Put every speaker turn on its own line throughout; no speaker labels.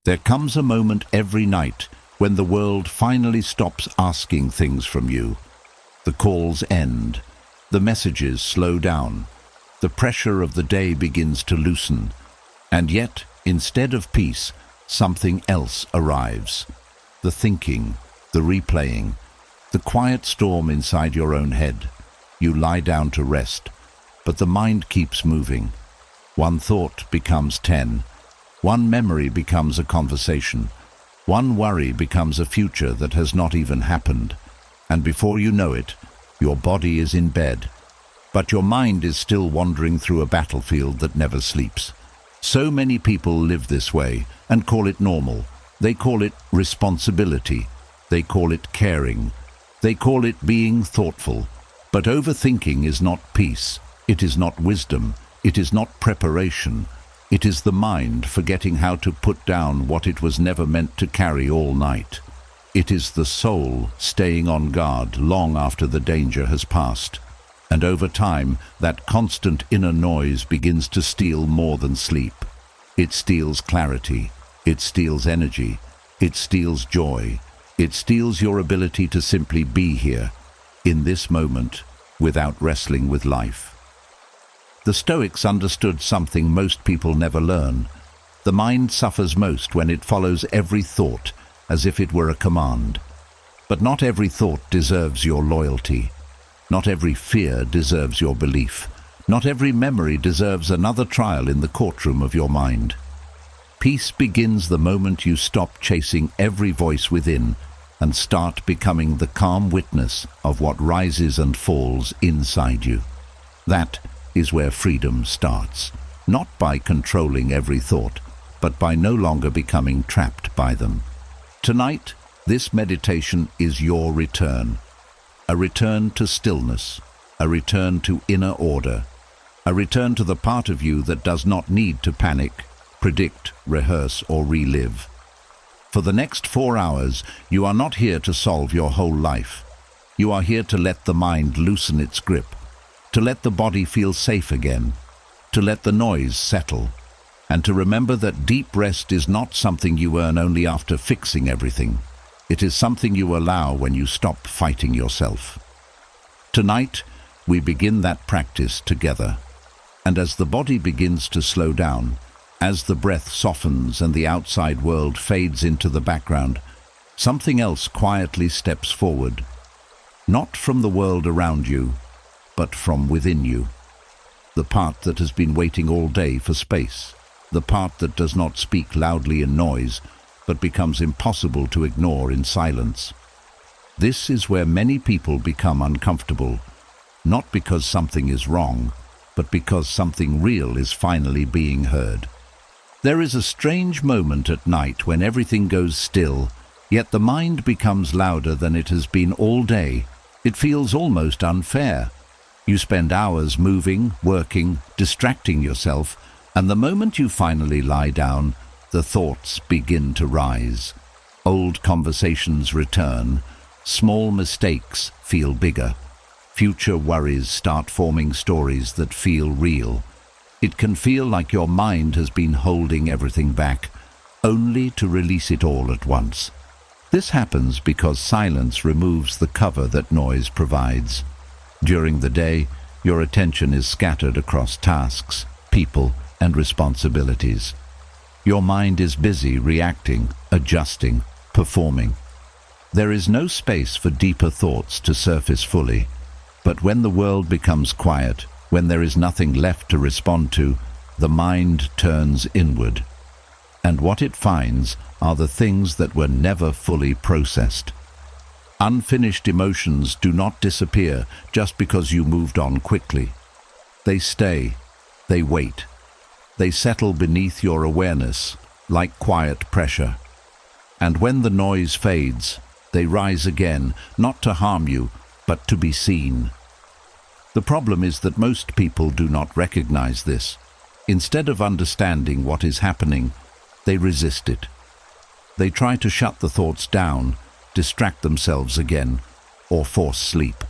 There comes a moment every night when the world finally stops asking things from you. The calls end, the messages slow down, the pressure of the day begins to loosen, and yet, instead of peace, something else arrives. The thinking, the replaying, the quiet storm inside your own head. You lie down to rest, but the mind keeps moving. One thought becomes 10. One memory becomes a conversation. One worry becomes a future that has not even happened. And before you know it, your body is in bed, but your mind is still wandering through a battlefield that never sleeps. So many people live this way and call it normal. They call it responsibility. They call it caring. They call it being thoughtful. But overthinking is not peace. It is not wisdom. It is not preparation. It is the mind forgetting how to put down what it was never meant to carry all night. It is the soul staying on guard long after the danger has passed. And over time, that constant inner noise begins to steal more than sleep. It steals clarity. It steals energy. It steals joy. It steals your ability to simply be here, in this moment, without wrestling with life. The Stoics understood something most people never learn. The mind suffers most when it follows every thought as if it were a command. But not every thought deserves your loyalty. Not every fear deserves your belief. Not every memory deserves another trial in the courtroom of your mind. Peace begins the moment you stop chasing every voice within and start becoming the calm witness of what rises and falls inside you. That is where freedom starts, not by controlling every thought, but by no longer becoming trapped by them. Tonight, this meditation is your return. A return to stillness, a return to inner order, a return to the part of you that does not need to panic, predict, rehearse, or relive. For the next 4 hours, you are not here to solve your whole life. You are here to let the mind loosen its grip, to let the body feel safe again, to let the noise settle, and to remember that deep rest is not something you earn only after fixing everything. It is something you allow when you stop fighting yourself. Tonight, we begin that practice together. And as the body begins to slow down, as the breath softens and the outside world fades into the background, something else quietly steps forward. Not from the world around you, but from within you. The part that has been waiting all day for space. The part that does not speak loudly in noise, but becomes impossible to ignore in silence. This is where many people become uncomfortable, not because something is wrong, but because something real is finally being heard. There is a strange moment at night when everything goes still, yet the mind becomes louder than it has been all day. It feels almost unfair. You spend hours moving, working, distracting yourself, and the moment you finally lie down, the thoughts begin to rise. Old conversations return. Small mistakes feel bigger. Future worries start forming stories that feel real. It can feel like your mind has been holding everything back, only to release it all at once. This happens because silence removes the cover that noise provides. During the day, your attention is scattered across tasks, people, and responsibilities. Your mind is busy reacting, adjusting, performing. There is no space for deeper thoughts to surface fully. But when the world becomes quiet, when there is nothing left to respond to, the mind turns inward. And what it finds are the things that were never fully processed. Unfinished emotions do not disappear just because you moved on quickly. They stay, they wait. They settle beneath your awareness, like quiet pressure. And when the noise fades, they rise again, not to harm you, but to be seen. The problem is that most people do not recognize this. Instead of understanding what is happening, they resist it. They try to shut the thoughts down, distract themselves again, or force sleep.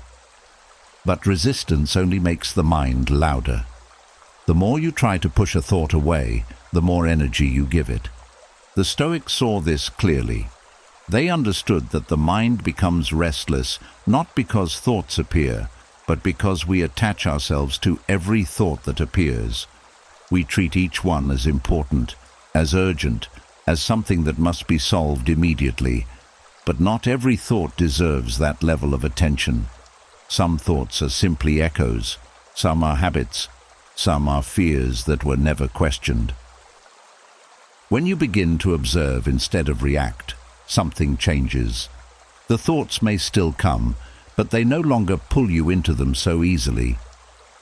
But resistance only makes the mind louder. The more you try to push a thought away, the more energy you give it. The Stoics saw this clearly. They understood that the mind becomes restless not because thoughts appear, but because we attach ourselves to every thought that appears. We treat each one as important, as urgent, as something that must be solved immediately. But not every thought deserves that level of attention. Some thoughts are simply echoes, some are habits, some are fears that were never questioned. When you begin to observe instead of react, something changes. The thoughts may still come, but they no longer pull you into them so easily.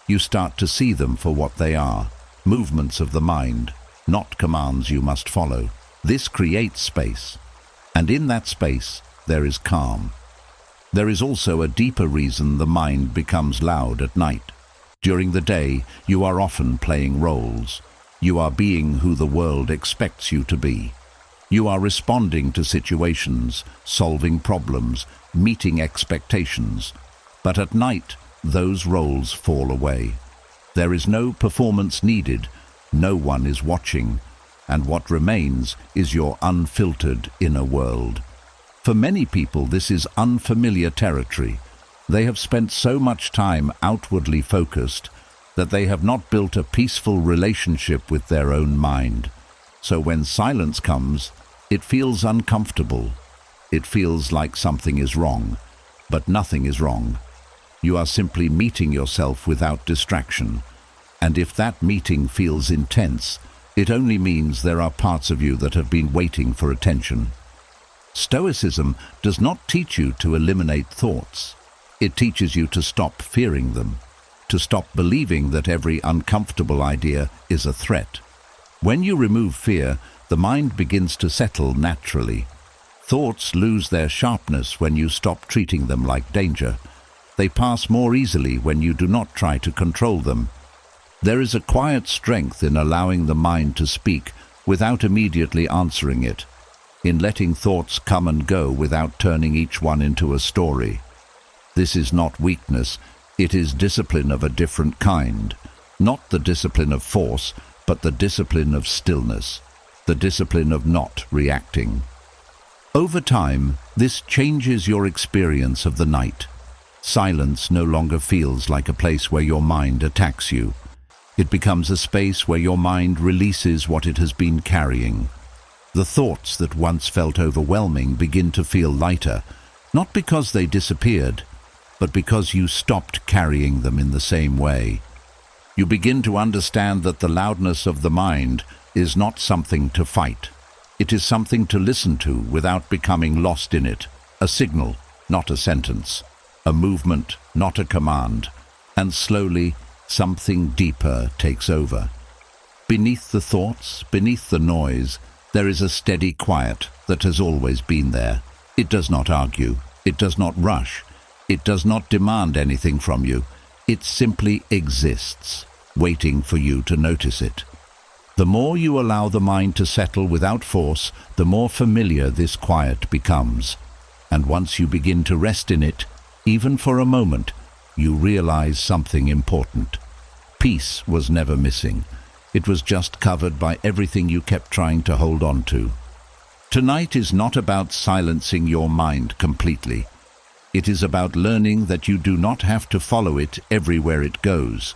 You start to see them for what they are, movements of the mind, not commands you must follow. This creates space, and in that space there is calm. There is also a deeper reason the mind becomes loud at night. During the day, you are often playing roles. You are being who the world expects you to be. You are responding to situations, solving problems, meeting expectations. But at night, those roles fall away. There is no performance needed, no one is watching, and what remains is your unfiltered inner world. For many people, this is unfamiliar territory. They have spent so much time outwardly focused that they have not built a peaceful relationship with their own mind. So when silence comes, it feels uncomfortable. It feels like something is wrong, but nothing is wrong. You are simply meeting yourself without distraction. And if that meeting feels intense, it only means there are parts of you that have been waiting for attention. Stoicism does not teach you to eliminate thoughts. It teaches you to stop fearing them, to stop believing that every uncomfortable idea is a threat. When you remove fear, the mind begins to settle naturally. Thoughts lose their sharpness when you stop treating them like danger. They pass more easily when you do not try to control them. There is a quiet strength in allowing the mind to speak without immediately answering it, in letting thoughts come and go without turning each one into a story. This is not weakness, it is discipline of a different kind. Not the discipline of force, but the discipline of stillness, the discipline of not reacting. Over time, this changes your experience of the night. Silence no longer feels like a place where your mind attacks you. It becomes a space where your mind releases what it has been carrying. The thoughts that once felt overwhelming begin to feel lighter, not because they disappeared, but because you stopped carrying them in the same way. You begin to understand that the loudness of the mind is not something to fight. It is something to listen to without becoming lost in it, a signal, not a sentence, a movement, not a command, and slowly something deeper takes over. Beneath the thoughts, beneath the noise, there is a steady quiet that has always been there. It does not argue, it does not rush, it does not demand anything from you. It simply exists, waiting for you to notice it. The more you allow the mind to settle without force, the more familiar this quiet becomes. And once you begin to rest in it, even for a moment, you realize something important. Peace was never missing. It was just covered by everything you kept trying to hold on to. Tonight is not about silencing your mind completely. It is about learning that you do not have to follow it everywhere it goes.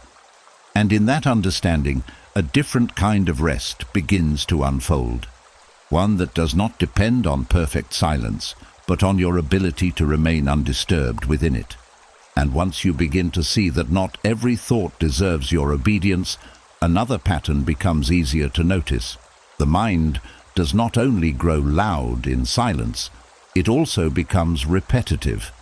And in that understanding, a different kind of rest begins to unfold. One that does not depend on perfect silence, but on your ability to remain undisturbed within it. And once you begin to see that not every thought deserves your obedience, another pattern becomes easier to notice. The mind does not only grow loud in silence, it also becomes repetitive.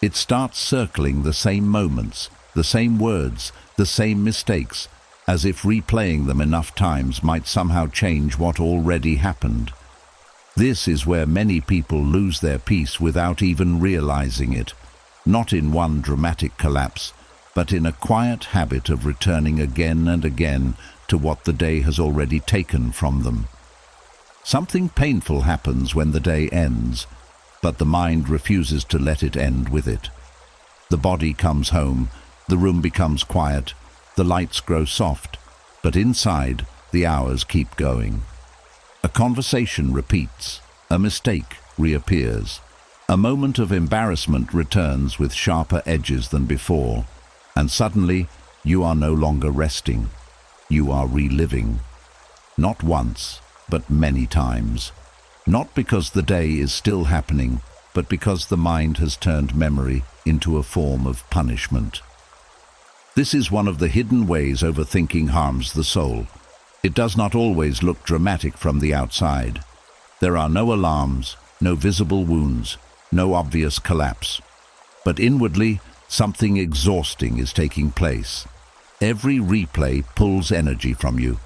It starts circling the same moments, the same words, the same mistakes, as if replaying them enough times might somehow change what already happened. This is where many people lose their peace without even realizing it, not in one dramatic collapse, but in a quiet habit of returning again and again to what the day has already taken from them. Something painful happens when the day ends, but the mind refuses to let it end with it. The body comes home, the room becomes quiet, the lights grow soft, but inside, the hours keep going. A conversation repeats, a mistake reappears, a moment of embarrassment returns with sharper edges than before, and suddenly you are no longer resting. You are reliving. Not once, but many times. Not because the day is still happening, but because the mind has turned memory into a form of punishment. This is one of the hidden ways overthinking harms the soul. It does not always look dramatic from the outside. There are no alarms, no visible wounds, no obvious collapse. But inwardly, something exhausting is taking place. Every replay pulls energy from you.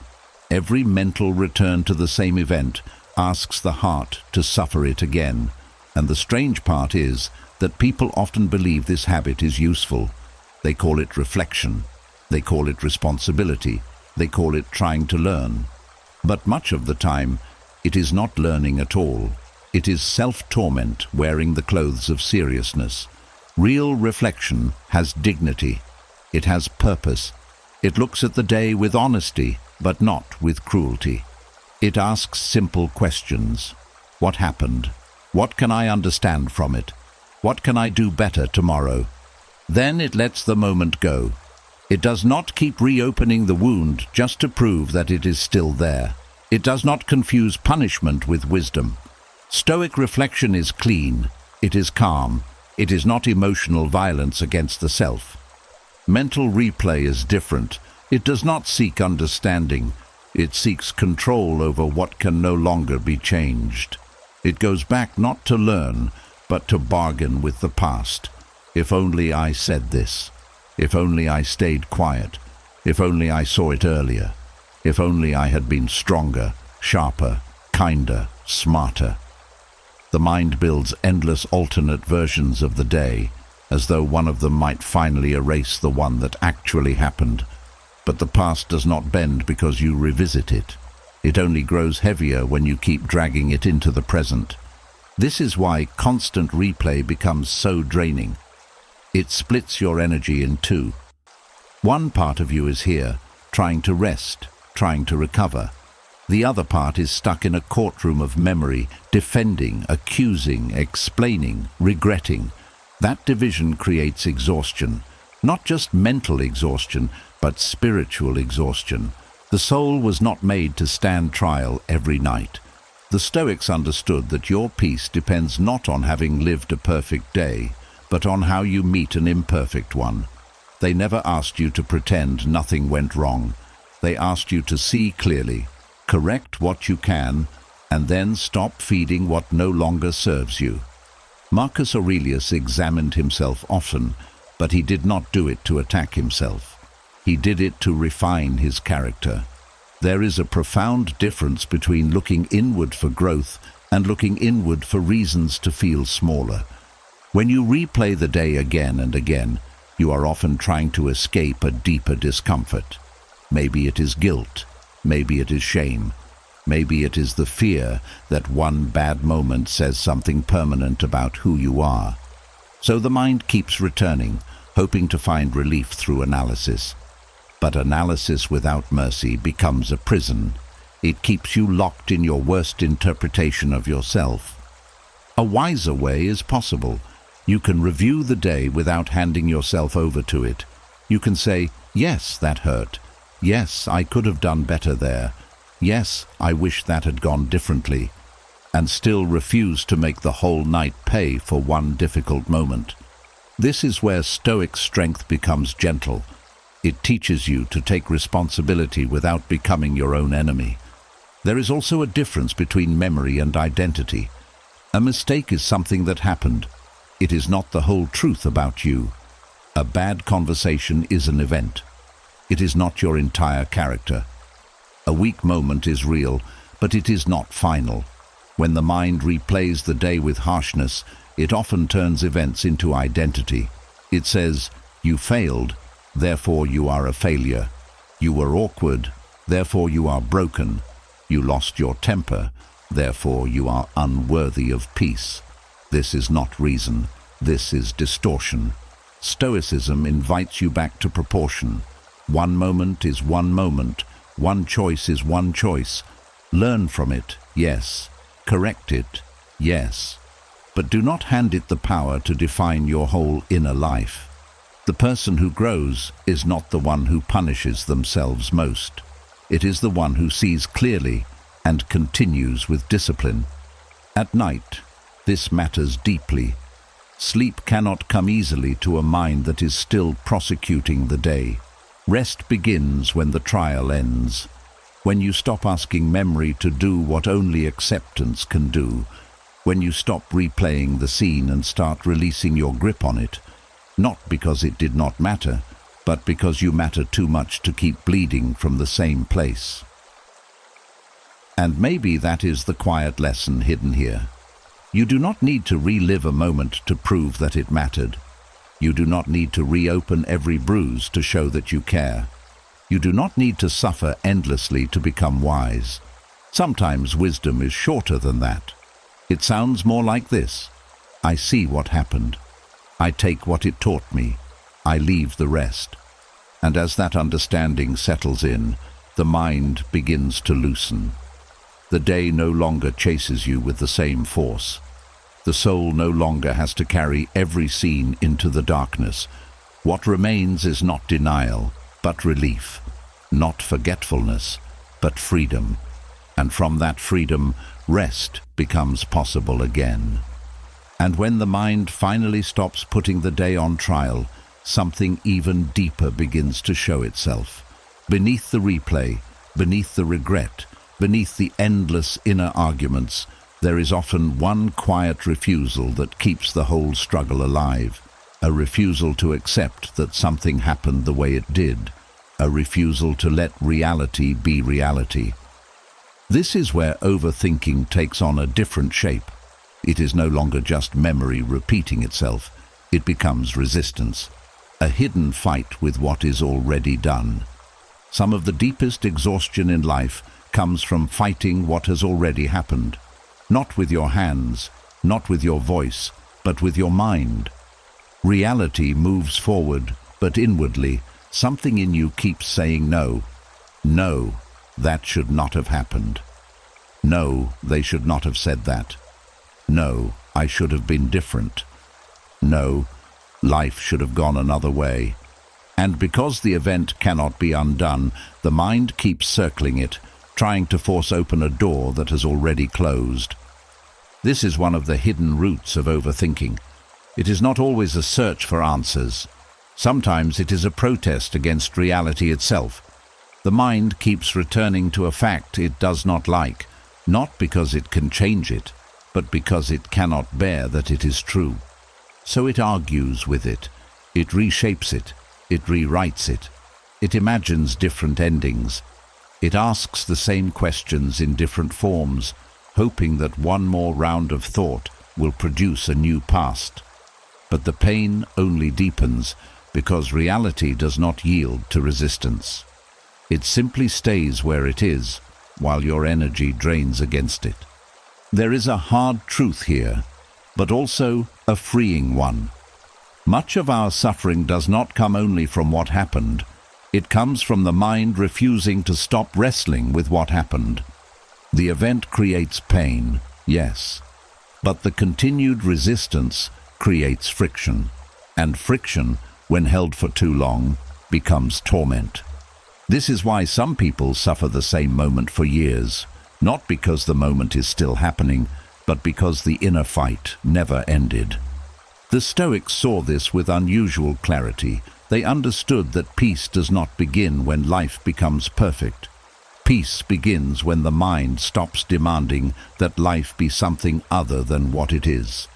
Every mental return to the same event asks the heart to suffer it again. And the strange part is that people often believe this habit is useful. They call it reflection. They call it responsibility. They call it trying to learn. But much of the time, it is not learning at all. It is self-torment wearing the clothes of seriousness. Real reflection has dignity. It has purpose. It looks at the day with honesty, but not with cruelty. It asks simple questions. What happened? What can I understand from it? What can I do better tomorrow? Then it lets the moment go. It does not keep reopening the wound just to prove that it is still there. It does not confuse punishment with wisdom. Stoic reflection is clean. It is calm. It is not emotional violence against the self. Mental replay is different. It does not seek understanding. It seeks control over what can no longer be changed. It goes back not to learn, but to bargain with the past. If only I said this. If only I stayed quiet. If only I saw it earlier. If only I had been stronger, sharper, kinder, smarter. The mind builds endless alternate versions of the day, as though one of them might finally erase the one that actually happened. But the past does not bend because you revisit it. It only grows heavier when you keep dragging it into the present. This is why constant replay becomes so draining. It splits your energy in two. One part of you is here, trying to rest, trying to recover. The other part is stuck in a courtroom of memory, defending, accusing, explaining, regretting. That division creates exhaustion. Not just mental exhaustion, but spiritual exhaustion. The soul was not made to stand trial every night. The Stoics understood that your peace depends not on having lived a perfect day, but on how you meet an imperfect one. They never asked you to pretend nothing went wrong. They asked you to see clearly, correct what you can, and then stop feeding what no longer serves you. Marcus Aurelius examined himself often, but he did not do it to attack himself. He did it to refine his character. There is a profound difference between looking inward for growth and looking inward for reasons to feel smaller. When you replay the day again and again, you are often trying to escape a deeper discomfort. Maybe it is guilt. Maybe it is shame. Maybe it is the fear that one bad moment says something permanent about who you are. So the mind keeps returning, hoping to find relief through analysis. But analysis without mercy becomes a prison. It keeps you locked in your worst interpretation of yourself. A wiser way is possible. You can review the day without handing yourself over to it. You can say, yes, that hurt. Yes, I could have done better there. Yes, I wish that had gone differently. And still refuse to make the whole night pay for one difficult moment. This is where Stoic strength becomes gentle. It teaches you to take responsibility without becoming your own enemy. There is also a difference between memory and identity. A mistake is something that happened. It is not the whole truth about you. A bad conversation is an event. It is not your entire character. A weak moment is real, but it is not final. When the mind replays the day with harshness, it often turns events into identity. It says, you failed, therefore you are a failure. You were awkward, therefore you are broken. You lost your temper, therefore you are unworthy of peace. This is not reason. This is distortion. Stoicism invites you back to proportion. One moment is one moment. One choice is one choice. Learn from it, Yes. Correct it? Yes. But do not hand it the power to define your whole inner life. The person who grows is not the one who punishes themselves most. It is the one who sees clearly and continues with discipline. At night, this matters deeply. Sleep cannot come easily to a mind that is still prosecuting the day. Rest begins when the trial ends, when you stop asking memory to do what only acceptance can do, when you stop replaying the scene and start releasing your grip on it, not because it did not matter, but because you matter too much to keep bleeding from the same place. And maybe that is the quiet lesson hidden here. You do not need to relive a moment to prove that it mattered. You do not need to reopen every bruise to show that you care. You do not need to suffer endlessly to become wise. Sometimes wisdom is shorter than that. It sounds more like this: I see what happened. I take what it taught me. I leave the rest. And as that understanding settles in, the mind begins to loosen. The day no longer chases you with the same force. The soul no longer has to carry every scene into the darkness. What remains is not denial, but relief. Not forgetfulness, but freedom. And from that freedom, rest becomes possible again. And when the mind finally stops putting the day on trial, something even deeper begins to show itself. Beneath the replay, beneath the regret, beneath the endless inner arguments, there is often one quiet refusal that keeps the whole struggle alive. A refusal to accept that something happened the way it did. A refusal to let reality be reality. This is where overthinking takes on a different shape. It is no longer just memory repeating itself. It becomes resistance. A hidden fight with what is already done. Some of the deepest exhaustion in life comes from fighting what has already happened. Not with your hands, not with your voice, but with your mind. Reality moves forward, but inwardly, something in you keeps saying no. No, that should not have happened. No, they should not have said that. No, I should have been different. No, life should have gone another way. And because the event cannot be undone, the mind keeps circling it, trying to force open a door that has already closed. This is one of the hidden roots of overthinking. It is not always a search for answers. Sometimes it is a protest against reality itself. The mind keeps returning to a fact it does not like, not because it can change it, but because it cannot bear that it is true. So it argues with it. It reshapes it. It rewrites it. It imagines different endings. It asks the same questions in different forms, hoping that one more round of thought will produce a new past. But the pain only deepens because reality does not yield to resistance. It simply stays where it is, while your energy drains against it. There is a hard truth here, but also a freeing one. Much of our suffering does not come only from what happened. It comes from the mind refusing to stop wrestling with what happened. The event creates pain, yes, but the continued resistance creates friction, and friction, when held for too long, becomes torment. This is why some people suffer the same moment for years, not because the moment is still happening, but because the inner fight never ended. The Stoics saw this with unusual clarity. They understood that peace does not begin when life becomes perfect. Peace begins when the mind stops demanding that life be something other than what it is.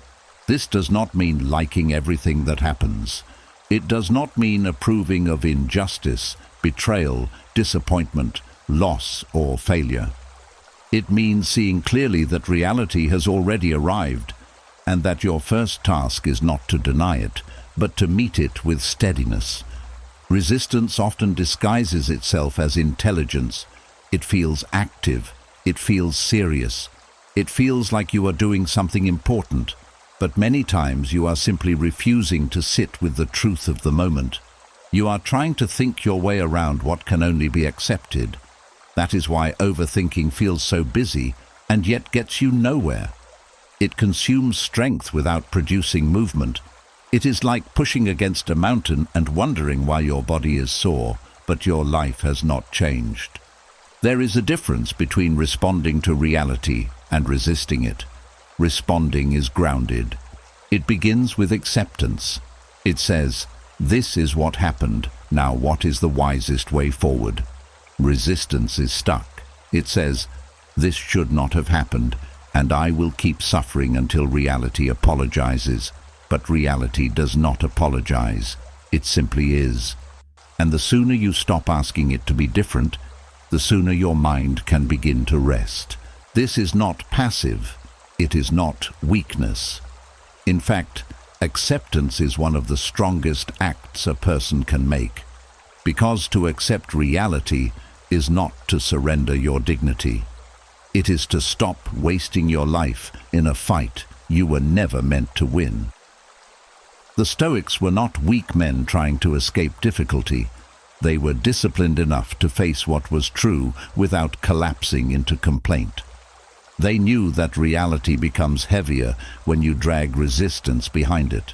This does not mean liking everything that happens. It does not mean approving of injustice, betrayal, disappointment, loss, or failure. It means seeing clearly that reality has already arrived, and that your first task is not to deny it, but to meet it with steadiness. Resistance often disguises itself as intelligence. It feels active. It feels serious. It feels like you are doing something important, but many times you are simply refusing to sit with the truth of the moment. You are trying to think your way around what can only be accepted. That is why overthinking feels so busy, and yet gets you nowhere. It consumes strength without producing movement. It is like pushing against a mountain and wondering why your body is sore, but your life has not changed. There is a difference between responding to reality and resisting it. Responding is grounded. It begins with acceptance. It says, "This is what happened, now what is the wisest way forward?" Resistance is stuck. It says, "This should not have happened, and I will keep suffering until reality apologizes." But reality does not apologize. It simply is. And the sooner you stop asking it to be different, the sooner your mind can begin to rest. This is not passive. It is not weakness. In fact, acceptance is one of the strongest acts a person can make. Because to accept reality is not to surrender your dignity. It is to stop wasting your life in a fight you were never meant to win. The Stoics were not weak men trying to escape difficulty. They were disciplined enough to face what was true without collapsing into complaint. They knew that reality becomes heavier when you drag resistance behind it.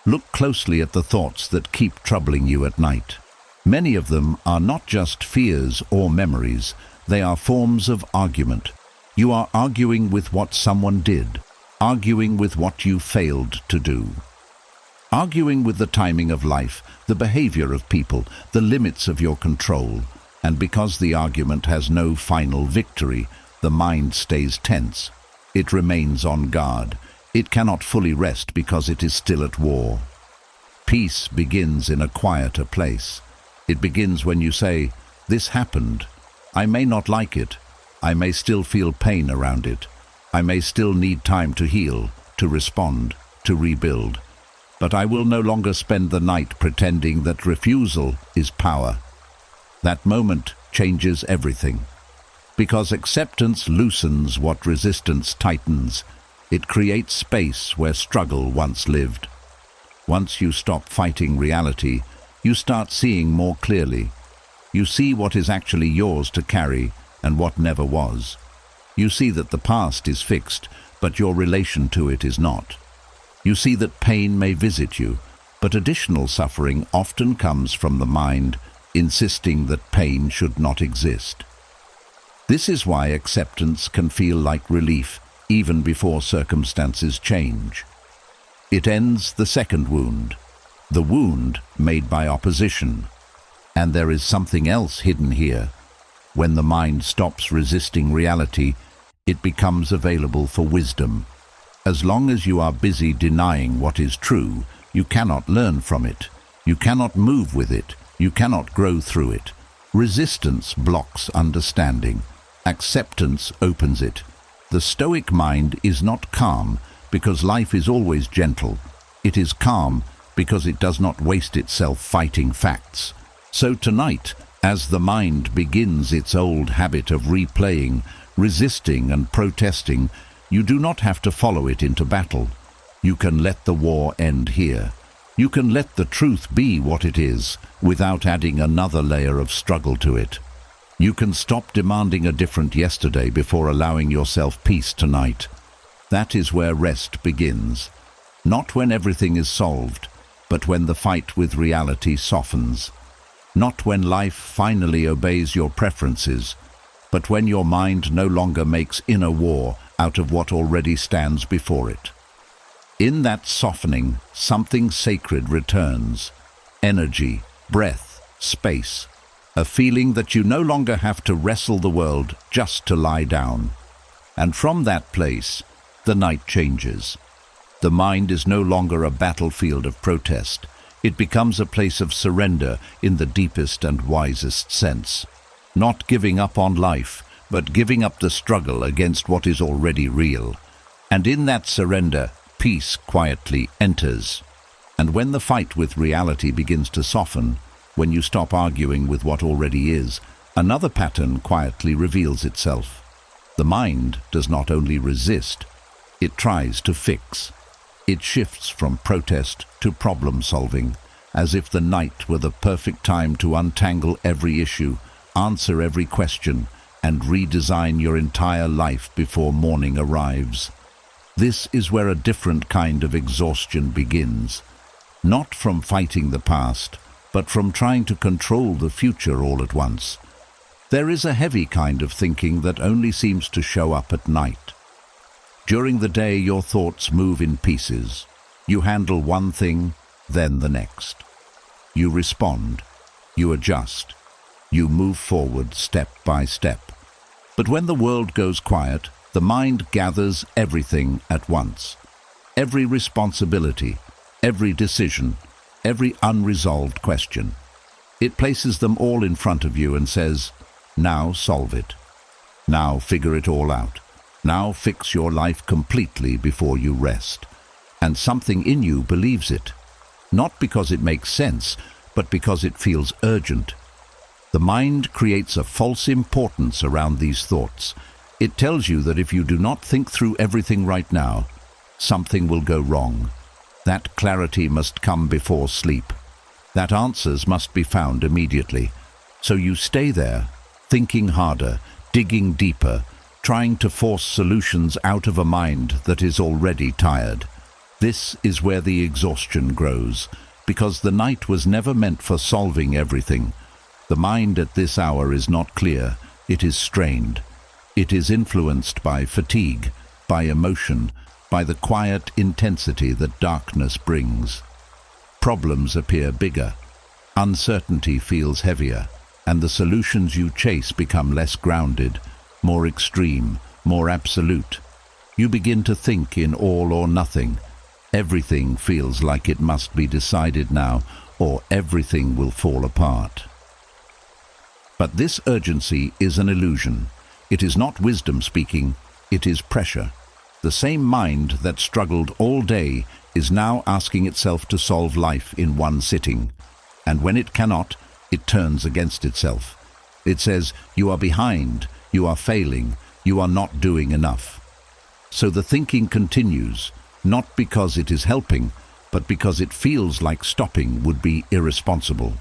Look closely at the thoughts that keep troubling you at night. Many of them are not just fears or memories, they are forms of argument. You are arguing with what someone did, arguing with what you failed to do. Arguing with the timing of life, the behavior of people, the limits of your control. And because the argument has no final victory, the mind stays tense. It remains on guard. It cannot fully rest because it is still at war. Peace begins in a quieter place. It begins when you say, "This happened. I may not like it. I may still feel pain around it. I may still need time to heal, to respond, to rebuild. But I will no longer spend the night pretending that refusal is power." That moment changes everything. Because acceptance loosens what resistance tightens. It creates space where struggle once lived. Once you stop fighting reality, you start seeing more clearly. You see what is actually yours to carry and what never was. You see that the past is fixed, but your relation to it is not. You see that pain may visit you, but additional suffering often comes from the mind, insisting that pain should not exist. This is why acceptance can feel like relief even before circumstances change. It ends the second wound, the wound made by opposition. And there is something else hidden here. When the mind stops resisting reality, it becomes available for wisdom. As long as you are busy denying what is true, you cannot learn from it. You cannot move with it. You cannot grow through it. Resistance blocks understanding. Acceptance opens it. The Stoic mind is not calm because life is always gentle. It is calm because it does not waste itself fighting facts. So tonight, as the mind begins its old habit of replaying, resisting and protesting, you do not have to follow it into battle. You can let the war end here. You can let the truth be what it is, without adding another layer of struggle to it. You can stop demanding a different yesterday before allowing yourself peace tonight. That is where rest begins. Not when everything is solved, but when the fight with reality softens. Not when life finally obeys your preferences, but when your mind no longer makes inner war out of what already stands before it. In that softening, something sacred returns. Energy, breath, space. A feeling that you no longer have to wrestle the world just to lie down. And from that place, the night changes. The mind is no longer a battlefield of protest. It becomes a place of surrender in the deepest and wisest sense. Not giving up on life, but giving up the struggle against what is already real. And in that surrender, peace quietly enters. And when the fight with reality begins to soften, when you stop arguing with what already is, another pattern quietly reveals itself. The mind does not only resist, it tries to fix. It shifts from protest to problem solving, as if the night were the perfect time to untangle every issue, answer every question, and redesign your entire life before morning arrives. This is where a different kind of exhaustion begins, not from fighting the past, but from trying to control the future all at once. There is a heavy kind of thinking that only seems to show up at night. During the day, your thoughts move in pieces. You handle one thing, then the next. You respond, you adjust, you move forward step by step. But when the world goes quiet, the mind gathers everything at once. Every responsibility, every decision, every unresolved question. It places them all in front of you and says, now solve it. Now figure it all out. Now fix your life completely before you rest. And something in you believes it. Not because it makes sense, but because it feels urgent. The mind creates a false importance around these thoughts. It tells you that if you do not think through everything right now, something will go wrong. That clarity must come before sleep. That answers must be found immediately. So you stay there, thinking harder, digging deeper, trying to force solutions out of a mind that is already tired. This is where the exhaustion grows, because the night was never meant for solving everything. The mind at this hour is not clear, it is strained. It is influenced by fatigue, by emotion, by the quiet intensity that darkness brings. Problems appear bigger, uncertainty feels heavier, and the solutions you chase become less grounded, more extreme, more absolute. You begin to think in all or nothing. Everything feels like it must be decided now, or everything will fall apart. But this urgency is an illusion. It is not wisdom speaking, it is pressure. The same mind that struggled all day is now asking itself to solve life in one sitting. And when it cannot, it turns against itself. It says, you are behind, you are failing, you are not doing enough. So the thinking continues, not because it is helping, but because it feels like stopping would be irresponsible.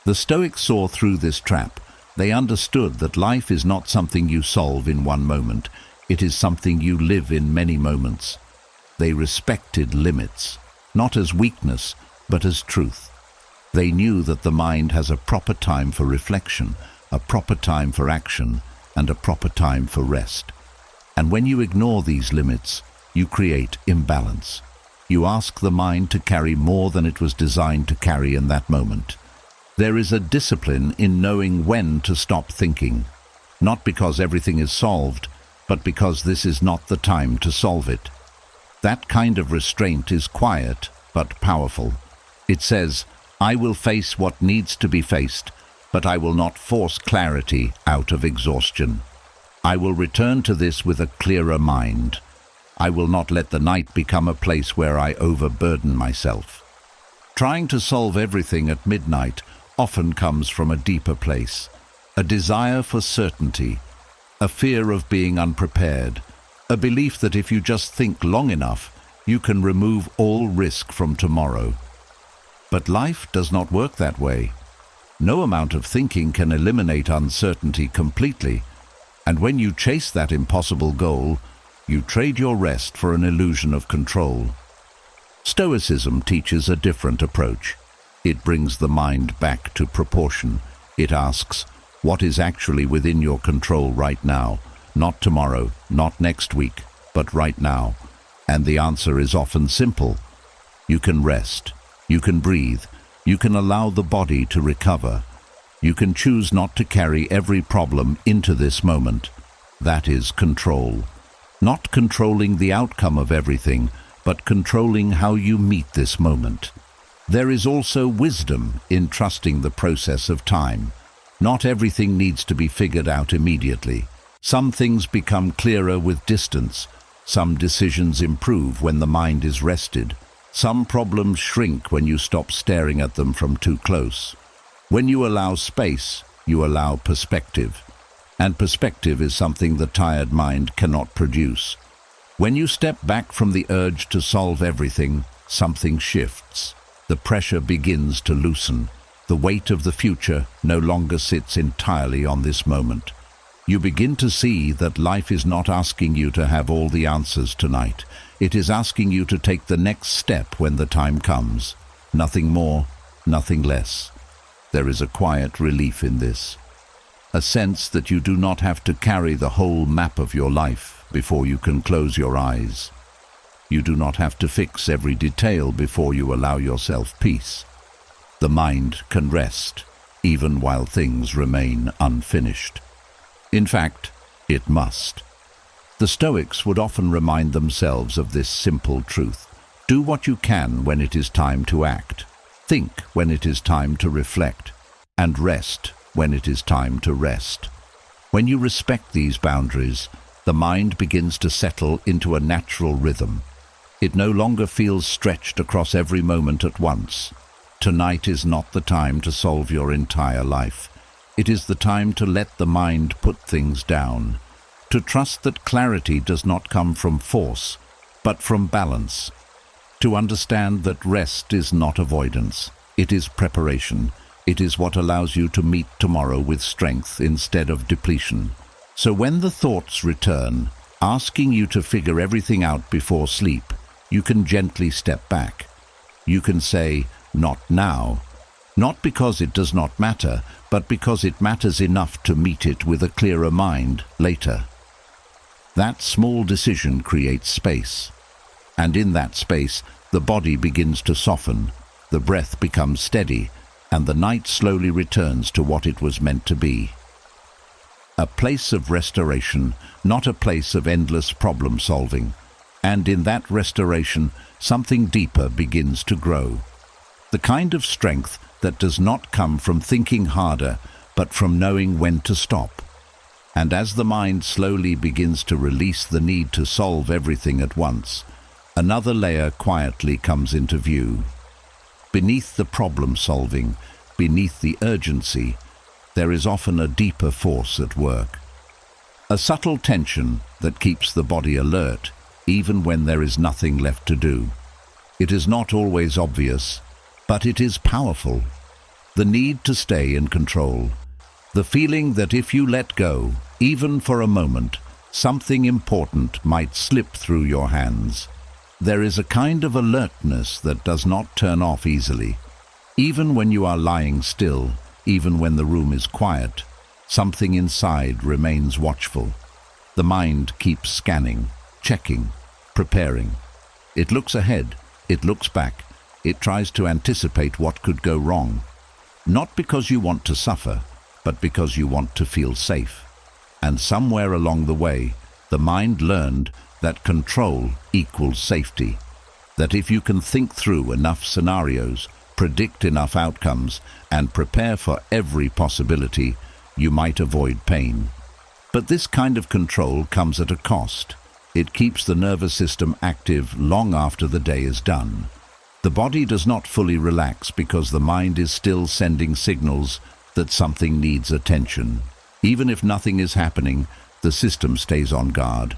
The Stoics saw through this trap. They understood that life is not something you solve in one moment. It is something you live in many moments. They respected limits, not as weakness, but as truth. They knew that the mind has a proper time for reflection, a proper time for action, and a proper time for rest. And when you ignore these limits, you create imbalance. You ask the mind to carry more than it was designed to carry in that moment. There is a discipline in knowing when to stop thinking, not because everything is solved, but because this is not the time to solve it. That kind of restraint is quiet but powerful. It says, I will face what needs to be faced, but I will not force clarity out of exhaustion. I will return to this with a clearer mind. I will not let the night become a place where I overburden myself. Trying to solve everything at midnight often comes from a deeper place, a desire for certainty, a fear of being unprepared, a belief that if you just think long enough, you can remove all risk from tomorrow. But life does not work that way. No amount of thinking can eliminate uncertainty completely, and when you chase that impossible goal, you trade your rest for an illusion of control. Stoicism teaches a different approach. It brings the mind back to proportion. It asks, what is actually within your control right now? Not tomorrow, not next week, but right now. And the answer is often simple. You can rest. You can breathe. You can allow the body to recover. You can choose not to carry every problem into this moment. That is control. Not controlling the outcome of everything, but controlling how you meet this moment. There is also wisdom in trusting the process of time. Not everything needs to be figured out immediately. Some things become clearer with distance. Some decisions improve when the mind is rested. Some problems shrink when you stop staring at them from too close. When you allow space, you allow perspective. And perspective is something the tired mind cannot produce. When you step back from the urge to solve everything, something shifts. The pressure begins to loosen. The weight of the future no longer sits entirely on this moment. You begin to see that life is not asking you to have all the answers tonight. It is asking you to take the next step when the time comes. Nothing more, nothing less. There is a quiet relief in this. A sense that you do not have to carry the whole map of your life before you can close your eyes. You do not have to fix every detail before you allow yourself peace. The mind can rest, even while things remain unfinished. In fact, it must. The Stoics would often remind themselves of this simple truth. Do what you can when it is time to act. Think when it is time to reflect. And rest when it is time to rest. When you respect these boundaries, the mind begins to settle into a natural rhythm. It no longer feels stretched across every moment at once. Tonight is not the time to solve your entire life. It is the time to let the mind put things down, to trust that clarity does not come from force, but from balance, to understand that rest is not avoidance, it is preparation. It is what allows you to meet tomorrow with strength instead of depletion. So when the thoughts return, asking you to figure everything out before sleep, you can gently step back. You can say, "Not now." Not because it does not matter, but because it matters enough to meet it with a clearer mind later. That small decision creates space. And in that space, the body begins to soften, the breath becomes steady, and the night slowly returns to what it was meant to be. A place of restoration, not a place of endless problem solving. And in that restoration, something deeper begins to grow. The kind of strength that does not come from thinking harder, but from knowing when to stop. And as the mind slowly begins to release the need to solve everything at once, another layer quietly comes into view. Beneath the problem solving, beneath the urgency, there is often a deeper force at work. A subtle tension that keeps the body alert, even when there is nothing left to do. It is not always obvious, but it is powerful. The need to stay in control. The feeling that if you let go, even for a moment, something important might slip through your hands. There is a kind of alertness that does not turn off easily. Even when you are lying still, even when the room is quiet, something inside remains watchful. The mind keeps scanning, checking, preparing. It looks ahead, it looks back, it tries to anticipate what could go wrong. Not because you want to suffer, but because you want to feel safe. And somewhere along the way, the mind learned that control equals safety. That if you can think through enough scenarios, predict enough outcomes, and prepare for every possibility, you might avoid pain. But this kind of control comes at a cost. It keeps the nervous system active long after the day is done. The body does not fully relax because the mind is still sending signals that something needs attention. Even if nothing is happening, the system stays on guard.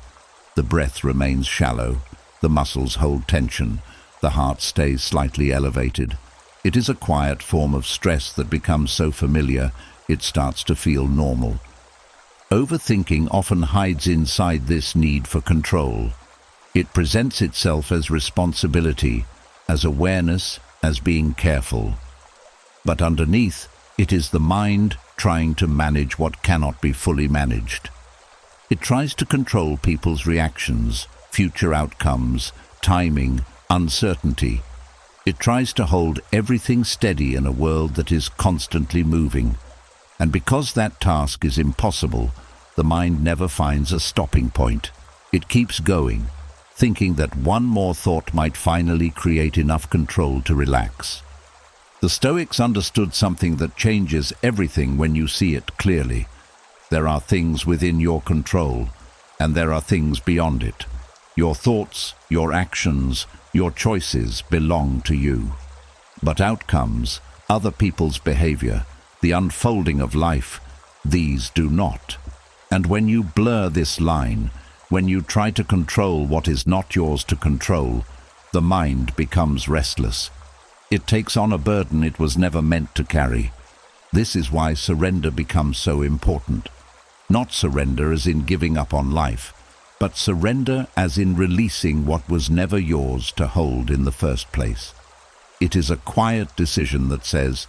The breath remains shallow, the muscles hold tension, the heart stays slightly elevated. It is a quiet form of stress that becomes so familiar, it starts to feel normal. Overthinking often hides inside this need for control. It presents itself as responsibility, as awareness, as being careful. But underneath, it is the mind trying to manage what cannot be fully managed. It tries to control people's reactions, future outcomes, timing, uncertainty. It tries to hold everything steady in a world that is constantly moving. And because that task is impossible, the mind never finds a stopping point. It keeps going, thinking that one more thought might finally create enough control to relax. The Stoics understood something that changes everything when you see it clearly. There are things within your control, and there are things beyond it. Your thoughts, your actions, your choices belong to you. But outcomes, other people's behavior, the unfolding of life, these do not. And when you blur this line, when you try to control what is not yours to control, the mind becomes restless. It takes on a burden it was never meant to carry. This is why surrender becomes so important. Not surrender as in giving up on life, but surrender as in releasing what was never yours to hold in the first place. It is a quiet decision that says,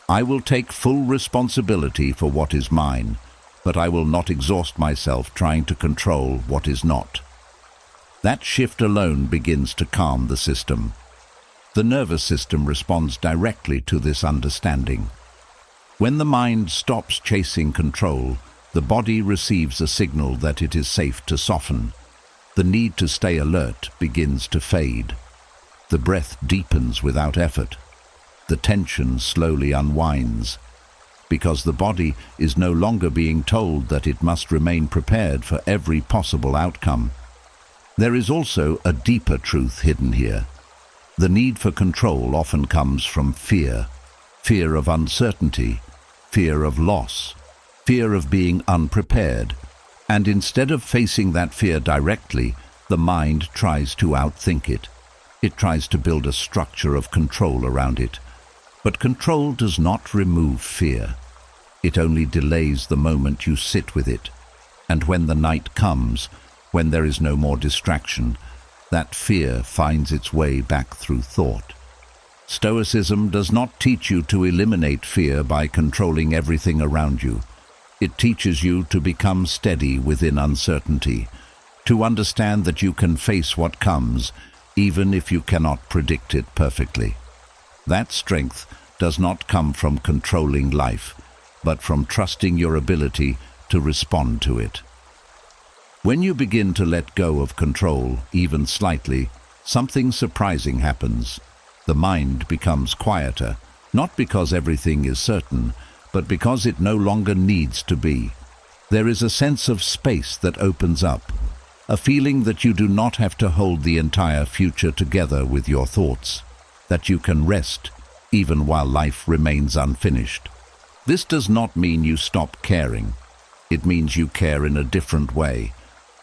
I will take full responsibility for what is mine, but I will not exhaust myself trying to control what is not. That shift alone begins to calm the system. The nervous system responds directly to this understanding. When the mind stops chasing control, the body receives a signal that it is safe to soften. The need to stay alert begins to fade. The breath deepens without effort. The tension slowly unwinds, because the body is no longer being told that it must remain prepared for every possible outcome. There is also a deeper truth hidden here. The need for control often comes from fear. Fear of uncertainty, fear of loss, fear of being unprepared. And instead of facing that fear directly, the mind tries to outthink it. It tries to build a structure of control around it. But control does not remove fear. It only delays the moment you sit with it. And when the night comes, when there is no more distraction, that fear finds its way back through thought. Stoicism does not teach you to eliminate fear by controlling everything around you. It teaches you to become steady within uncertainty, to understand that you can face what comes, even if you cannot predict it perfectly. That strength does not come from controlling life, but from trusting your ability to respond to it. When you begin to let go of control, even slightly, something surprising happens. The mind becomes quieter, not because everything is certain, but because it no longer needs to be. There is a sense of space that opens up, a feeling that you do not have to hold the entire future together with your thoughts, that you can rest even while life remains unfinished. This does not mean you stop caring. It means you care in a different way.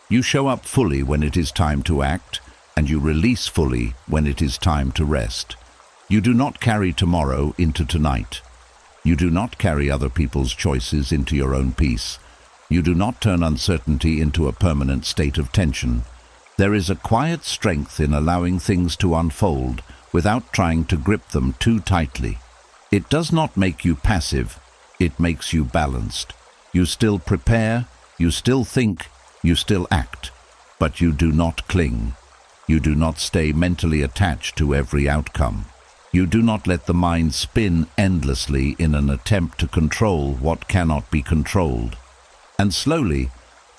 You show up fully when it is time to act, and you release fully when it is time to rest. You do not carry tomorrow into tonight. You do not carry other people's choices into your own peace. You do not turn uncertainty into a permanent state of tension. There is a quiet strength in allowing things to unfold without trying to grip them too tightly. It does not make you passive. It makes you balanced. You still prepare, you still think, you still act, but you do not cling. You do not stay mentally attached to every outcome. You do not let the mind spin endlessly in an attempt to control what cannot be controlled. And slowly,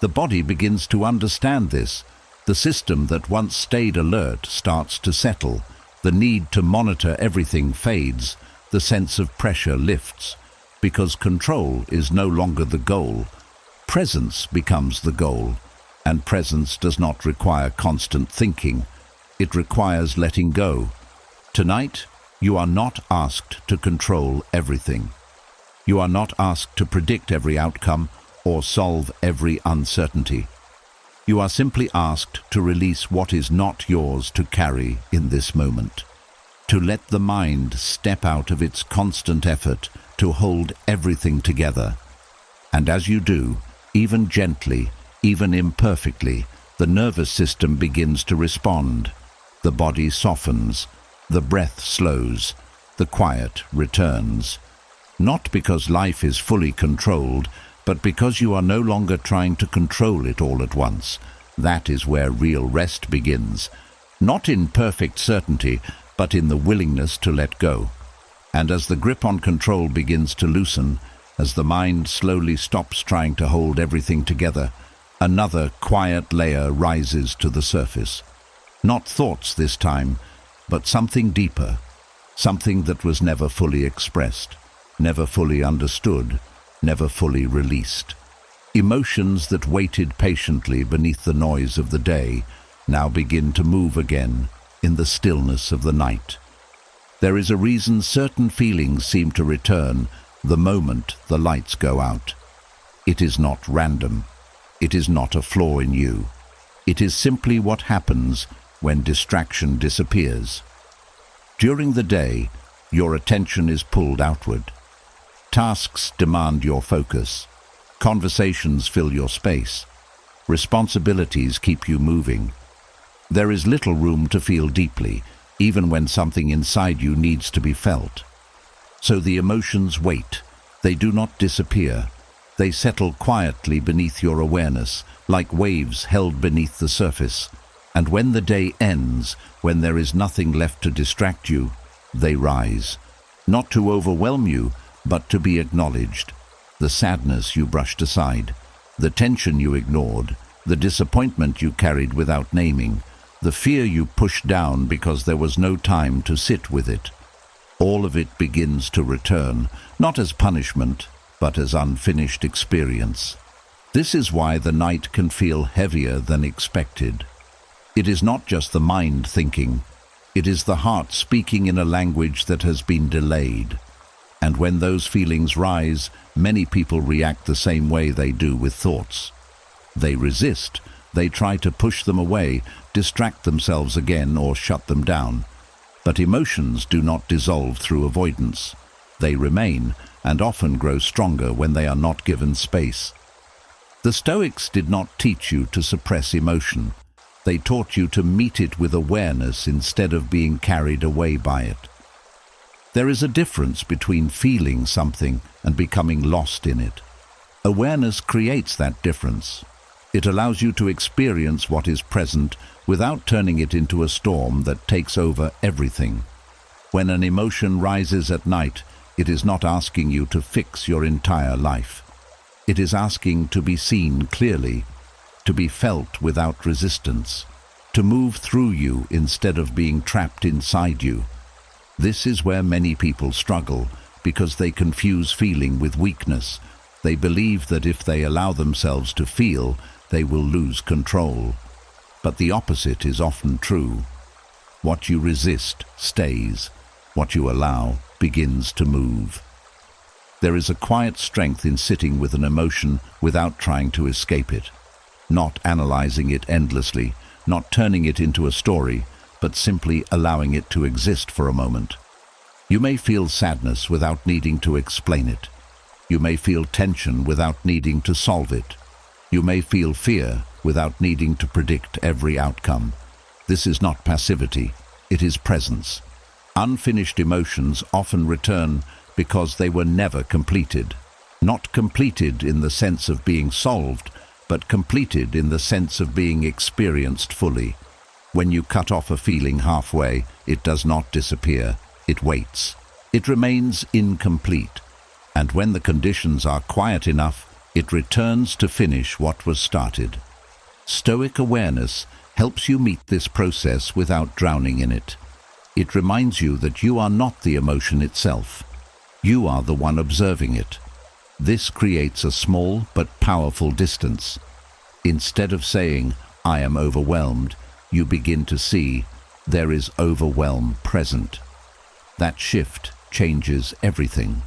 the body begins to understand this. The system that once stayed alert starts to settle. The need to monitor everything fades. The sense of pressure lifts. Because control is no longer the goal. Presence becomes the goal. And presence does not require constant thinking. It requires letting go. Tonight, you are not asked to control everything. You are not asked to predict every outcome or solve every uncertainty. You are simply asked to release what is not yours to carry in this moment. To let the mind step out of its constant effort to hold everything together. And as you do, even gently, even imperfectly, the nervous system begins to respond. The body softens, the breath slows, the quiet returns. Not because life is fully controlled, but because you are no longer trying to control it all at once. That is where real rest begins. Not in perfect certainty, but in the willingness to let go. And as the grip on control begins to loosen, as the mind slowly stops trying to hold everything together, another quiet layer rises to the surface. Not thoughts this time, but something deeper, something that was never fully expressed, never fully understood, never fully released. Emotions that waited patiently beneath the noise of the day now begin to move again in the stillness of the night. There is a reason certain feelings seem to return the moment the lights go out. It is not random. It is not a flaw in you. It is simply what happens when distraction disappears. During the day, your attention is pulled outward. Tasks demand your focus. Conversations fill your space. Responsibilities keep you moving. There is little room to feel deeply, even when something inside you needs to be felt. So the emotions wait. They do not disappear. They settle quietly beneath your awareness, like waves held beneath the surface. And when the day ends, when there is nothing left to distract you, they rise. Not to overwhelm you, but to be acknowledged. The sadness you brushed aside, the tension you ignored, the disappointment you carried without naming, the fear you pushed down because there was no time to sit with it. All of it begins to return, not as punishment, but as unfinished experience. This is why the night can feel heavier than expected. It is not just the mind thinking, it is the heart speaking in a language that has been delayed. And when those feelings rise, many people react the same way they do with thoughts. They resist, they try to push them away, distract themselves again, or shut them down. But emotions do not dissolve through avoidance. They remain, and often grow stronger when they are not given space. The Stoics did not teach you to suppress emotion. They taught you to meet it with awareness instead of being carried away by it. There is a difference between feeling something and becoming lost in it. Awareness creates that difference. It allows you to experience what is present without turning it into a storm that takes over everything. When an emotion rises at night, it is not asking you to fix your entire life. It is asking to be seen clearly, to be felt without resistance, to move through you instead of being trapped inside you. This is where many people struggle, because they confuse feeling with weakness. They believe that if they allow themselves to feel, they will lose control. But the opposite is often true. What you resist stays. What you allow begins to move. There is a quiet strength in sitting with an emotion without trying to escape it. Not analyzing it endlessly, not turning it into a story, but simply allowing it to exist for a moment. You may feel sadness without needing to explain it. You may feel tension without needing to solve it. You may feel fear without needing to predict every outcome. This is not passivity, it is presence. Unfinished emotions often return because they were never completed. Not completed in the sense of being solved, but completed in the sense of being experienced fully. When you cut off a feeling halfway, it does not disappear, it waits. It remains incomplete. And when the conditions are quiet enough, it returns to finish what was started. Stoic awareness helps you meet this process without drowning in it. It reminds you that you are not the emotion itself. You are the one observing it. This creates a small but powerful distance. Instead of saying, "I am overwhelmed," you begin to see, there is overwhelm present. That shift changes everything.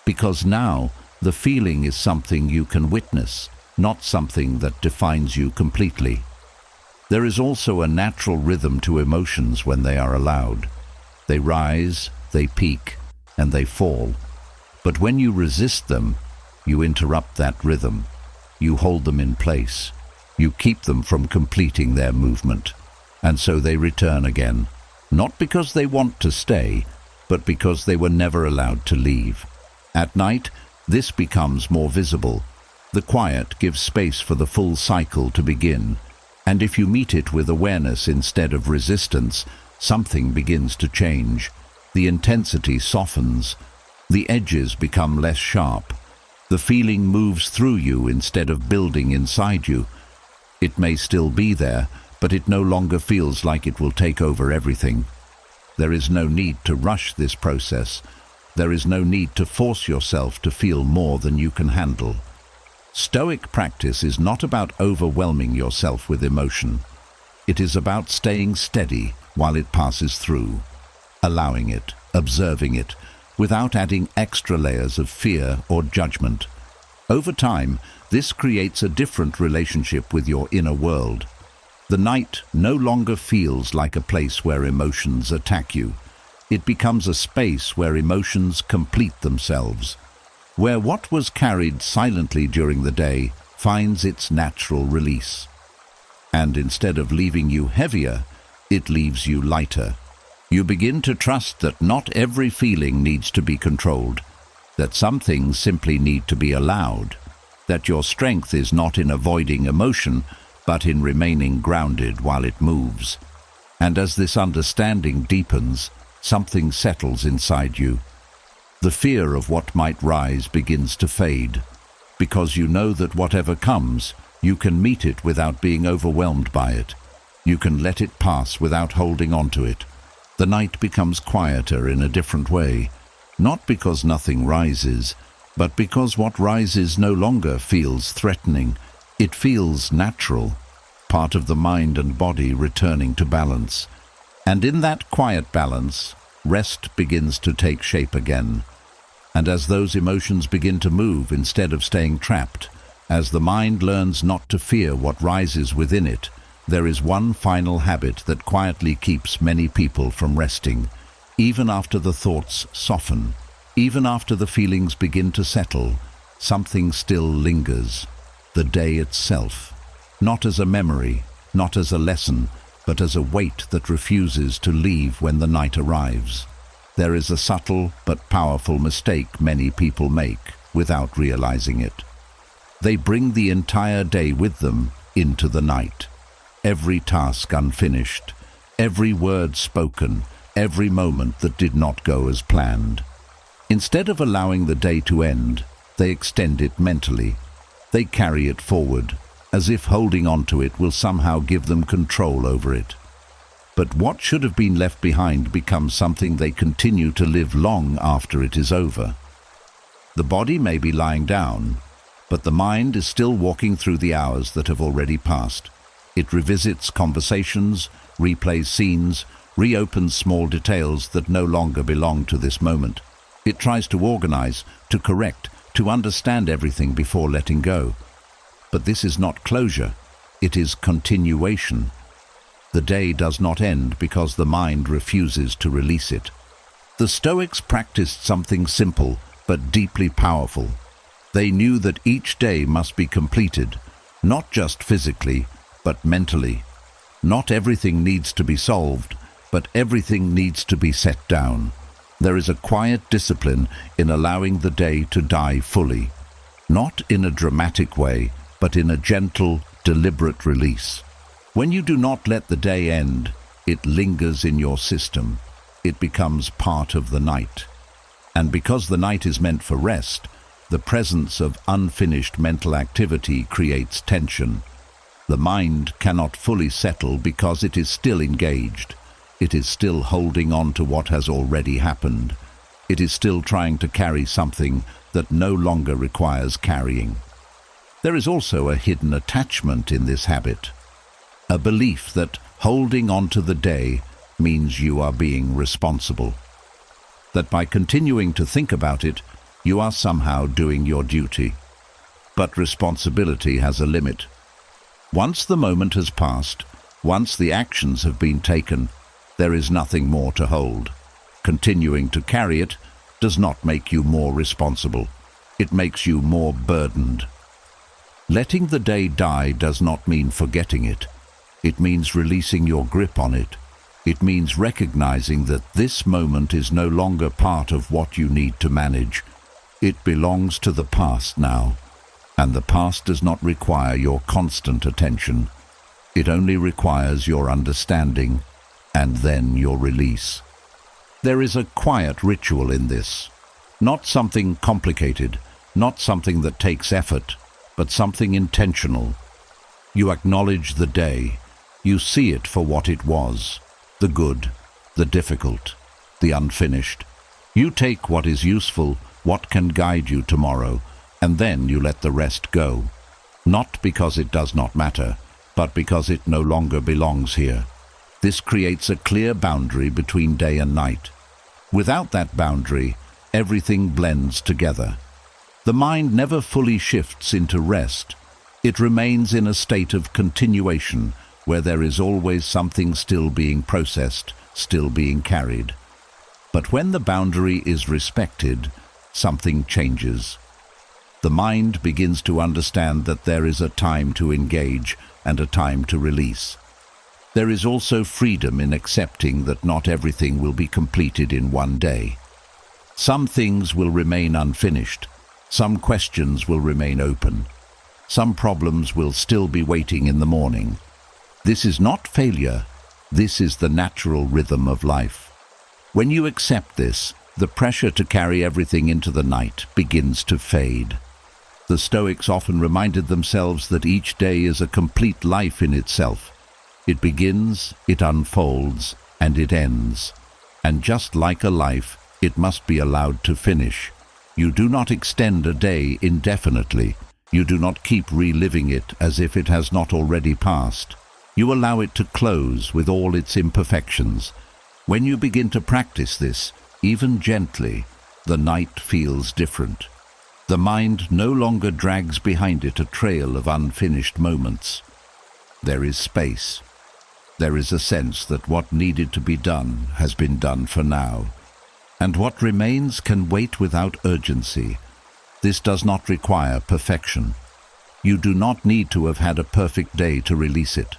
Because now, the feeling is something you can witness, not something that defines you completely. There is also a natural rhythm to emotions when they are allowed. They rise, they peak, and they fall. But when you resist them, you interrupt that rhythm. You hold them in place. You keep them from completing their movement. And so they return again, not because they want to stay, but because they were never allowed to leave. At night, this becomes more visible. The quiet gives space for the full cycle to begin. And if you meet it with awareness instead of resistance, something begins to change. The intensity softens. The edges become less sharp. The feeling moves through you instead of building inside you. It may still be there, but it no longer feels like it will take over everything. There is no need to rush this process. There is no need to force yourself to feel more than you can handle. Stoic practice is not about overwhelming yourself with emotion. It is about staying steady while it passes through, allowing it, observing it, without adding extra layers of fear or judgment. Over time, this creates a different relationship with your inner world. The night no longer feels like a place where emotions attack you. It becomes a space where emotions complete themselves. where what was carried silently during the day finds its natural release. And instead of leaving you heavier, it leaves you lighter. You begin to trust that not every feeling needs to be controlled, that some things simply need to be allowed, that your strength is not in avoiding emotion, but in remaining grounded while it moves. And as this understanding deepens, something settles inside you. The fear of what might rise begins to fade, because you know that whatever comes, you can meet it without being overwhelmed by it. You can let it pass without holding on to it. The night becomes quieter in a different way, not because nothing rises, but because what rises no longer feels threatening. It feels natural, part of the mind and body returning to balance. And in that quiet balance, rest begins to take shape again. And as those emotions begin to move instead of staying trapped, as the mind learns not to fear what rises within it, there is one final habit that quietly keeps many people from resting. Even after the thoughts soften, even after the feelings begin to settle, something still lingers. The day itself. Not as a memory, not as a lesson, but as a weight that refuses to leave when the night arrives. There is a subtle but powerful mistake many people make without realizing it. They bring the entire day with them into the night. Every task unfinished, every word spoken, every moment that did not go as planned. Instead of allowing the day to end, they extend it mentally. They carry it forward, as if holding on to it will somehow give them control over it. But what should have been left behind becomes something they continue to live long after it is over. The body may be lying down, but the mind is still walking through the hours that have already passed. It revisits conversations, replays scenes, reopens small details that no longer belong to this moment. It tries to organize, to correct, to understand everything before letting go. But this is not closure, it is continuation. The day does not end because the mind refuses to release it. The Stoics practiced something simple but deeply powerful. They knew that each day must be completed, not just physically, but mentally. Not everything needs to be solved, but everything needs to be set down. There is a quiet discipline in allowing the day to die fully, not in a dramatic way, but in a gentle, deliberate release. When you do not let the day end, it lingers in your system. It becomes part of the night. And because the night is meant for rest, the presence of unfinished mental activity creates tension. The mind cannot fully settle because it is still engaged. It is still holding on to what has already happened. It is still trying to carry something that no longer requires carrying. There is also a hidden attachment in this habit. A belief that holding on to the day means you are being responsible. That by continuing to think about it, you are somehow doing your duty. But responsibility has a limit. Once the moment has passed, once the actions have been taken, there is nothing more to hold. Continuing to carry it does not make you more responsible. It makes you more burdened. Letting the day die does not mean forgetting it. It means releasing your grip on it. It means recognizing that this moment is no longer part of what you need to manage. It belongs to the past now, and the past does not require your constant attention. It only requires your understanding, and then your release. There is a quiet ritual in this. Not something complicated, not something that takes effort, but something intentional. You acknowledge the day. You see it for what it was, the good, the difficult, the unfinished. You take what is useful, what can guide you tomorrow, and then you let the rest go. Not because it does not matter, but because it no longer belongs here. This creates a clear boundary between day and night. Without that boundary, everything blends together. The mind never fully shifts into rest. It remains in a state of continuation, where there is always something still being processed, still being carried. But when the boundary is respected, something changes. The mind begins to understand that there is a time to engage and a time to release. There is also freedom in accepting that not everything will be completed in one day. Some things will remain unfinished. Some questions will remain open. Some problems will still be waiting in the morning. This is not failure. This is the natural rhythm of life. When you accept this, the pressure to carry everything into the night begins to fade. The Stoics often reminded themselves that each day is a complete life in itself. It begins, it unfolds, and it ends. And just like a life, it must be allowed to finish. You do not extend a day indefinitely. You do not keep reliving it as if it has not already passed. You allow it to close with all its imperfections. When you begin to practice this, even gently, the night feels different. The mind no longer drags behind it a trail of unfinished moments. There is space. There is a sense that what needed to be done has been done for now, and what remains can wait without urgency. This does not require perfection. You do not need to have had a perfect day to release it.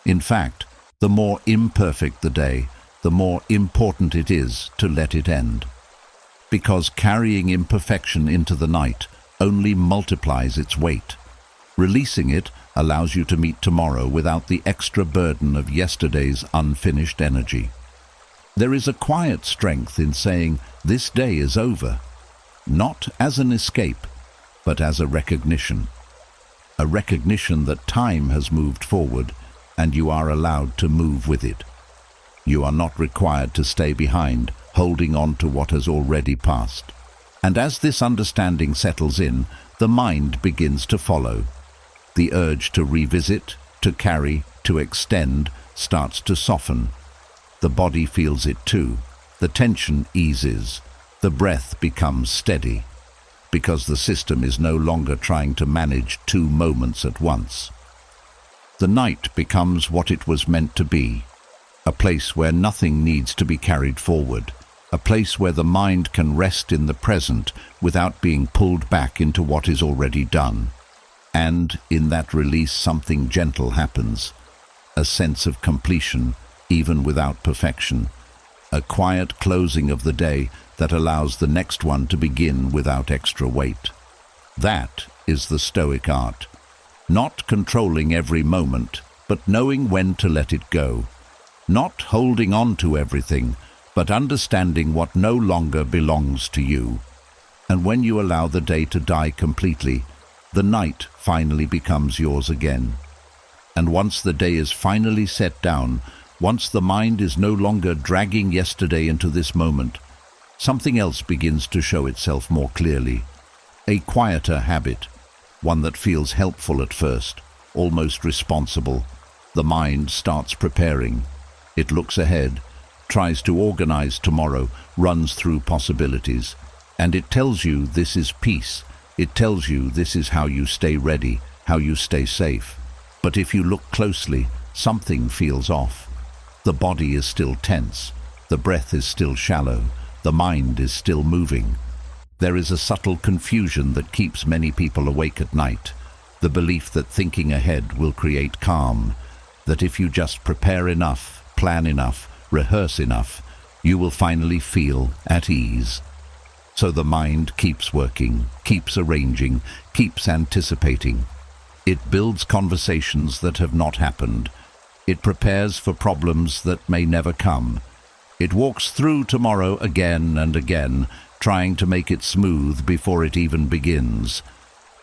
In fact, the more imperfect the day, the more important it is to let it end. Because carrying imperfection into the night only multiplies its weight. Releasing it allows you to meet tomorrow without the extra burden of yesterday's unfinished energy. There is a quiet strength in saying, "This day is over," not as an escape, but as a recognition. A recognition that time has moved forward and you are allowed to move with it. You are not required to stay behind, holding on to what has already passed. And as this understanding settles in, the mind begins to follow. The urge to revisit, to carry, to extend starts to soften. The body feels it too. The tension eases. The breath becomes steady, because the system is no longer trying to manage two moments at once. The night becomes what it was meant to be, a place where nothing needs to be carried forward, a place where the mind can rest in the present without being pulled back into what is already done. And in that release, something gentle happens, a sense of completion, even without perfection, a quiet closing of the day that allows the next one to begin without extra weight. That is the Stoic art. Not controlling every moment, but knowing when to let it go. Not holding on to everything, but understanding what no longer belongs to you. And when you allow the day to die completely, the night finally becomes yours again. And once the day is finally set down, once the mind is no longer dragging yesterday into this moment, something else begins to show itself more clearly. A quieter habit, one that feels helpful at first, almost responsible. The mind starts preparing. It looks ahead, tries to organize tomorrow, runs through possibilities. And it tells you this is peace. It tells you this is how you stay ready, how you stay safe. But if you look closely, something feels off. The body is still tense. The breath is still shallow. The mind is still moving. There is a subtle confusion that keeps many people awake at night. The belief that thinking ahead will create calm, that if you just prepare enough, plan enough, rehearse enough, you will finally feel at ease. So the mind keeps working, keeps arranging, keeps anticipating. It builds conversations that have not happened. It prepares for problems that may never come. It walks through tomorrow again and again, trying to make it smooth before it even begins.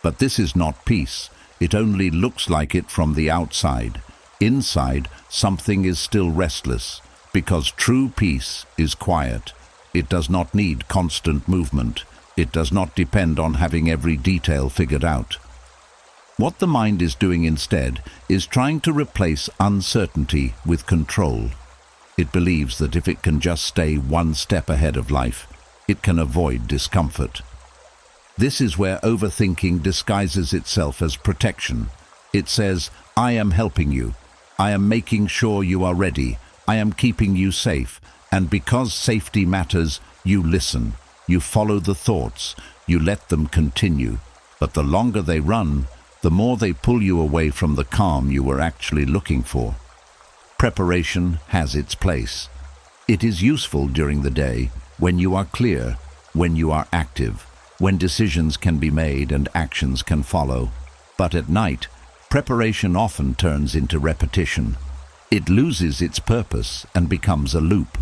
But this is not peace. It only looks like it from the outside. Inside, something is still restless, because true peace is quiet. It does not need constant movement. It does not depend on having every detail figured out. What the mind is doing instead is trying to replace uncertainty with control. It believes that if it can just stay one step ahead of life, it can avoid discomfort. This is where overthinking disguises itself as protection. It says, "I am helping you. I am making sure you are ready. I am keeping you safe. And because safety matters, you listen. You follow the thoughts. You let them continue. But the longer they run, the more they pull you away from the calm you were actually looking for. Preparation has its place. It is useful during the day, when you are clear, when you are active, when decisions can be made and actions can follow. But at night, preparation often turns into repetition. It loses its purpose and becomes a loop.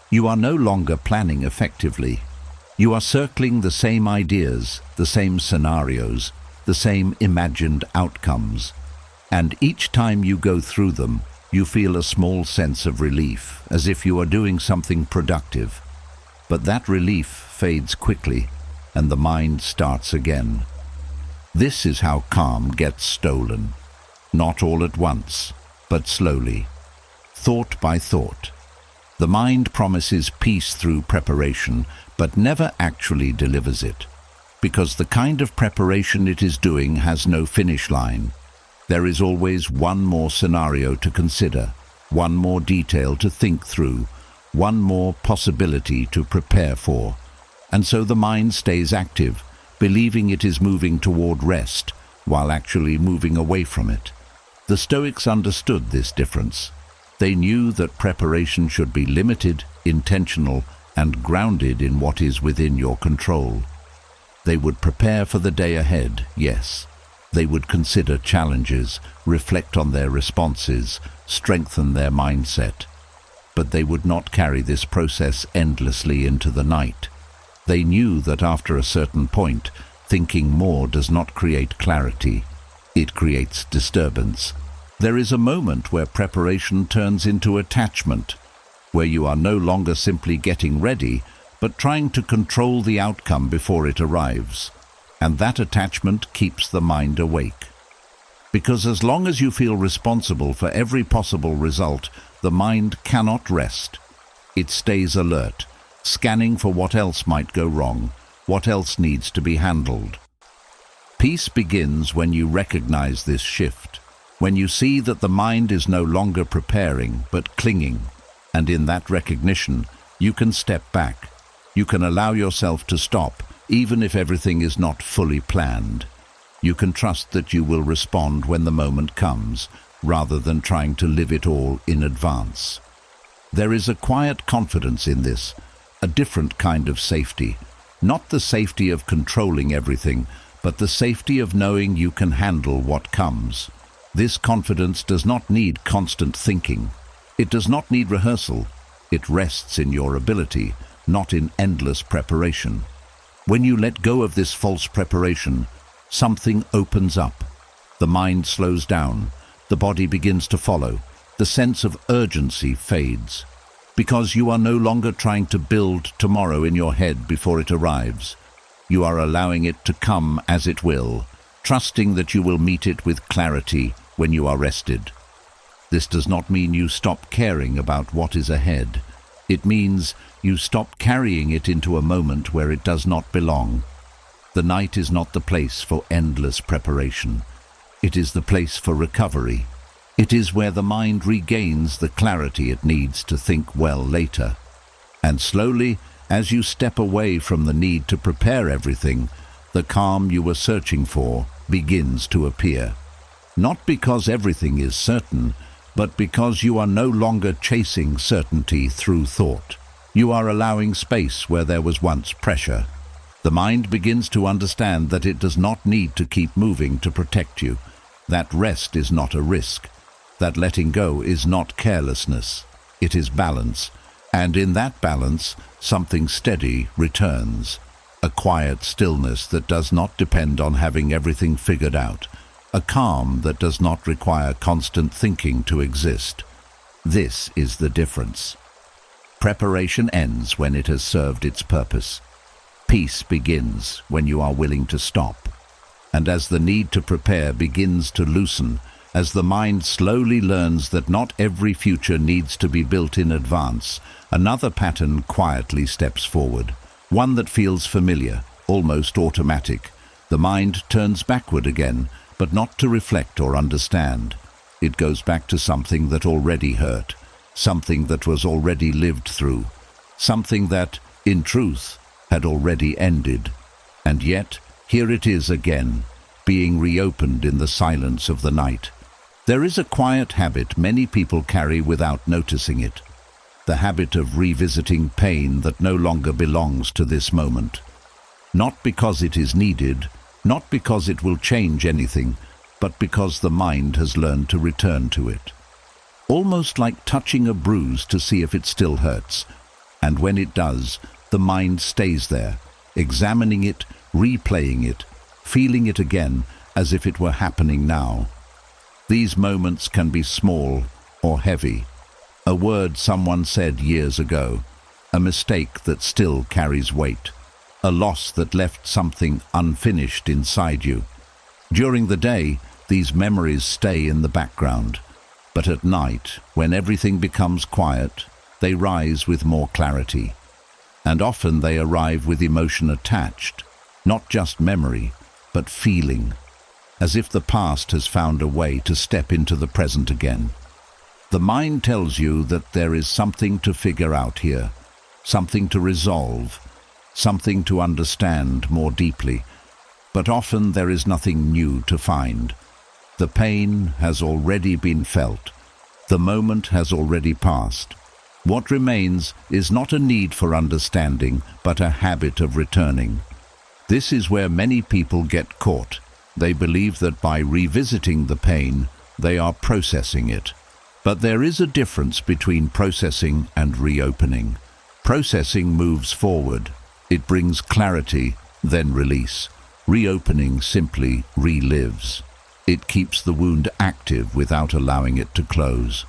You are no longer planning effectively. You are circling the same ideas, the same scenarios, the same imagined outcomes. And each time you go through them, you feel a small sense of relief, as if you are doing something productive. But that relief fades quickly, and the mind starts again. This is how calm gets stolen. Not all at once, but slowly, thought by thought. The mind promises peace through preparation, but never actually delivers it, because the kind of preparation it is doing has no finish line. There is always one more scenario to consider, one more detail to think through, one more possibility to prepare for. And so the mind stays active, believing it is moving toward rest, while actually moving away from it. The Stoics understood this difference. They knew that preparation should be limited, intentional, and grounded in what is within your control. They would prepare for the day ahead, yes. They would consider challenges, reflect on their responses, strengthen their mindset. But they would not carry this process endlessly into the night. They knew that after a certain point, thinking more does not create clarity. It creates disturbance. There is a moment where preparation turns into attachment, where you are no longer simply getting ready, but trying to control the outcome before it arrives. And that attachment keeps the mind awake. Because as long as you feel responsible for every possible result, the mind cannot rest. It stays alert, scanning for what else might go wrong, what else needs to be handled. Peace begins when you recognize this shift, when you see that the mind is no longer preparing but clinging, and in that recognition, you can step back. You can allow yourself to stop, even if everything is not fully planned. You can trust that you will respond when the moment comes, rather than trying to live it all in advance. There is a quiet confidence in this, a different kind of safety. Not the safety of controlling everything, but the safety of knowing you can handle what comes. This confidence does not need constant thinking. It does not need rehearsal. It rests in your ability, not in endless preparation. When you let go of this false preparation, something opens up. The mind slows down. The body begins to follow. The sense of urgency fades. Because you are no longer trying to build tomorrow in your head before it arrives. You are allowing it to come as it will, trusting that you will meet it with clarity when you are rested. This does not mean you stop caring about what is ahead. It means you stop carrying it into a moment where it does not belong. The night is not the place for endless preparation. It is the place for recovery. It is where the mind regains the clarity it needs to think well later. And slowly, as you step away from the need to prepare everything, the calm you were searching for begins to appear. Not because everything is certain, but because you are no longer chasing certainty through thought. You are allowing space where there was once pressure. The mind begins to understand that it does not need to keep moving to protect you, that rest is not a risk, that letting go is not carelessness, it is balance, and in that balance, something steady returns, a quiet stillness that does not depend on having everything figured out, a calm that does not require constant thinking to exist. This is the difference. Preparation ends when it has served its purpose. Peace begins when you are willing to stop. And as the need to prepare begins to loosen, as the mind slowly learns that not every future needs to be built in advance, another pattern quietly steps forward, one that feels familiar, almost automatic. The mind turns backward again, but not to reflect or understand. It goes back to something that already hurt, something that was already lived through, something that, in truth, had already ended. And yet, Here it is again, being reopened in the silence of the night. There is a quiet habit many people carry without noticing it. The habit of revisiting pain that no longer belongs to this moment. Not because it is needed, not because it will change anything, but because the mind has learned to return to it. Almost like touching a bruise to see if it still hurts. And when it does, the mind stays there, examining it, replaying it, feeling it again as if it were happening now. These moments can be small or heavy. A word someone said years ago, a mistake that still carries weight, a loss that left something unfinished inside you. During the day, these memories stay in the background, but at night, when everything becomes quiet, they rise with more clarity. And often they arrive with emotion attached, not just memory, but feeling, as if the past has found a way to step into the present again. The mind tells you that there is something to figure out here, something to resolve, something to understand more deeply, but often there is nothing new to find. The pain has already been felt. The moment has already passed. What remains is not a need for understanding, but a habit of returning. This is where many people get caught. They believe that by revisiting the pain, they are processing it. But there is a difference between processing and reopening. Processing moves forward. It brings clarity, then release. Reopening simply relives. It keeps the wound active without allowing it to close.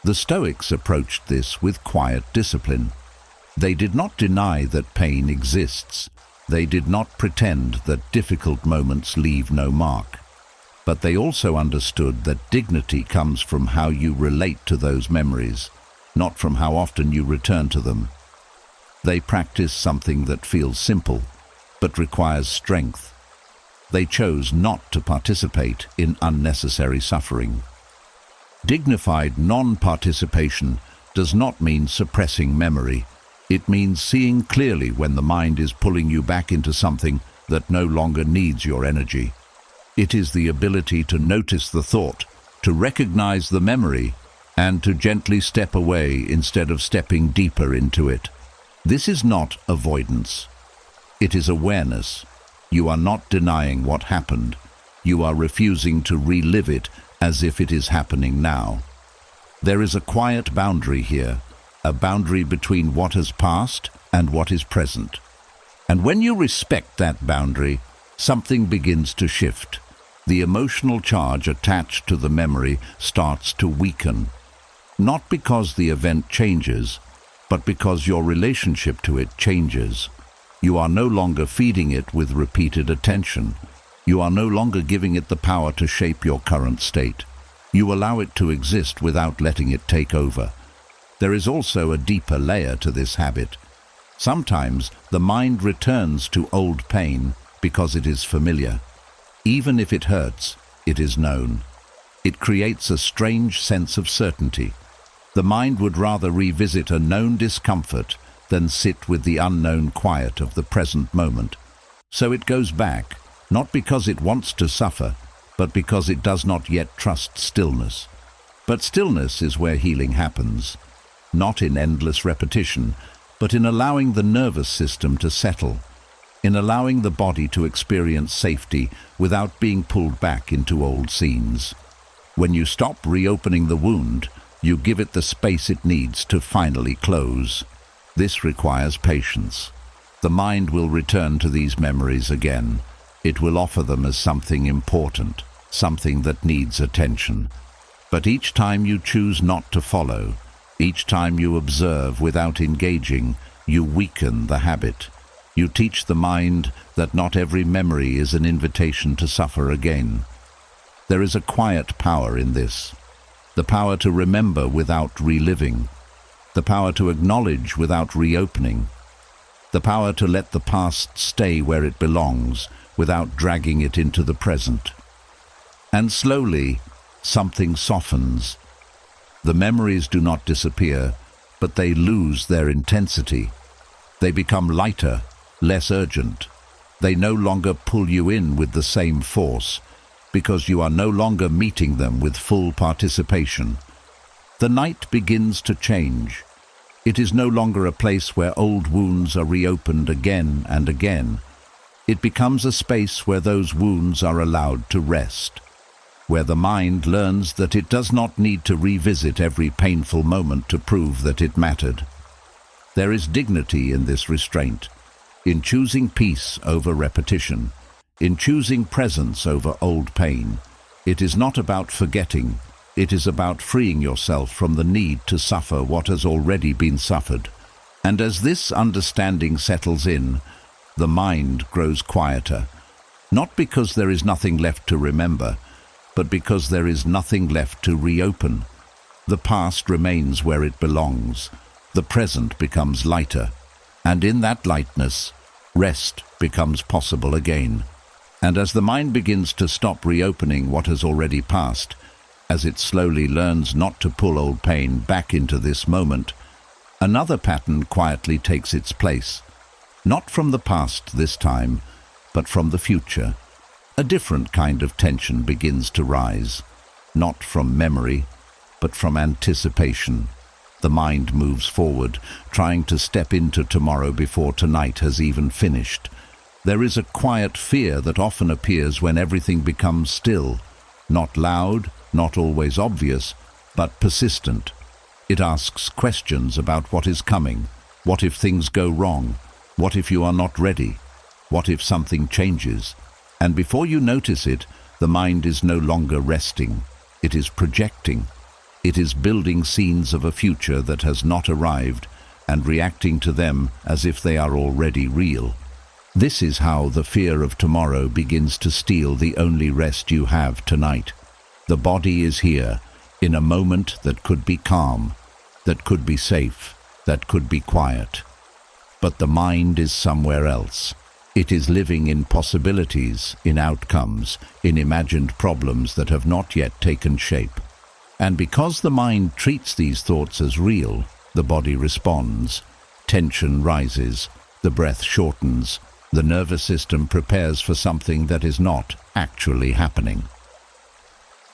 The Stoics approached this with quiet discipline. They did not deny that pain exists. They did not pretend that difficult moments leave no mark. But they also understood that dignity comes from how you relate to those memories, not from how often you return to them. They practice something that feels simple, but requires strength. They chose not to participate in unnecessary suffering. Dignified non-participation does not mean suppressing memory. It means seeing clearly when the mind is pulling you back into something that no longer needs your energy. It is the ability to notice the thought, to recognize the memory, and to gently step away instead of stepping deeper into it. This is not avoidance. It is awareness. You are not denying what happened. You are refusing to relive it as if it is happening now. There is a quiet boundary here, a boundary between what has passed and what is present. And when you respect that boundary, something begins to shift. The emotional charge attached to the memory starts to weaken. Not because the event changes, but because your relationship to it changes. You are no longer feeding it with repeated attention. You are no longer giving it the power to shape your current state. You allow it to exist without letting it take over. There is also a deeper layer to this habit. Sometimes the mind returns to old pain because it is familiar. Even if it hurts, it is known. It creates a strange sense of certainty. The mind would rather revisit a known discomfort than sit with the unknown quiet of the present moment. So it goes back, not because it wants to suffer, but because it does not yet trust stillness. But stillness is where healing happens, not in endless repetition, but in allowing the nervous system to settle, in allowing the body to experience safety without being pulled back into old scenes. When you stop reopening the wound, you give it the space it needs to finally close. This requires patience. The mind will return to these memories again. It will offer them as something important, something that needs attention. But each time you choose not to follow, each time you observe without engaging, you weaken the habit. You teach the mind that not every memory is an invitation to suffer again. There is a quiet power in this. The power to remember without reliving. The power to acknowledge without reopening. The power to let the past stay where it belongs without dragging it into the present. And slowly, something softens. The memories do not disappear, but they lose their intensity. They become lighter, less urgent. They no longer pull you in with the same force, because you are no longer meeting them with full participation. The night begins to change. It is no longer a place where old wounds are reopened again and again. It becomes a space where those wounds are allowed to rest, where the mind learns that it does not need to revisit every painful moment to prove that it mattered. There is dignity in this restraint, in choosing peace over repetition, in choosing presence over old pain. It is not about forgetting, it is about freeing yourself from the need to suffer what has already been suffered. And as this understanding settles in, the mind grows quieter, not because there is nothing left to remember, but because there is nothing left to reopen. The past remains where it belongs, the present becomes lighter, and in that lightness, rest becomes possible again. And as the mind begins to stop reopening what has already passed, as it slowly learns not to pull old pain back into this moment, another pattern quietly takes its place. Not from the past this time, but from the future. A different kind of tension begins to rise, not from memory, but from anticipation. The mind moves forward, trying to step into tomorrow before tonight has even finished. There is a quiet fear that often appears when everything becomes still, not loud, not always obvious, but persistent. It asks questions about what is coming. What if things go wrong? What if you are not ready? What if something changes? And before you notice it, the mind is no longer resting. It is projecting. It is building scenes of a future that has not arrived and reacting to them as if they are already real. This is how the fear of tomorrow begins to steal the only rest you have tonight. The body is here, in a moment that could be calm, that could be safe, that could be quiet. But the mind is somewhere else. It is living in possibilities, in outcomes, in imagined problems that have not yet taken shape. And because the mind treats these thoughts as real, the body responds. Tension rises, the breath shortens, the nervous system prepares for something that is not actually happening.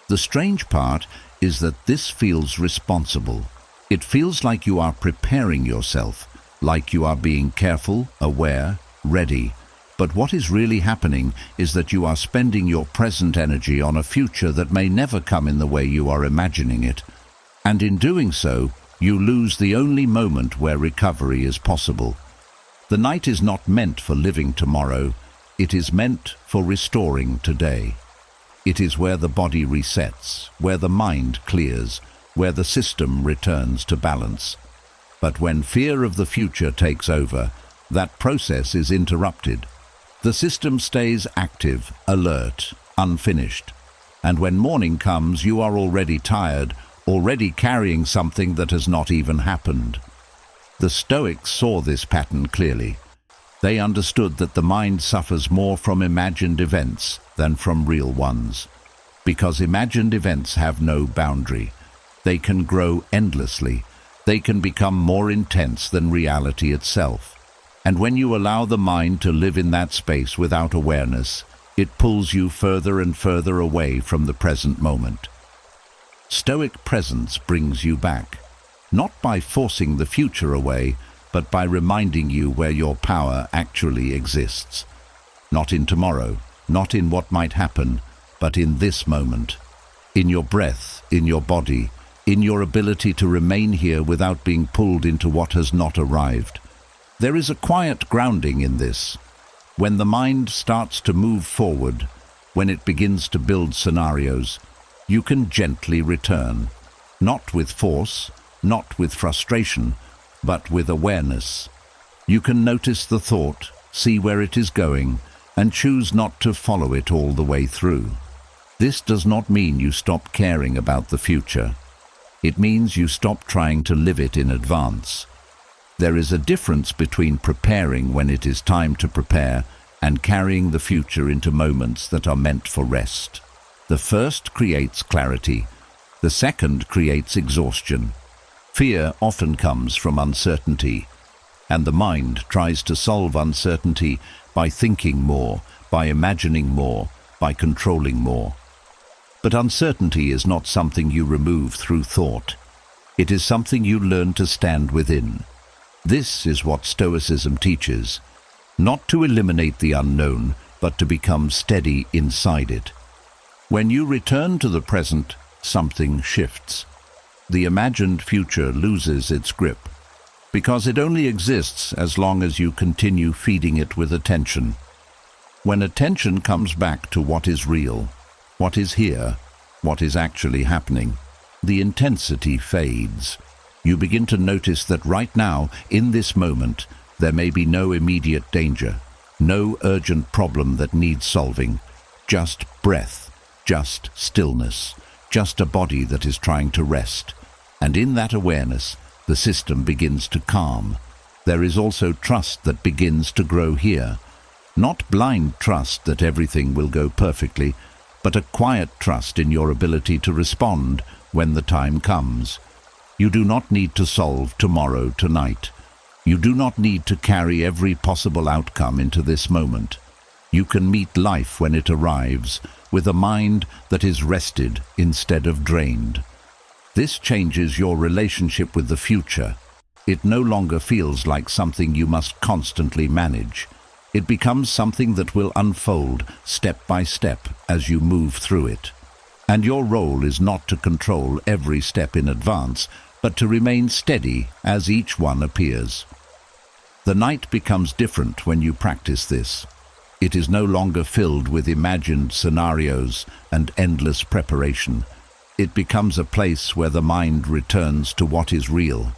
The strange part is that this feels responsible. It feels like you are preparing yourself, like you are being careful, aware, ready. But what is really happening is that you are spending your present energy on a future that may never come in the way you are imagining it. And in doing so, you lose the only moment where recovery is possible. The night is not meant for living tomorrow, it is meant for restoring today. It is where the body resets, where the mind clears, where the system returns to balance. But when fear of the future takes over, that process is interrupted. The system stays active, alert, unfinished. And when morning comes, you are already tired, already carrying something that has not even happened. The Stoics saw this pattern clearly. They understood that the mind suffers more from imagined events than from real ones. Because imagined events have no boundary. They can grow endlessly. They can become more intense than reality itself. And when you allow the mind to live in that space without awareness, it pulls you further and further away from the present moment. Stoic presence brings you back, not by forcing the future away, but by reminding you where your power actually exists. Not in tomorrow, not in what might happen, but in this moment. In your breath, in your body, in your ability to remain here without being pulled into what has not arrived. There is a quiet grounding in this. When the mind starts to move forward, when it begins to build scenarios, you can gently return, not with force, not with frustration, but with awareness. You can notice the thought, see where it is going, and choose not to follow it all the way through. This does not mean you stop caring about the future. It means you stop trying to live it in advance. There is a difference between preparing when it is time to prepare and carrying the future into moments that are meant for rest. The first creates clarity. The second creates exhaustion. Fear often comes from uncertainty, and the mind tries to solve uncertainty by thinking more, by imagining more, by controlling more. But uncertainty is not something you remove through thought. It is something you learn to stand within. This is what Stoicism teaches, not to eliminate the unknown, but to become steady inside it. When you return to the present, something shifts. The imagined future loses its grip, because it only exists as long as you continue feeding it with attention. When attention comes back to what is real, what is here, what is actually happening, the intensity fades. You begin to notice that right now, in this moment, there may be no immediate danger, no urgent problem that needs solving, just breath, just stillness, just a body that is trying to rest. And in that awareness, the system begins to calm. There is also trust that begins to grow here. Not blind trust that everything will go perfectly, but a quiet trust in your ability to respond when the time comes. You do not need to solve tomorrow tonight. You do not need to carry every possible outcome into this moment. You can meet life when it arrives with a mind that is rested instead of drained. This changes your relationship with the future. It no longer feels like something you must constantly manage. It becomes something that will unfold step by step as you move through it. And your role is not to control every step in advance, but to remain steady as each one appears. The night becomes different when you practice this. It is no longer filled with imagined scenarios and endless preparation. It becomes a place where the mind returns to what is real,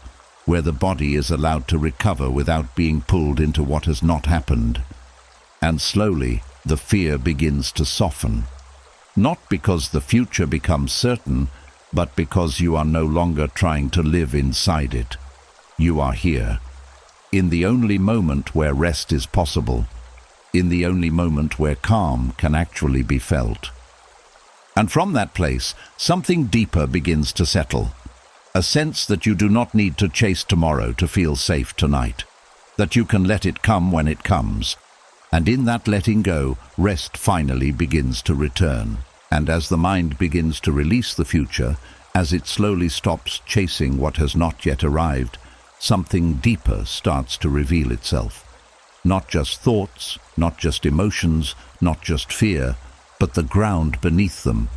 where the body is allowed to recover without being pulled into what has not happened. And slowly, the fear begins to soften. Not because the future becomes certain, but because you are no longer trying to live inside it. You are here, in the only moment where rest is possible, in the only moment where calm can actually be felt. And from that place, something deeper begins to settle. A sense that you do not need to chase tomorrow to feel safe tonight, that you can let it come when it comes. And in that letting go, rest finally begins to return. And as the mind begins to release the future, as it slowly stops chasing what has not yet arrived, something deeper starts to reveal itself. Not just thoughts, not just emotions, not just fear, but the ground beneath them,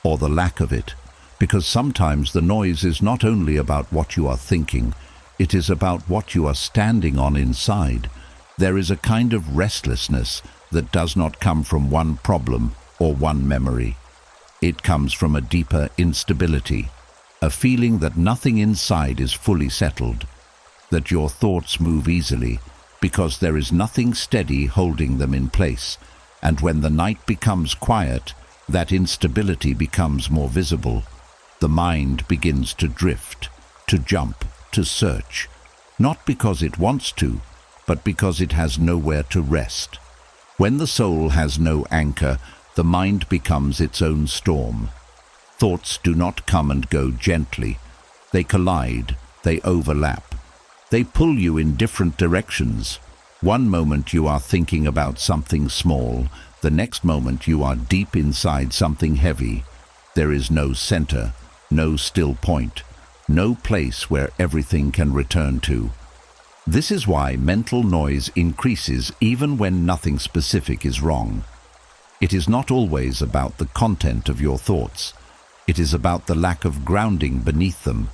or the lack of it. Because sometimes the noise is not only about what you are thinking, it is about what you are standing on inside. There is a kind of restlessness that does not come from one problem or one memory. It comes from a deeper instability, a feeling that nothing inside is fully settled, that your thoughts move easily, because there is nothing steady holding them in place. And when the night becomes quiet, that instability becomes more visible. The mind begins to drift, to jump, to search, not because it wants to, but because it has nowhere to rest. When the soul has no anchor, the mind becomes its own storm. Thoughts do not come and go gently. They collide, they overlap. They pull you in different directions. One moment you are thinking about something small, the next moment you are deep inside something heavy. There is no center, no still point, no place where everything can return to. This is why mental noise increases even when nothing specific is wrong. It is not always about the content of your thoughts. It is about the lack of grounding beneath them.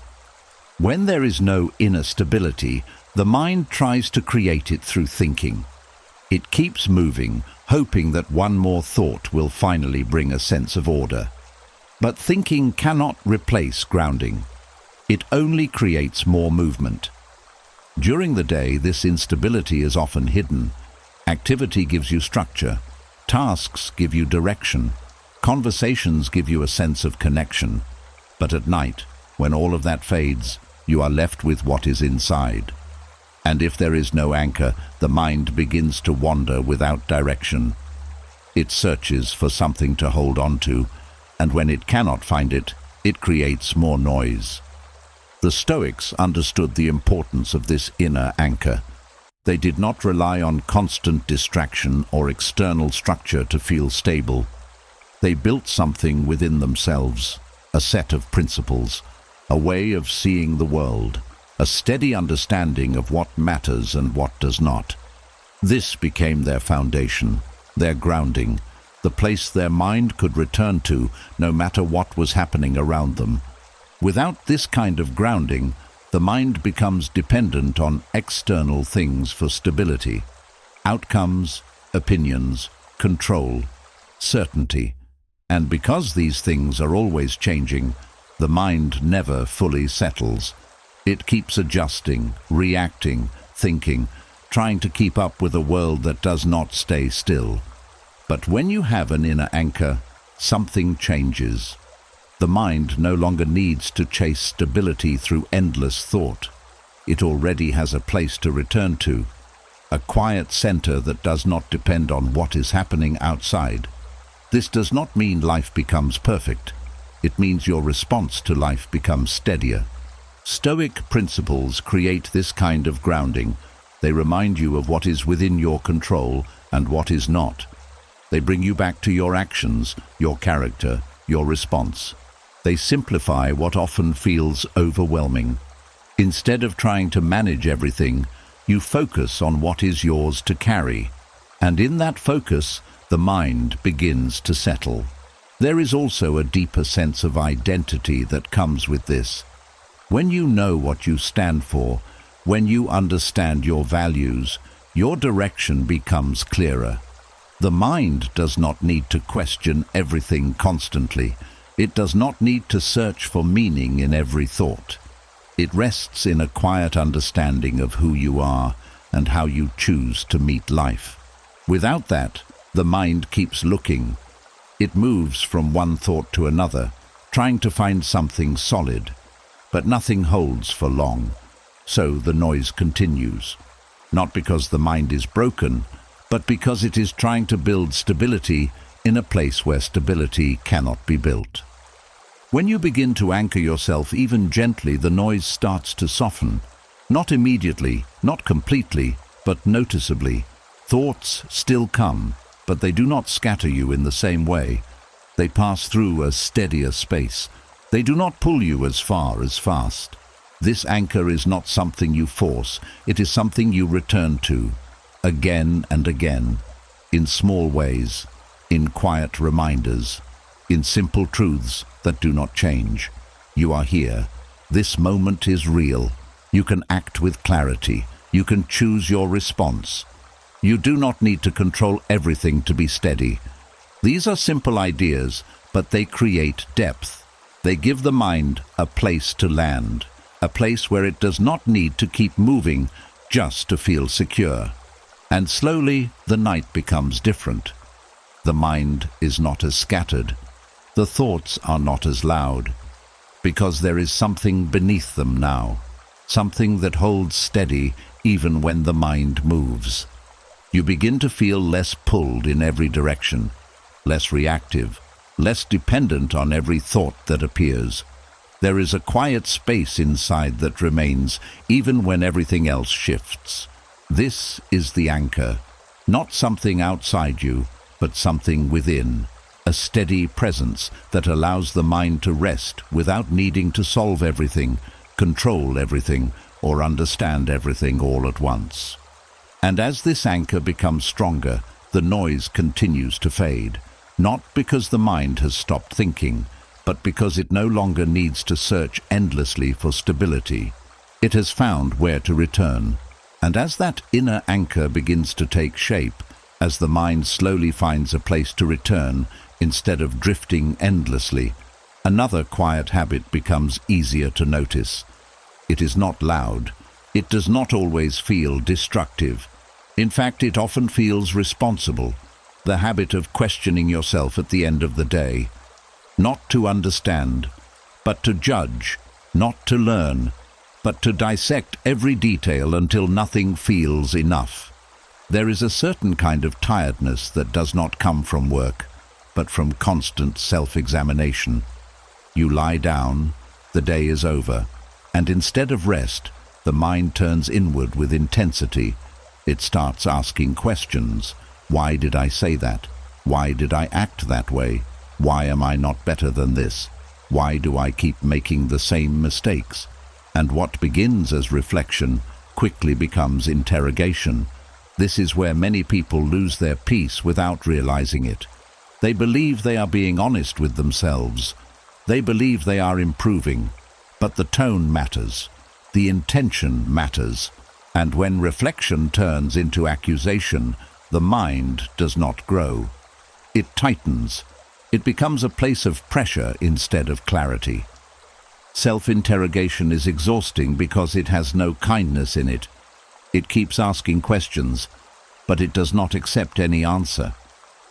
When there is no inner stability, the mind tries to create it through thinking. It keeps moving, hoping that one more thought will finally bring a sense of order. But thinking cannot replace grounding. It only creates more movement. During the day, this instability is often hidden. Activity gives you structure. Tasks give you direction. Conversations give you a sense of connection. But at night, when all of that fades, you are left with what is inside. And if there is no anchor, the mind begins to wander without direction. It searches for something to hold on to, and when it cannot find it, it creates more noise. The Stoics understood the importance of this inner anchor. They did not rely on constant distraction or external structure to feel stable. They built something within themselves, a set of principles, a way of seeing the world, a steady understanding of what matters and what does not. This became their foundation, their grounding, the place their mind could return to no matter what was happening around them. Without this kind of grounding, the mind becomes dependent on external things for stability. Outcomes, opinions, control, certainty. And because these things are always changing, the mind never fully settles. It keeps adjusting, reacting, thinking, trying to keep up with a world that does not stay still. But when you have an inner anchor, something changes. The mind no longer needs to chase stability through endless thought. It already has a place to return to, a quiet center that does not depend on what is happening outside. This does not mean life becomes perfect. It means your response to life becomes steadier. Stoic principles create this kind of grounding. They remind you of what is within your control and what is not. They bring you back to your actions, your character, your response. They simplify what often feels overwhelming. Instead of trying to manage everything, you focus on what is yours to carry. And in that focus, the mind begins to settle. There is also a deeper sense of identity that comes with this. When you know what you stand for, when you understand your values, your direction becomes clearer. The mind does not need to question everything constantly. It does not need to search for meaning in every thought. It rests in a quiet understanding of who you are and how you choose to meet life. Without that, the mind keeps looking. It moves from one thought to another, trying to find something solid. But nothing holds for long, so the noise continues. Not because the mind is broken, but because it is trying to build stability in a place where stability cannot be built. When you begin to anchor yourself even gently, the noise starts to soften. Not immediately, not completely, but noticeably. Thoughts still come, but they do not scatter you in the same way. They pass through a steadier space. They do not pull you as far as fast. This anchor is not something you force. It is something you return to, again and again, in small ways, in quiet reminders, in simple truths that do not change. You are here. This moment is real. You can act with clarity. You can choose your response. You do not need to control everything to be steady. These are simple ideas, but they create depth. They give the mind a place to land, a place where it does not need to keep moving just to feel secure. And slowly, the night becomes different. The mind is not as scattered. The thoughts are not as loud, because there is something beneath them now, something that holds steady even when the mind moves. You begin to feel less pulled in every direction, less reactive, less dependent on every thought that appears. There is a quiet space inside that remains even when everything else shifts. This is the anchor, not something outside you, but something within. A steady presence that allows the mind to rest without needing to solve everything, control everything, or understand everything all at once. And as this anchor becomes stronger, the noise continues to fade, not because the mind has stopped thinking, but because it no longer needs to search endlessly for stability. It has found where to return. And as that inner anchor begins to take shape, as the mind slowly finds a place to return, instead of drifting endlessly, another quiet habit becomes easier to notice. It is not loud. It does not always feel destructive. In fact, it often feels responsible. The habit of questioning yourself at the end of the day. Not to understand, but to judge. Not to learn, but to dissect every detail until nothing feels enough. There is a certain kind of tiredness that does not come from work, but from constant self-examination. You lie down, the day is over, and instead of rest, the mind turns inward with intensity. It starts asking questions. Why did I say that? Why did I act that way? Why am I not better than this? Why do I keep making the same mistakes? And what begins as reflection quickly becomes interrogation. This is where many people lose their peace without realizing it. They believe they are being honest with themselves. They believe they are improving. But the tone matters. The intention matters. And when reflection turns into accusation, the mind does not grow. It tightens. It becomes a place of pressure instead of clarity. Self-interrogation is exhausting because it has no kindness in it. It keeps asking questions, but it does not accept any answer.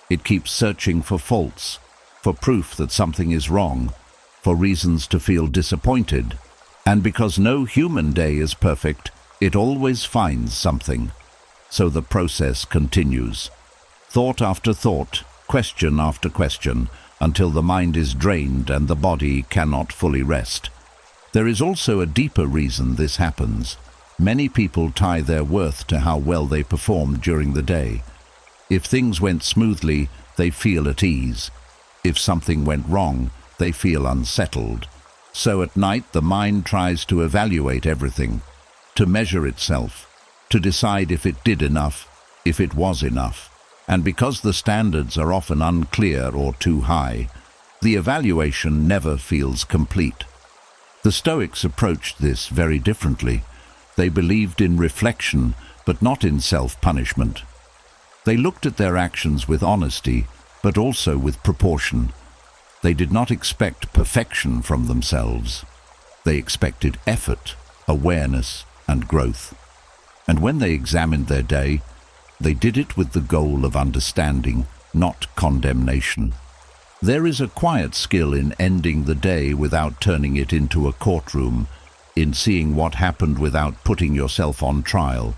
It keeps searching for faults, for proof that something is wrong, for reasons to feel disappointed. And because no human day is perfect, it always finds something. So the process continues. Thought after thought, question after question, until the mind is drained and the body cannot fully rest. There is also a deeper reason this happens. Many people tie their worth to how well they performed during the day. If things went smoothly, they feel at ease. If something went wrong, they feel unsettled. So at night, the mind tries to evaluate everything, to measure itself, to decide if it did enough, if it was enough. And because the standards are often unclear or too high, the evaluation never feels complete. The Stoics approached this very differently. They believed in reflection, but not in self-punishment. They looked at their actions with honesty, but also with proportion. They did not expect perfection from themselves. They expected effort, awareness, and growth. And when they examined their day, they did it with the goal of understanding, not condemnation. There is a quiet skill in ending the day without turning it into a courtroom, in seeing what happened without putting yourself on trial.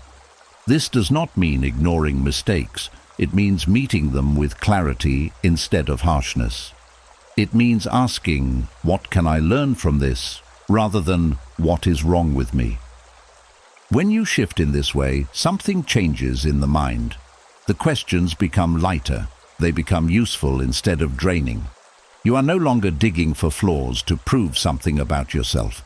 This does not mean ignoring mistakes. It means meeting them with clarity instead of harshness. It means asking, what can I learn from this, rather than what is wrong with me? When you shift in this way, something changes in the mind. The questions become lighter. They become useful instead of draining. You are no longer digging for flaws to prove something about yourself.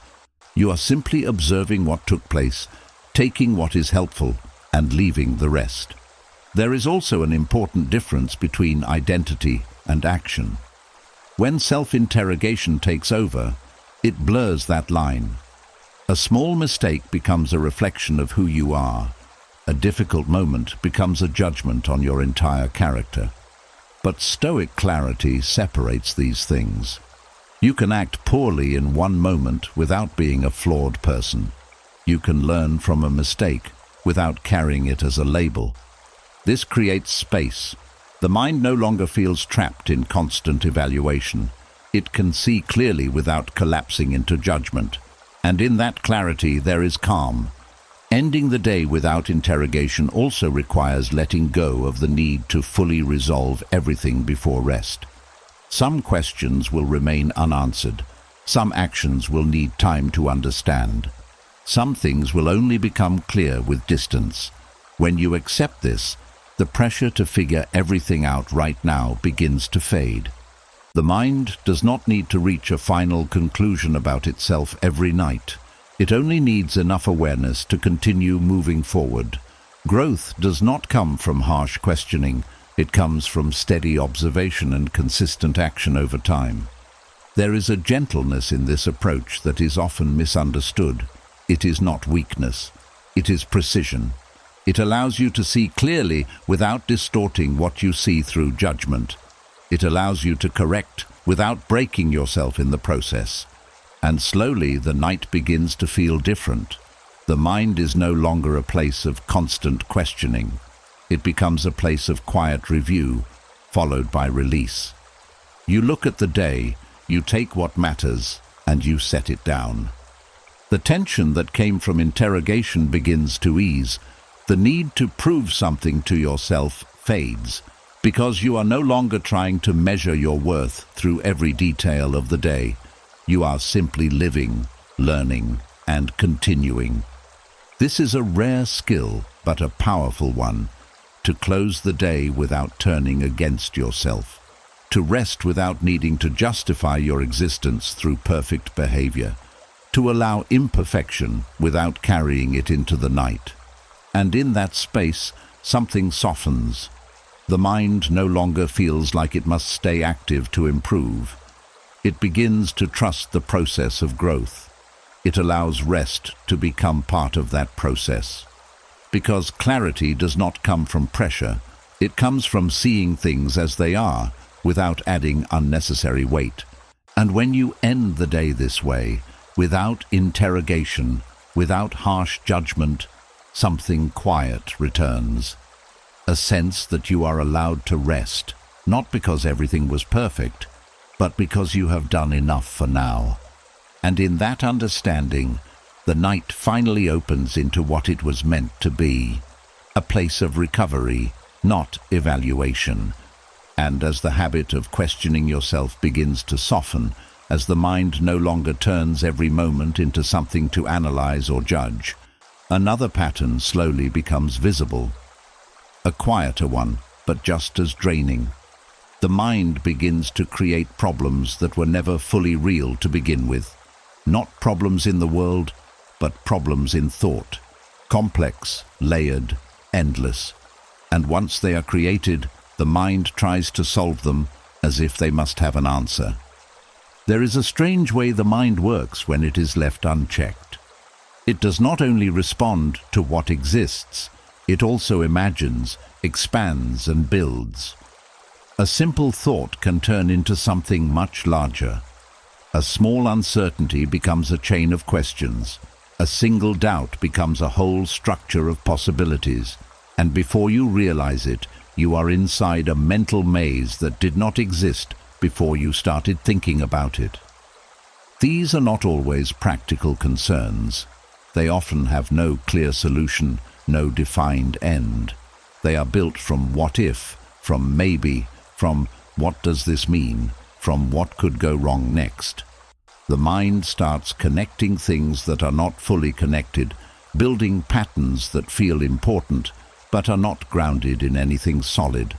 You are simply observing what took place, taking what is helpful, and leaving the rest. There is also an important difference between identity and action. When self-interrogation takes over, it blurs that line. A small mistake becomes a reflection of who you are. A difficult moment becomes a judgment on your entire character. But Stoic clarity separates these things. You can act poorly in one moment without being a flawed person. You can learn from a mistake without carrying it as a label. This creates space. The mind no longer feels trapped in constant evaluation. It can see clearly without collapsing into judgment. And in that clarity there is calm. Ending the day without interrogation also requires letting go of the need to fully resolve everything before rest. Some questions will remain unanswered. Some actions will need time to understand. Some things will only become clear with distance. When you accept this, the pressure to figure everything out right now begins to fade. The mind does not need to reach a final conclusion about itself every night. It only needs enough awareness to continue moving forward. Growth does not come from harsh questioning. It comes from steady observation and consistent action over time. There is a gentleness in this approach that is often misunderstood. It is not weakness. It is precision. It allows you to see clearly without distorting what you see through judgment. It allows you to correct without breaking yourself in the process. And slowly the night begins to feel different. The mind is no longer a place of constant questioning. It becomes a place of quiet review, followed by release. You look at the day, you take what matters, and you set it down. The tension that came from interrogation begins to ease. The need to prove something to yourself fades, because you are no longer trying to measure your worth through every detail of the day. You are simply living, learning, and continuing. This is a rare skill, but a powerful one, to close the day without turning against yourself, to rest without needing to justify your existence through perfect behavior, to allow imperfection without carrying it into the night. And in that space, something softens. The mind no longer feels like it must stay active to improve. It begins to trust the process of growth. It allows rest to become part of that process. Because clarity does not come from pressure, it comes from seeing things as they are, without adding unnecessary weight. And when you end the day this way, without interrogation, without harsh judgment, something quiet returns. A sense that you are allowed to rest, not because everything was perfect, but because you have done enough for now. And in that understanding, the night finally opens into what it was meant to be, a place of recovery, not evaluation. And as the habit of questioning yourself begins to soften, as the mind no longer turns every moment into something to analyze or judge, another pattern slowly becomes visible. A quieter one, but just as draining. The mind begins to create problems that were never fully real to begin with. Not problems in the world, but problems in thought. Complex, layered, endless. And once they are created, the mind tries to solve them as if they must have an answer. There is a strange way the mind works when it is left unchecked. It does not only respond to what exists, it also imagines, expands, and builds. A simple thought can turn into something much larger. A small uncertainty becomes a chain of questions. A single doubt becomes a whole structure of possibilities. And before you realize it, you are inside a mental maze that did not exist before you started thinking about it. These are not always practical concerns. They often have no clear solution, no defined end. They are built from what if, from maybe, from what does this mean, from what could go wrong next. The mind starts connecting things that are not fully connected, building patterns that feel important, but are not grounded in anything solid.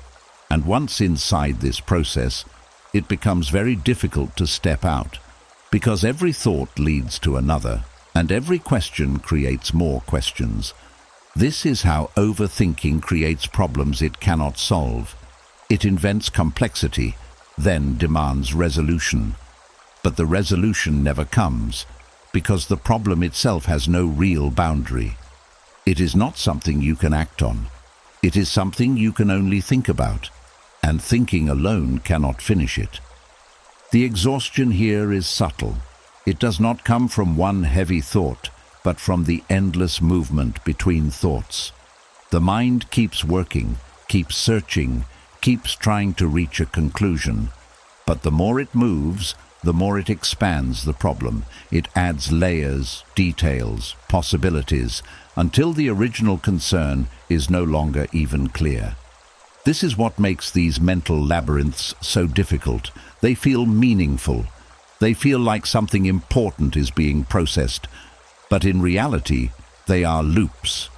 And once inside this process, it becomes very difficult to step out, because every thought leads to another, and every question creates more questions. This is how overthinking creates problems it cannot solve. It invents complexity, then demands resolution. But the resolution never comes, because the problem itself has no real boundary. It is not something you can act on. It is something you can only think about, and thinking alone cannot finish it. The exhaustion here is subtle. It does not come from one heavy thought, but from the endless movement between thoughts. The mind keeps working, keeps searching, keeps trying to reach a conclusion. But the more it moves, the more it expands the problem. It adds layers, details, possibilities, until the original concern is no longer even clear. This is what makes these mental labyrinths so difficult. They feel meaningful. They feel like something important is being processed. But in reality, they are loops.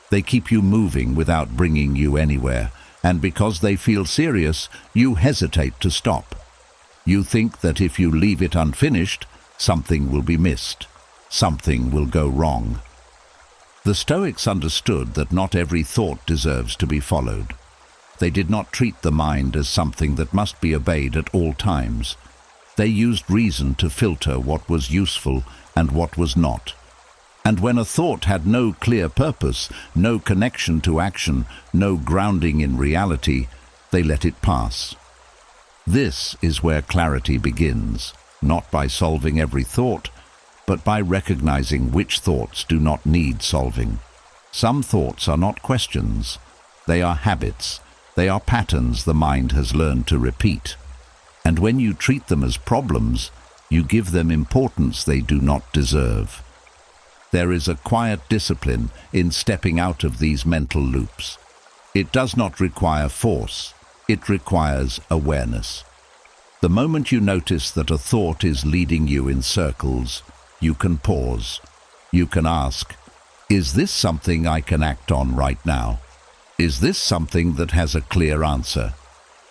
They keep you moving without bringing you anywhere. And because they feel serious, you hesitate to stop. You think that if you leave it unfinished, something will be missed. Something will go wrong. The Stoics understood that not every thought deserves to be followed. They did not treat the mind as something that must be obeyed at all times. They used reason to filter what was useful and what was not. And when a thought had no clear purpose, no connection to action, no grounding in reality, they let it pass. This is where clarity begins, not by solving every thought, but by recognizing which thoughts do not need solving. Some thoughts are not questions. They are habits. They are patterns the mind has learned to repeat. And when you treat them as problems, you give them importance they do not deserve. There is a quiet discipline in stepping out of these mental loops. It does not require force. It requires awareness. The moment you notice that a thought is leading you in circles, you can pause. You can ask, Is this something I can act on right now? Is this something that has a clear answer?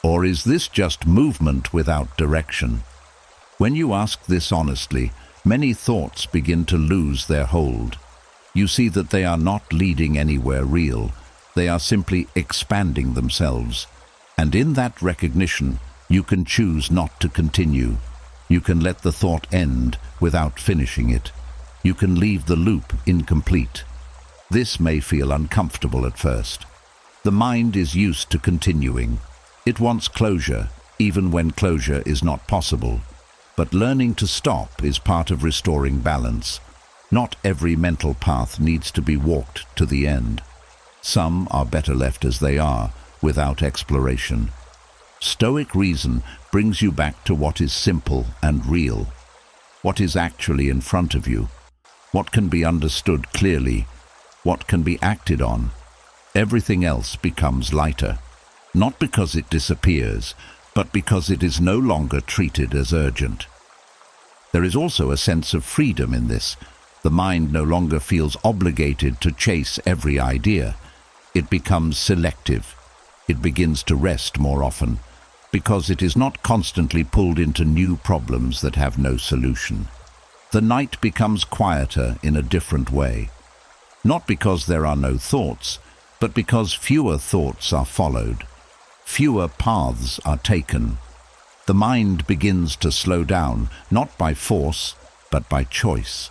Or is this just movement without direction? When you ask this honestly, many thoughts begin to lose their hold. You see that they are not leading anywhere real. They are simply expanding themselves. And in that recognition, you can choose not to continue. You can let the thought end without finishing it. You can leave the loop incomplete. This may feel uncomfortable at first. The mind is used to continuing. It wants closure, even when closure is not possible. But learning to stop is part of restoring balance. Not every mental path needs to be walked to the end. Some are better left as they are, without exploration. Stoic reason brings you back to what is simple and real. What is actually in front of you? What can be understood clearly? What can be acted on? Everything else becomes lighter. Not because it disappears, but because it is no longer treated as urgent. There is also a sense of freedom in this. The mind no longer feels obligated to chase every idea. It becomes selective. It begins to rest more often, because it is not constantly pulled into new problems that have no solution. The night becomes quieter in a different way. Not because there are no thoughts, but because fewer thoughts are followed. Fewer paths are taken. The mind begins to slow down, not by force, but by choice.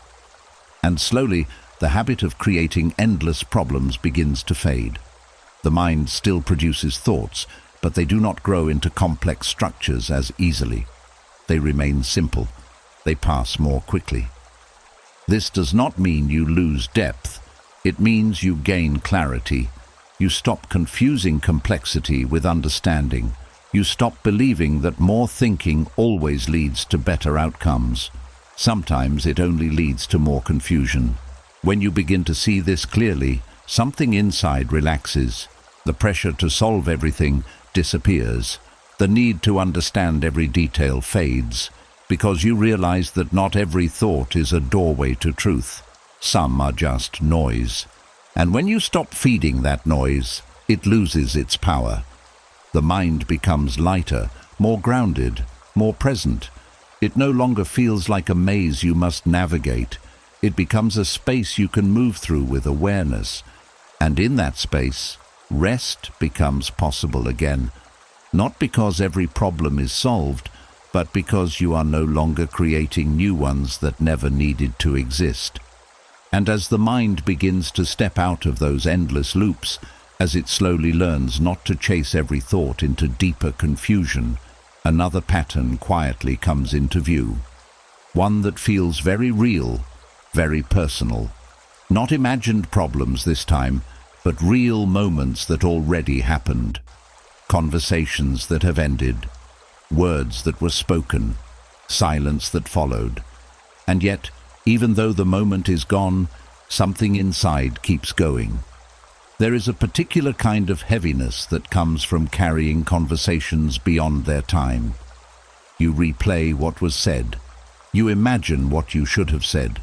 And slowly, the habit of creating endless problems begins to fade. The mind still produces thoughts, but they do not grow into complex structures as easily. They remain simple. They pass more quickly. This does not mean you lose depth. It means you gain clarity. You stop confusing complexity with understanding. You stop believing that more thinking always leads to better outcomes. Sometimes it only leads to more confusion. When you begin to see this clearly, something inside relaxes. The pressure to solve everything disappears. The need to understand every detail fades, because you realize that not every thought is a doorway to truth. Some are just noise. And when you stop feeding that noise, it loses its power. The mind becomes lighter, more grounded, more present. It no longer feels like a maze you must navigate. It becomes a space you can move through with awareness. And in that space, rest becomes possible again. Not because every problem is solved, but because you are no longer creating new ones that never needed to exist. And as the mind begins to step out of those endless loops, as it slowly learns not to chase every thought into deeper confusion, another pattern quietly comes into view. One that feels very real, very personal. Not imagined problems this time, but real moments that already happened. Conversations that have ended. Words that were spoken. Silence that followed. And yet, even though the moment is gone, something inside keeps going. There is a particular kind of heaviness that comes from carrying conversations beyond their time. You replay what was said. You imagine what you should have said.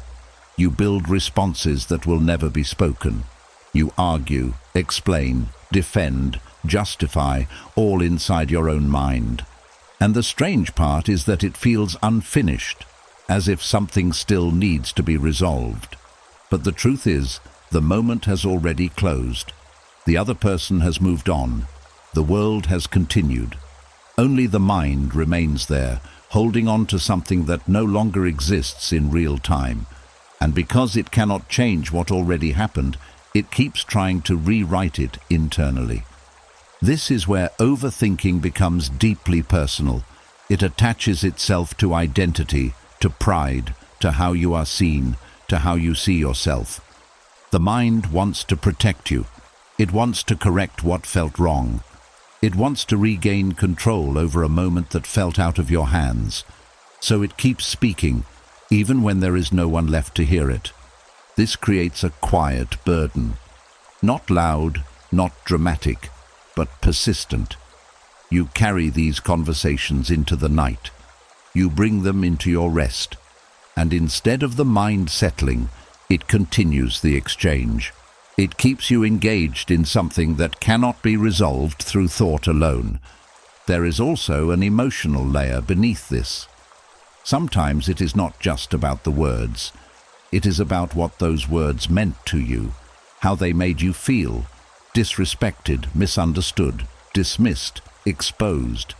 You build responses that will never be spoken. You argue, explain, defend, justify, all inside your own mind. And the strange part is that it feels unfinished, as if something still needs to be resolved. But the truth is, the moment has already closed. The other person has moved on. The world has continued. Only the mind remains there, holding on to something that no longer exists in real time. And because it cannot change what already happened, it keeps trying to rewrite it internally. This is where overthinking becomes deeply personal. It attaches itself to identity, to pride, to how you are seen, to how you see yourself. The mind wants to protect you. It wants to correct what felt wrong. It wants to regain control over a moment that felt out of your hands. So it keeps speaking, even when there is no one left to hear it. This creates a quiet burden. Not loud, not dramatic, but persistent. You carry these conversations into the night. You bring them into your rest. And instead of the mind settling, It continues the exchange. It keeps you engaged in something that cannot be resolved through thought alone. There is also an emotional layer beneath this. Sometimes it is not just about the words. It is about what those words meant to you, how they made you feel, disrespected, misunderstood, dismissed, exposed.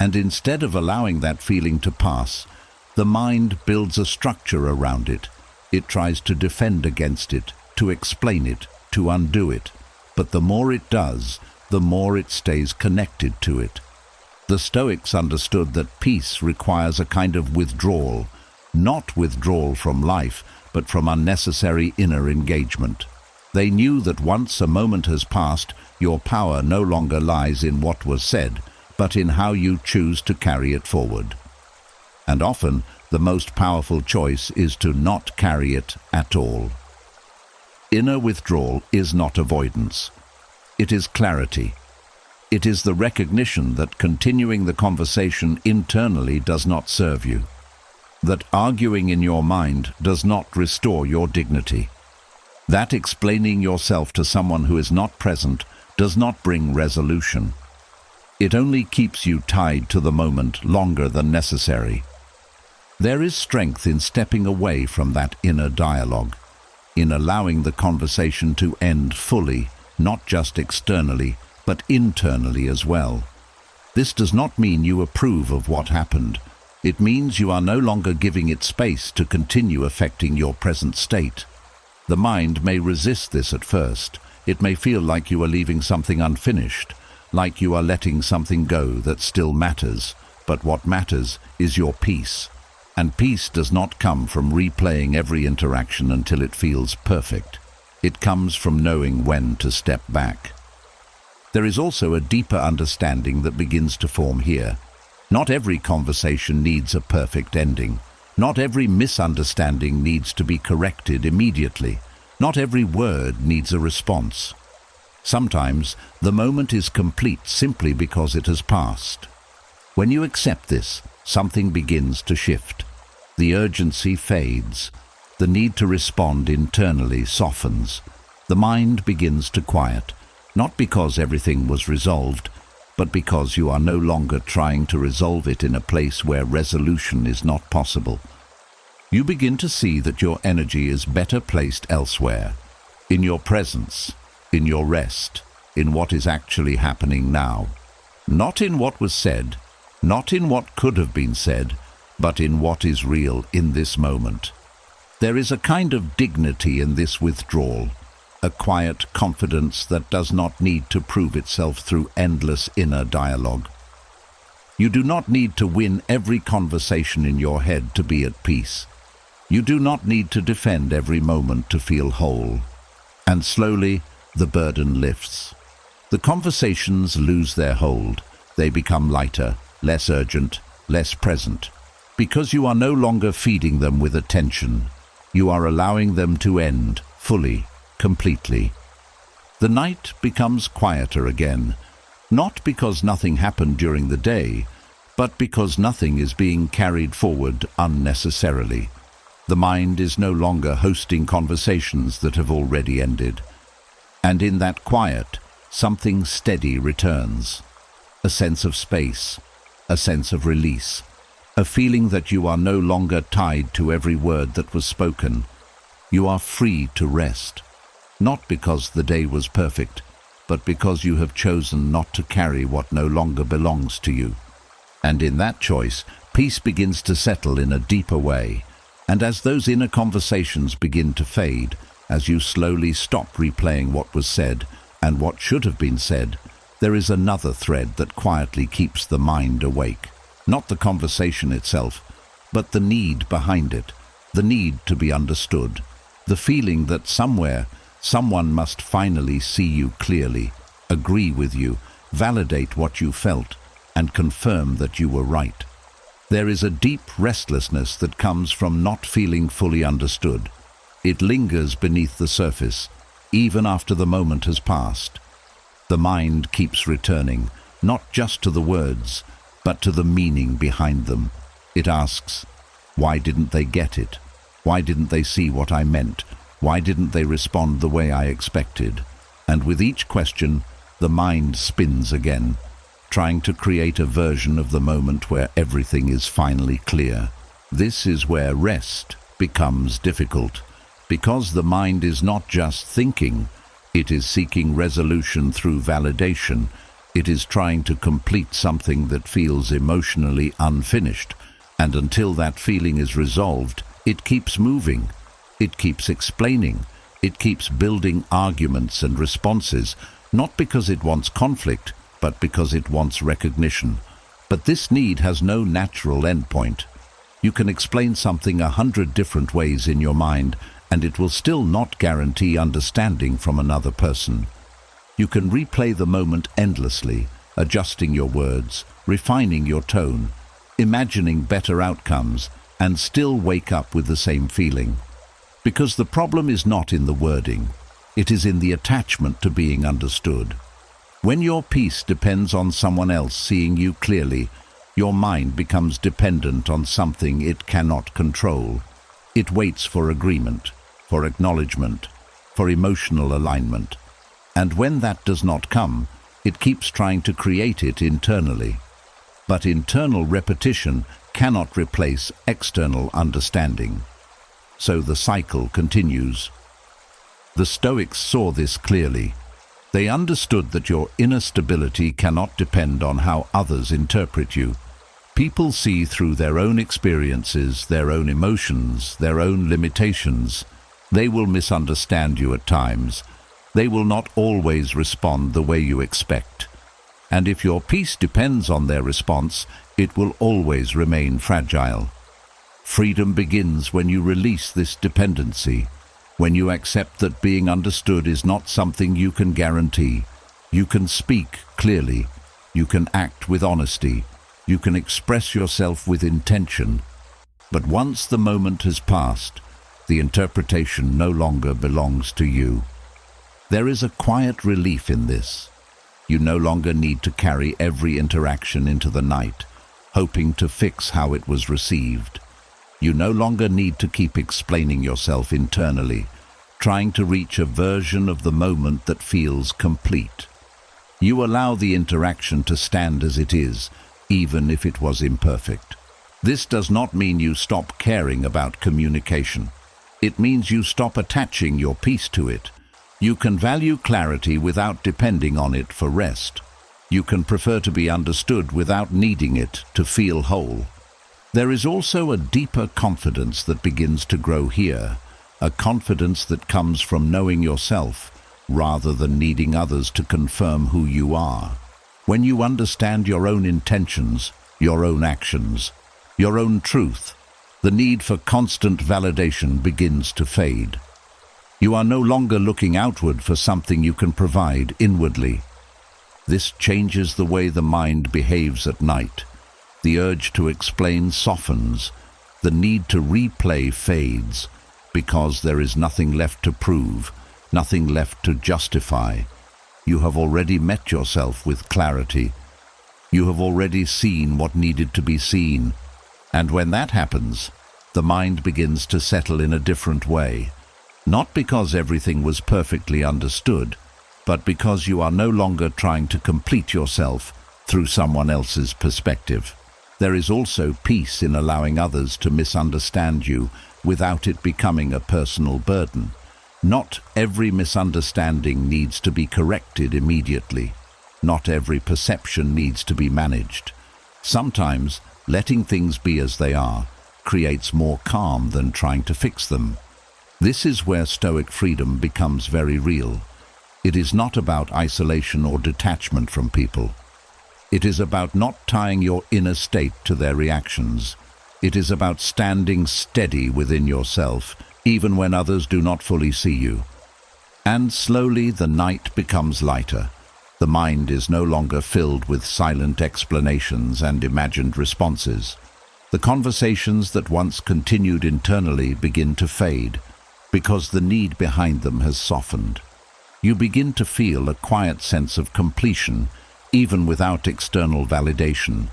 And instead of allowing that feeling to pass, the mind builds a structure around it. It tries to defend against it, to explain it, to undo it. But the more it does, the more it stays connected to it. The Stoics understood that peace requires a kind of withdrawal, not withdrawal from life, but from unnecessary inner engagement. They knew that once a moment has passed, your power no longer lies in what was said, but in how you choose to carry it forward. And often, the most powerful choice is to not carry it at all. Inner withdrawal is not avoidance. It is clarity. It is the recognition that continuing the conversation internally does not serve you, that arguing in your mind does not restore your dignity, that explaining yourself to someone who is not present does not bring resolution. It only keeps you tied to the moment longer than necessary. There is strength in stepping away from that inner dialogue, in allowing the conversation to end fully, not just externally, but internally as well. This does not mean you approve of what happened. It means you are no longer giving it space to continue affecting your present state. The mind may resist this at first. It may feel like you are leaving something unfinished, like you are letting something go that still matters. But what matters is your peace. And peace does not come from replaying every interaction until it feels perfect. It comes from knowing when to step back. There is also a deeper understanding that begins to form here. Not every conversation needs a perfect ending. Not every misunderstanding needs to be corrected immediately. Not every word needs a response. Sometimes the moment is complete simply because it has passed. When you accept this, something begins to shift. The urgency fades. The need to respond internally softens. The mind begins to quiet. Not because everything was resolved, but because you are no longer trying to resolve it in a place where resolution is not possible. You begin to see that your energy is better placed elsewhere, in your presence, in your rest, in what is actually happening now. Not in what was said, not in what could have been said, but in what is real in this moment. There is a kind of dignity in this withdrawal, a quiet confidence that does not need to prove itself through endless inner dialogue. You do not need to win every conversation in your head to be at peace. You do not need to defend every moment to feel whole. And slowly, the burden lifts. The conversations lose their hold. They become lighter, less urgent, less present. Because you are no longer feeding them with attention. You are allowing them to end fully, completely. The night becomes quieter again, not because nothing happened during the day, but because nothing is being carried forward unnecessarily. The mind is no longer hosting conversations that have already ended. And in that quiet, something steady returns. A sense of space, a sense of release, a feeling that you are no longer tied to every word that was spoken. You are free to rest. Not because the day was perfect, but because you have chosen not to carry what no longer belongs to you. And in that choice, peace begins to settle in a deeper way. And as those inner conversations begin to fade, as you slowly stop replaying what was said and what should have been said, there is another thread that quietly keeps the mind awake. Not the conversation itself, but the need behind it, the need to be understood, the feeling that somewhere, someone must finally see you clearly, agree with you, validate what you felt, and confirm that you were right. There is a deep restlessness that comes from not feeling fully understood. It lingers beneath the surface, even after the moment has passed. The mind keeps returning, not just to the words, but to the meaning behind them. It asks, why didn't they get it? Why didn't they see what I meant? Why didn't they respond the way I expected? And with each question, the mind spins again, trying to create a version of the moment where everything is finally clear. This is where rest becomes difficult, because the mind is not just thinking, it is seeking resolution through validation. It is trying to complete something that feels emotionally unfinished, and until that feeling is resolved, it keeps moving, it keeps explaining, it keeps building arguments and responses, not because it wants conflict, but because it wants recognition. But this need has no natural endpoint. You can explain something 100 different ways in your mind, and it will still not guarantee understanding from another person. You can replay the moment endlessly, adjusting your words, refining your tone, imagining better outcomes, and still wake up with the same feeling. Because the problem is not in the wording, it is in the attachment to being understood. When your peace depends on someone else seeing you clearly, your mind becomes dependent on something it cannot control. It waits for agreement, for acknowledgement, for emotional alignment. And when that does not come, it keeps trying to create it internally. But internal repetition cannot replace external understanding. So the cycle continues. The Stoics saw this clearly. They understood that your inner stability cannot depend on how others interpret you. People see through their own experiences, their own emotions, their own limitations. They will misunderstand you at times. They will not always respond the way you expect. And if your peace depends on their response, it will always remain fragile. Freedom begins when you release this dependency, when you accept that being understood is not something you can guarantee. You can speak clearly, you can act with honesty, you can express yourself with intention. But once the moment has passed, the interpretation no longer belongs to you. There is a quiet relief in this. You no longer need to carry every interaction into the night, hoping to fix how it was received. You no longer need to keep explaining yourself internally, trying to reach a version of the moment that feels complete. You allow the interaction to stand as it is, even if it was imperfect. This does not mean you stop caring about communication. It means you stop attaching your peace to it. You can value clarity without depending on it for rest. You can prefer to be understood without needing it to feel whole. There is also a deeper confidence that begins to grow here, a confidence that comes from knowing yourself rather than needing others to confirm who you are. When you understand your own intentions, your own actions, your own truth, the need for constant validation begins to fade. You are no longer looking outward for something you can provide inwardly. This changes the way the mind behaves at night. The urge to explain softens. The need to replay fades, because there is nothing left to prove, nothing left to justify. You have already met yourself with clarity. You have already seen what needed to be seen. And when that happens, the mind begins to settle in a different way. Not because everything was perfectly understood, but because you are no longer trying to complete yourself through someone else's perspective. There is also peace in allowing others to misunderstand you without it becoming a personal burden. Not every misunderstanding needs to be corrected immediately. Not every perception needs to be managed. Sometimes, letting things be as they are creates more calm than trying to fix them. This is where Stoic freedom becomes very real. It is not about isolation or detachment from people. It is about not tying your inner state to their reactions. It is about standing steady within yourself, even when others do not fully see you. And slowly the night becomes lighter. The mind is no longer filled with silent explanations and imagined responses. The conversations that once continued internally begin to fade, because the need behind them has softened. You begin to feel a quiet sense of completion, even without external validation,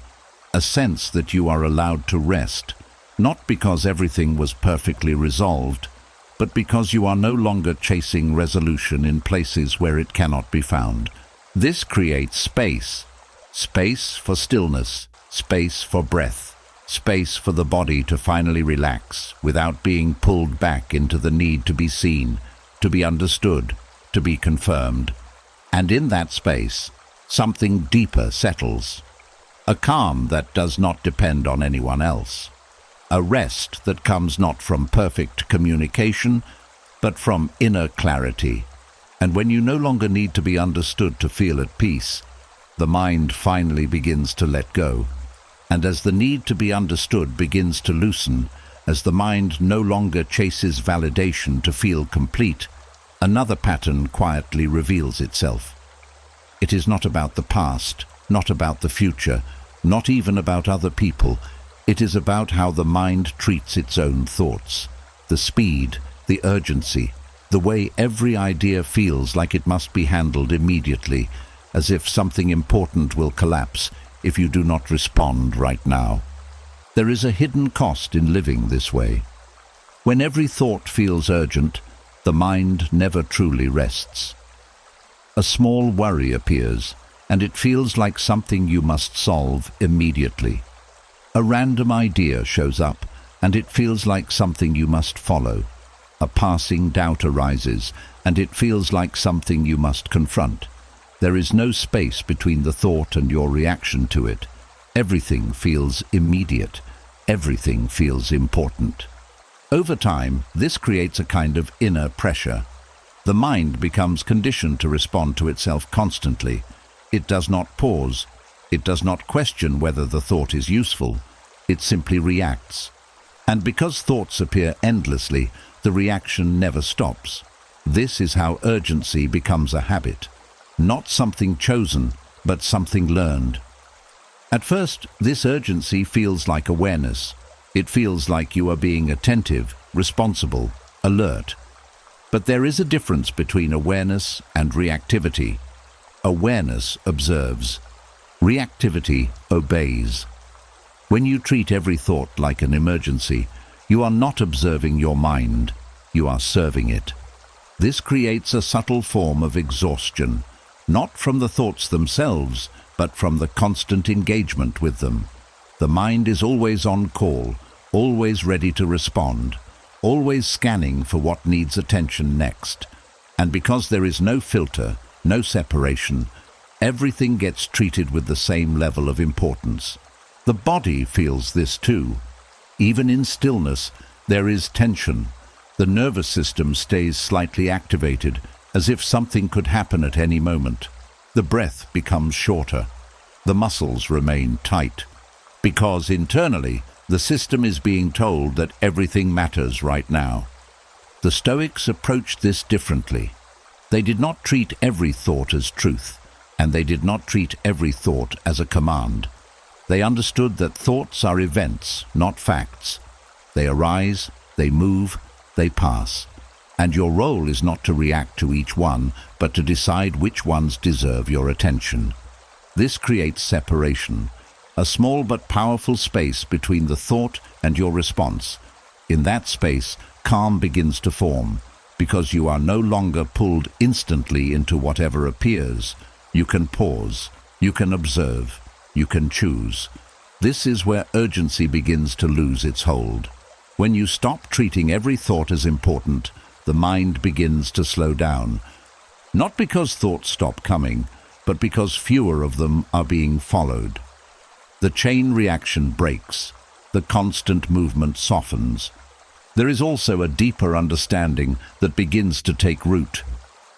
a sense that you are allowed to rest, not because everything was perfectly resolved, but because you are no longer chasing resolution in places where it cannot be found. This creates space. Space for stillness, space for breath, space for the body to finally relax without being pulled back into the need to be seen, to be understood, to be confirmed. And in that space, something deeper settles. A calm that does not depend on anyone else. A rest that comes not from perfect communication, but from inner clarity. And when you no longer need to be understood to feel at peace, the mind finally begins to let go. And as the need to be understood begins to loosen, as the mind no longer chases validation to feel complete, another pattern quietly reveals itself. It is not about the past, not about the future, not even about other people. It is about how the mind treats its own thoughts. The speed, the urgency, the way every idea feels like it must be handled immediately, as if something important will collapse if you do not respond right now. There is a hidden cost in living this way. When every thought feels urgent, the mind never truly rests. A small worry appears, and it feels like something you must solve immediately. A random idea shows up, and it feels like something you must follow. A passing doubt arises, and it feels like something you must confront. There is no space between the thought and your reaction to it. Everything feels immediate. Everything feels important. Over time, this creates a kind of inner pressure. The mind becomes conditioned to respond to itself constantly. It does not pause. It does not question whether the thought is useful. It simply reacts. And because thoughts appear endlessly, the reaction never stops. This is how urgency becomes a habit. Not something chosen, but something learned. At first, this urgency feels like awareness. It feels like you are being attentive, responsible, alert. But there is a difference between awareness and reactivity. Awareness observes. Reactivity obeys. When you treat every thought like an emergency, you are not observing your mind, you are serving it. This creates a subtle form of exhaustion, not from the thoughts themselves, but from the constant engagement with them. The mind is always on call, always ready to respond, always scanning for what needs attention next. And because there is no filter, no separation, everything gets treated with the same level of importance. The body feels this too. Even in stillness, there is tension. The nervous system stays slightly activated, as if something could happen at any moment. The breath becomes shorter. The muscles remain tight. Because internally, the system is being told that everything matters right now. The Stoics approached this differently. They did not treat every thought as truth, and they did not treat every thought as a command. They understood that thoughts are events, not facts. They arise, they move, they pass. And your role is not to react to each one, but to decide which ones deserve your attention. This creates separation, a small but powerful space between the thought and your response. In that space, calm begins to form, because you are no longer pulled instantly into whatever appears. You can pause, you can observe, you can choose. This is where urgency begins to lose its hold. When you stop treating every thought as important, the mind begins to slow down. Not because thoughts stop coming, but because fewer of them are being followed. The chain reaction breaks. The constant movement softens. There is also a deeper understanding that begins to take root.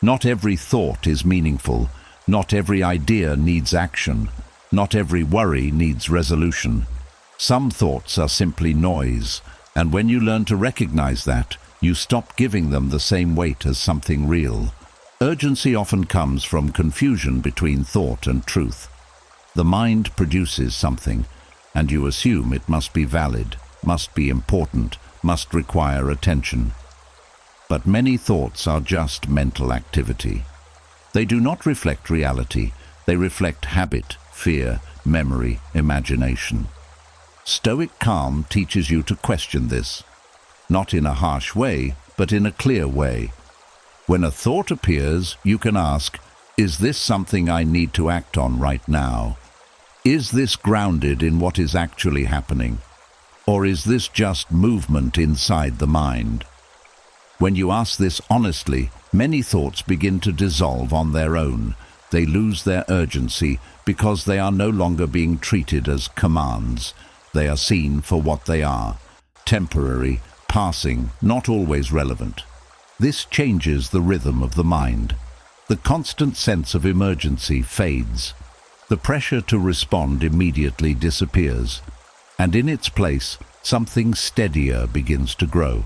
Not every thought is meaningful. Not every idea needs action. Not every worry needs resolution. Some thoughts are simply noise, and when you learn to recognize that, you stop giving them the same weight as something real. Urgency often comes from confusion between thought and truth. The mind produces something, and you assume it must be valid, must be important, must require attention. But many thoughts are just mental activity. They do not reflect reality. They reflect habit, fear, memory, imagination. Stoic calm teaches you to question this, not in a harsh way, but in a clear way. When a thought appears, you can ask, is this something I need to act on right now? Is this grounded in what is actually happening? Or is this just movement inside the mind? When you ask this honestly, many thoughts begin to dissolve on their own. They lose their urgency because they are no longer being treated as commands. They are seen for what they are: temporary, passing, not always relevant. This changes the rhythm of the mind. The constant sense of emergency fades. The pressure to respond immediately disappears, and in its place, something steadier begins to grow.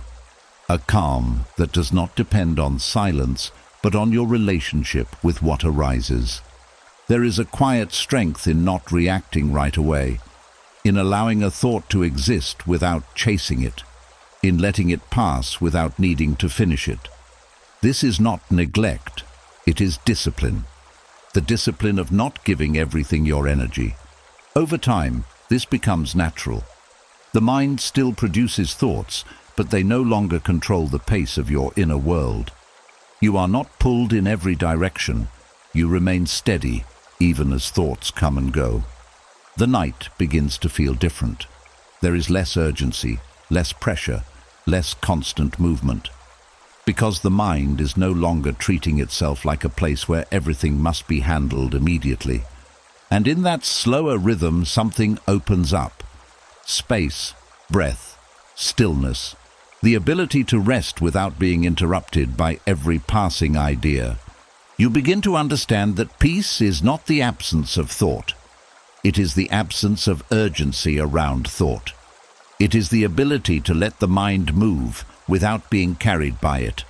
A calm that does not depend on silence, but on your relationship with what arises. There is a quiet strength in not reacting right away, in allowing a thought to exist without chasing it, in letting it pass without needing to finish it. This is not neglect, it is discipline. The discipline of not giving everything your energy. Over time, this becomes natural. The mind still produces thoughts, but they no longer control the pace of your inner world. You are not pulled in every direction. You remain steady, even as thoughts come and go. The night begins to feel different. There is less urgency, less pressure, less constant movement. Because the mind is no longer treating itself like a place where everything must be handled immediately. And in that slower rhythm, something opens up. Space, breath, stillness. The ability to rest without being interrupted by every passing idea. You begin to understand that peace is not the absence of thought. It is the absence of urgency around thought. It is the ability to let the mind move without being carried by it.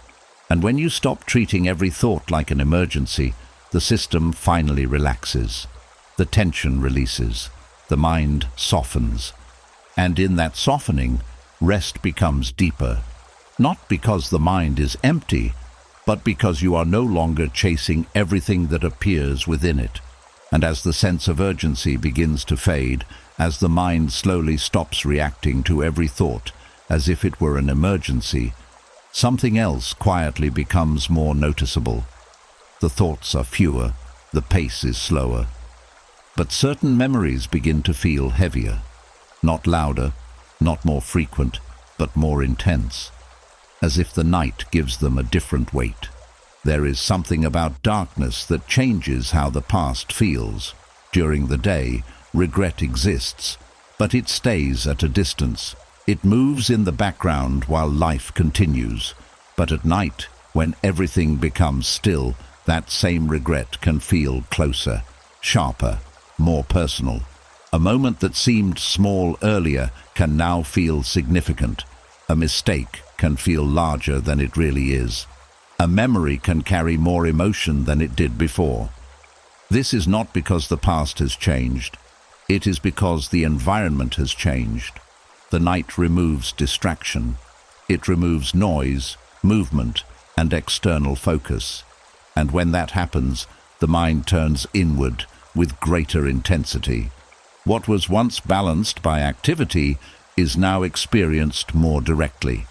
And when you stop treating every thought like an emergency, the system finally relaxes. The tension releases. The mind softens. And in that softening, rest becomes deeper, not because the mind is empty, but because you are no longer chasing everything that appears within it. And as the sense of urgency begins to fade, as the mind slowly stops reacting to every thought as if it were an emergency, something else quietly becomes more noticeable. The thoughts are fewer, the pace is slower, but certain memories begin to feel heavier, not louder, not more frequent, but more intense, as if the night gives them a different weight. There is something about darkness that changes how the past feels. During the day, regret exists, but it stays at a distance. It moves in the background while life continues. But at night, when everything becomes still, that same regret can feel closer, sharper, more personal. A moment that seemed small earlier can now feel significant. A mistake can feel larger than it really is. A memory can carry more emotion than it did before. This is not because the past has changed. It is because the environment has changed. The night removes distraction. It removes noise, movement, and external focus. And when that happens, the mind turns inward with greater intensity. What was once balanced by activity is now experienced more directly.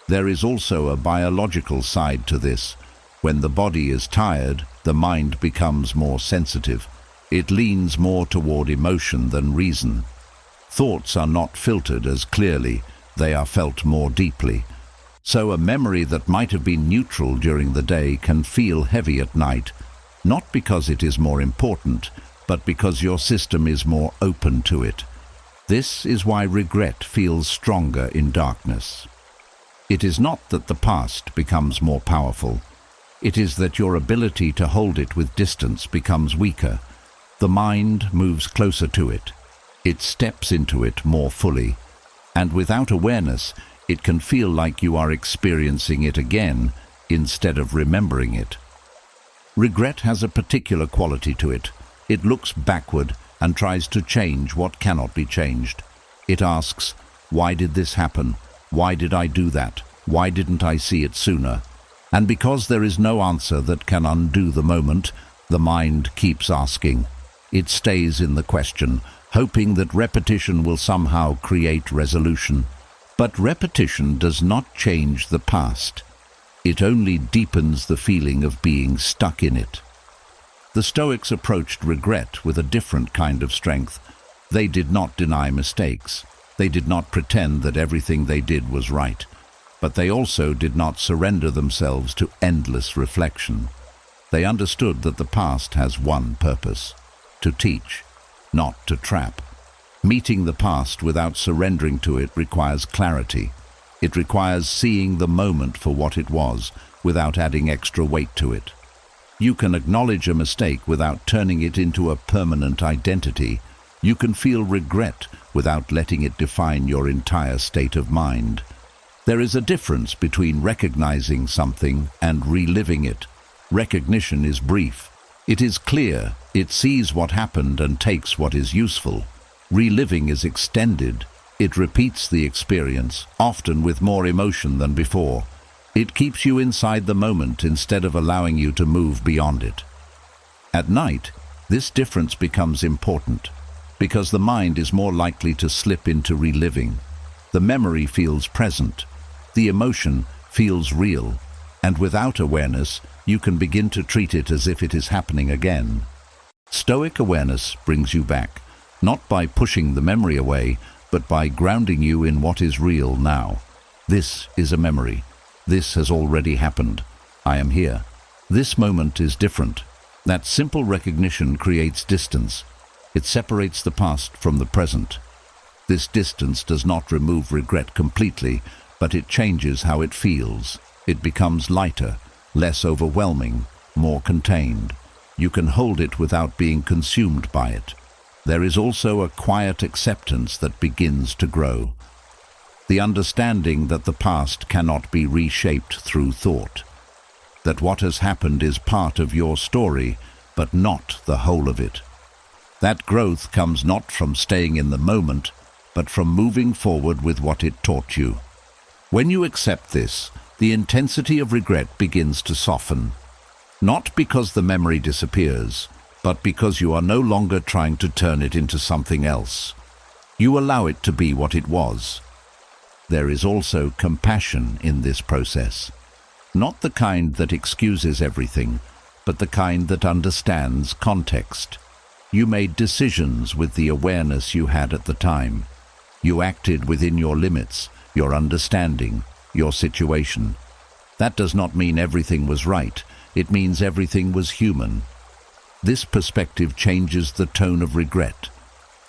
There is also a biological side to this. When the body is tired, the mind becomes more sensitive. It leans more toward emotion than reason. Thoughts are not filtered as clearly, they are felt more deeply. So a memory that might have been neutral during the day can feel heavy at night, not because it is more important, but because your system is more open to it. This is why regret feels stronger in darkness. It is not that the past becomes more powerful. It is that your ability to hold it with distance becomes weaker. The mind moves closer to it. It steps into it more fully. And without awareness, it can feel like you are experiencing it again instead of remembering it. Regret has a particular quality to it. It looks backward and tries to change what cannot be changed. It asks, why did this happen? Why did I do that? Why didn't I see it sooner? And because there is no answer that can undo the moment, the mind keeps asking. It stays in the question, hoping that repetition will somehow create resolution. But repetition does not change the past. It only deepens the feeling of being stuck in it. The Stoics approached regret with a different kind of strength. They did not deny mistakes. They did not pretend that everything they did was right. But they also did not surrender themselves to endless reflection. They understood that the past has one purpose: to teach, not to trap. Meeting the past without surrendering to it requires clarity. It requires seeing the moment for what it was, without adding extra weight to it. You can acknowledge a mistake without turning it into a permanent identity. You can feel regret without letting it define your entire state of mind. There is a difference between recognizing something and reliving it. Recognition is brief. It is clear. It sees what happened and takes what is useful. Reliving is extended. It repeats the experience, often with more emotion than before. It keeps you inside the moment instead of allowing you to move beyond it. At night, this difference becomes important, because the mind is more likely to slip into reliving. The memory feels present. The emotion feels real. And without awareness, you can begin to treat it as if it is happening again. Stoic awareness brings you back, not by pushing the memory away, but by grounding you in what is real now. This is a memory. This has already happened. I am here. This moment is different. That simple recognition creates distance. It separates the past from the present. This distance does not remove regret completely, but it changes how it feels. It becomes lighter, less overwhelming, more contained. You can hold it without being consumed by it. There is also a quiet acceptance that begins to grow. The understanding that the past cannot be reshaped through thought. That what has happened is part of your story, but not the whole of it. That growth comes not from staying in the moment, but from moving forward with what it taught you. When you accept this, the intensity of regret begins to soften. Not because the memory disappears, but because you are no longer trying to turn it into something else. You allow it to be what it was. There is also compassion in this process. Not the kind that excuses everything, but the kind that understands context. You made decisions with the awareness you had at the time. You acted within your limits, your understanding, your situation. That does not mean everything was right. It means everything was human. This perspective changes the tone of regret.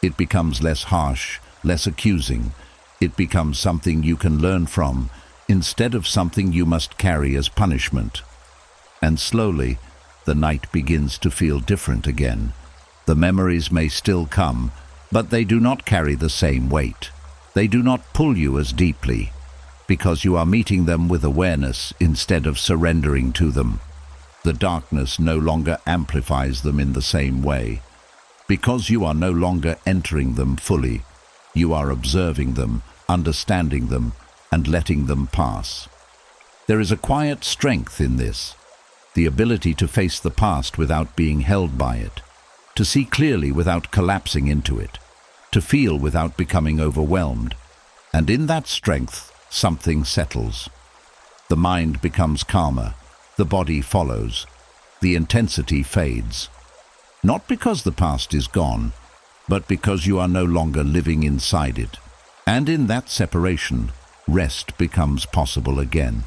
It becomes less harsh, less accusing. It becomes something you can learn from, instead of something you must carry as punishment. And slowly, the night begins to feel different again. The memories may still come, but they do not carry the same weight. They do not pull you as deeply, because you are meeting them with awareness instead of surrendering to them. The darkness no longer amplifies them in the same way. Because you are no longer entering them fully, you are observing them, understanding them, and letting them pass. There is a quiet strength in this, the ability to face the past without being held by it, to see clearly without collapsing into it, to feel without becoming overwhelmed. And in that strength, something settles. The mind becomes calmer. The body follows. The intensity fades. Not because the past is gone, but because you are no longer living inside it. And in that separation, rest becomes possible again.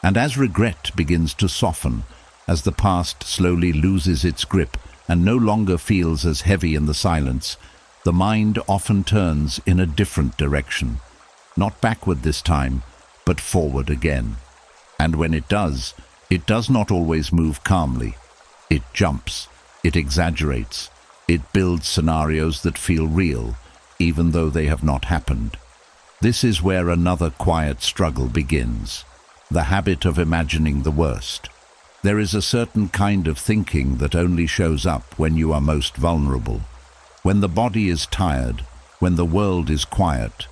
And as regret begins to soften, as the past slowly loses its grip and no longer feels as heavy in the silence, the mind often turns in a different direction. Not backward this time, but forward again. And when it does not always move calmly. It jumps, it exaggerates, it builds scenarios that feel real, even though they have not happened. This is where another quiet struggle begins, the habit of imagining the worst. There is a certain kind of thinking that only shows up when you are most vulnerable, when the body is tired, when the world is quiet,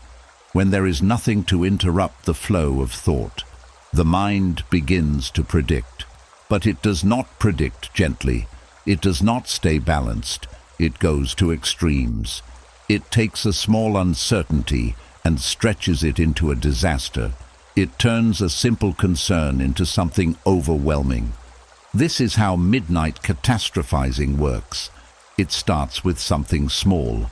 when there is nothing to interrupt the flow of thought. The mind begins to predict, but it does not predict gently. It does not stay balanced. It goes to extremes. It takes a small uncertainty and stretches it into a disaster. It turns a simple concern into something overwhelming. This is how midnight catastrophizing works. It starts with something small,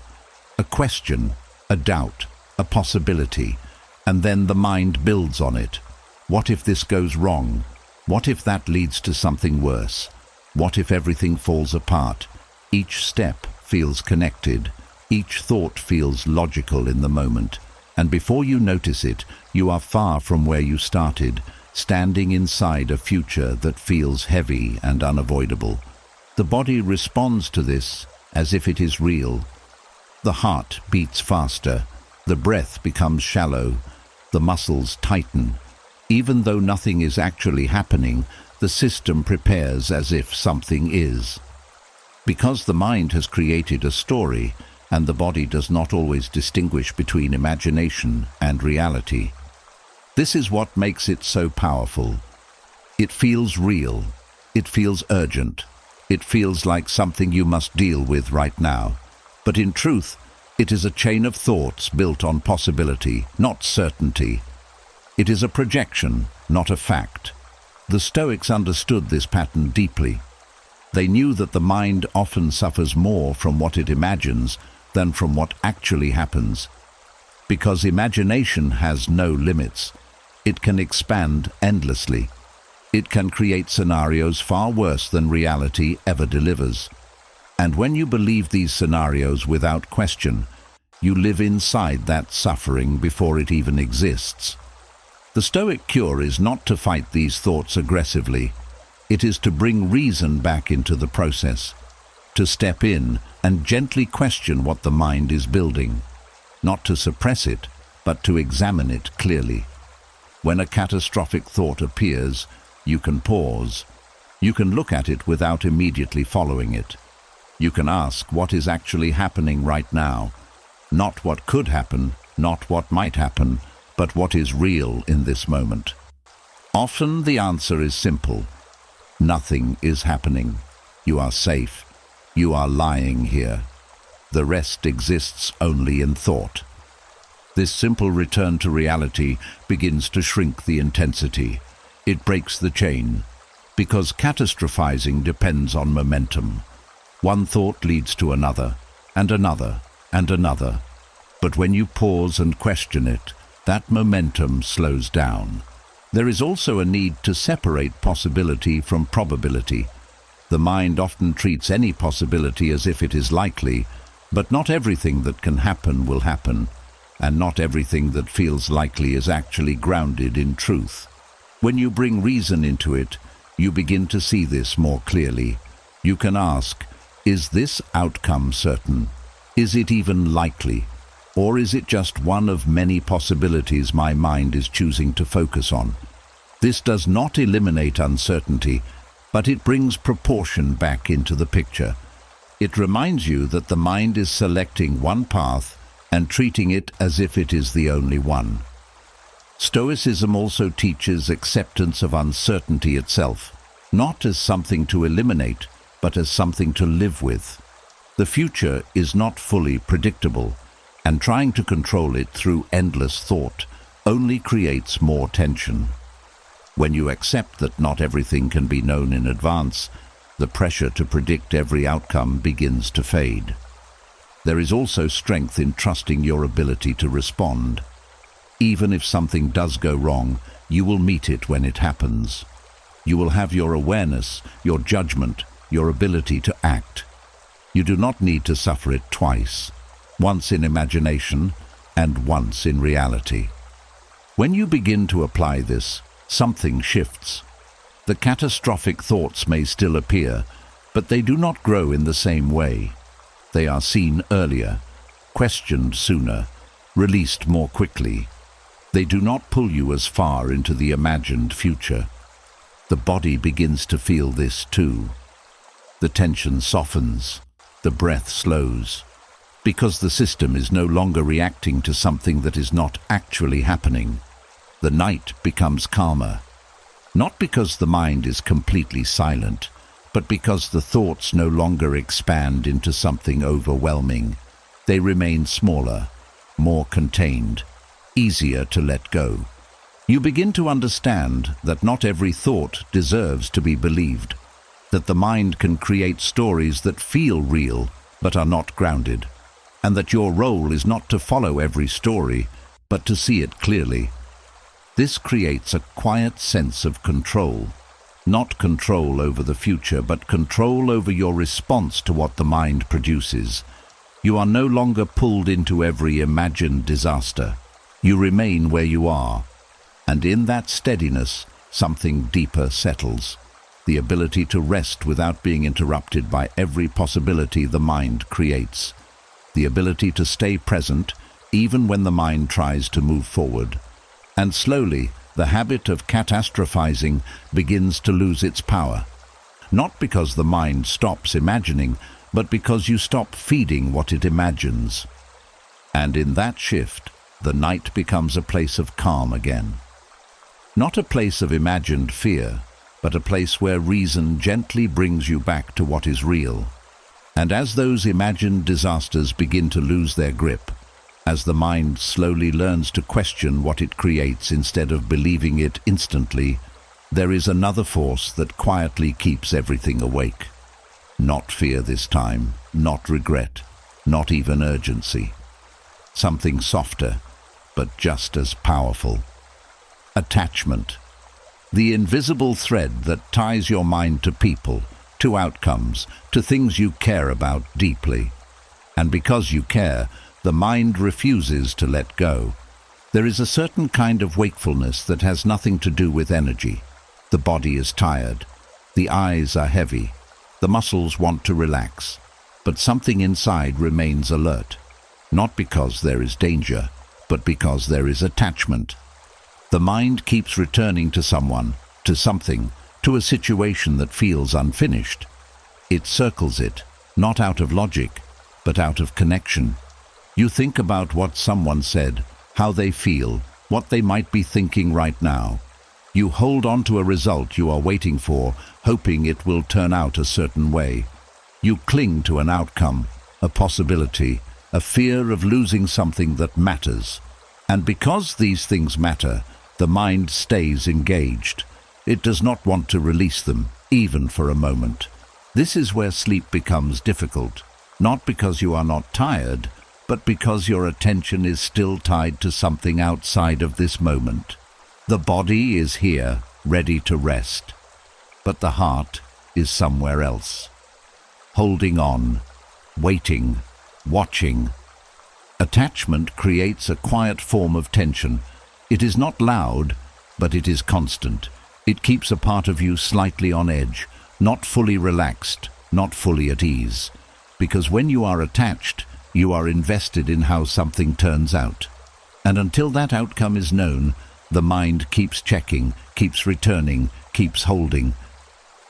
a question, a doubt, a possibility, and then the mind builds on it. What if this goes wrong? What if that leads to something worse? What if everything falls apart? Each step feels connected. Each thought feels logical in the moment. And before you notice it, you are far from where you started, standing inside a future that feels heavy and unavoidable. The body responds to this as if it is real. The heart beats faster. The breath becomes shallow. The muscles tighten. Even though nothing is actually happening, the system prepares as if something is. Because the mind has created a story, and the body does not always distinguish between imagination and reality. This is what makes it so powerful. It feels real. It feels urgent. It feels like something you must deal with right now. But in truth, it is a chain of thoughts built on possibility, not certainty. It is a projection, not a fact. The Stoics understood this pattern deeply. They knew that the mind often suffers more from what it imagines than from what actually happens. Because imagination has no limits, it can expand endlessly. It can create scenarios far worse than reality ever delivers. And when you believe these scenarios without question, you live inside that suffering before it even exists. The Stoic cure is not to fight these thoughts aggressively. It is to bring reason back into the process, to step in and gently question what the mind is building, not to suppress it, but to examine it clearly. When a catastrophic thought appears, you can pause. You can look at it without immediately following it. You can ask what is actually happening right now, not what could happen, not what might happen, but what is real in this moment. Often the answer is simple. Nothing is happening. You are safe. You are lying here. The rest exists only in thought. This simple return to reality begins to shrink the intensity. It breaks the chain, because catastrophizing depends on momentum. One thought leads to another, and another, and another. But when you pause and question it, that momentum slows down. There is also a need to separate possibility from probability. The mind often treats any possibility as if it is likely, but not everything that can happen will happen, and not everything that feels likely is actually grounded in truth. When you bring reason into it, you begin to see this more clearly. You can ask, is this outcome certain? Is it even likely? Or is it just one of many possibilities my mind is choosing to focus on? This does not eliminate uncertainty, but it brings proportion back into the picture. It reminds you that the mind is selecting one path and treating it as if it is the only one. Stoicism also teaches acceptance of uncertainty itself, not as something to eliminate, but as something to live with. The future is not fully predictable, and trying to control it through endless thought only creates more tension. When you accept that not everything can be known in advance, the pressure to predict every outcome begins to fade. There is also strength in trusting your ability to respond. Even if something does go wrong, you will meet it when it happens. You will have your awareness, your judgment, your ability to act. You do not need to suffer it twice, once in imagination and once in reality. When you begin to apply this, something shifts. The catastrophic thoughts may still appear, but they do not grow in the same way. They are seen earlier, questioned sooner, released more quickly. They do not pull you as far into the imagined future. The body begins to feel this too. The tension softens, the breath slows, because the system is no longer reacting to something that is not actually happening. The night becomes calmer, not because the mind is completely silent, but because the thoughts no longer expand into something overwhelming. They remain smaller, more contained, easier to let go. You begin to understand that not every thought deserves to be believed, that the mind can create stories that feel real but are not grounded, and that your role is not to follow every story, but to see it clearly. This creates a quiet sense of control. Not control over the future, but control over your response to what the mind produces. You are no longer pulled into every imagined disaster. You remain where you are, and in that steadiness, something deeper settles. The ability to rest without being interrupted by every possibility the mind creates. The ability to stay present, even when the mind tries to move forward. And slowly, the habit of catastrophizing begins to lose its power. Not because the mind stops imagining, but because you stop feeding what it imagines. And in that shift, the night becomes a place of calm again. Not a place of imagined fear, but a place where reason gently brings you back to what is real. And as those imagined disasters begin to lose their grip, as the mind slowly learns to question what it creates instead of believing it instantly, there is another force that quietly keeps everything awake. Not fear this time, not regret, not even urgency. Something softer, but just as powerful. Attachment. The invisible thread that ties your mind to people, to outcomes, to things you care about deeply. And because you care, the mind refuses to let go. There is a certain kind of wakefulness that has nothing to do with energy. The body is tired. The eyes are heavy. The muscles want to relax. But something inside remains alert. Not because there is danger, but because there is attachment. The mind keeps returning to someone, to something, to a situation that feels unfinished. It circles it, not out of logic, but out of connection. You think about what someone said, how they feel, what they might be thinking right now. You hold on to a result you are waiting for, hoping it will turn out a certain way. You cling to an outcome, a possibility, a fear of losing something that matters. And because these things matter, the mind stays engaged. It does not want to release them, even for a moment. This is where sleep becomes difficult, not because you are not tired, but because your attention is still tied to something outside of this moment. The body is here, ready to rest, but the heart is somewhere else. Holding on, waiting, watching. Attachment creates a quiet form of tension. It is not loud, but it is constant. It keeps a part of you slightly on edge, not fully relaxed, not fully at ease. Because when you are attached, you are invested in how something turns out. And until that outcome is known, the mind keeps checking, keeps returning, keeps holding.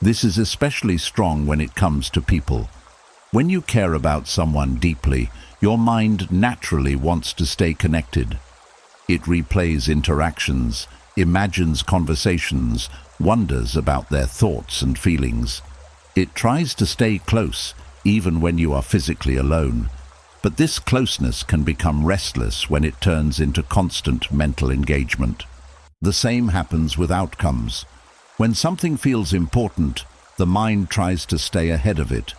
This is especially strong when it comes to people. When you care about someone deeply, your mind naturally wants to stay connected. It replays interactions, imagines conversations, wonders about their thoughts and feelings. It tries to stay close, even when you are physically alone. But this closeness can become restless when it turns into constant mental engagement. The same happens with outcomes. When something feels important, the mind tries to stay ahead of it.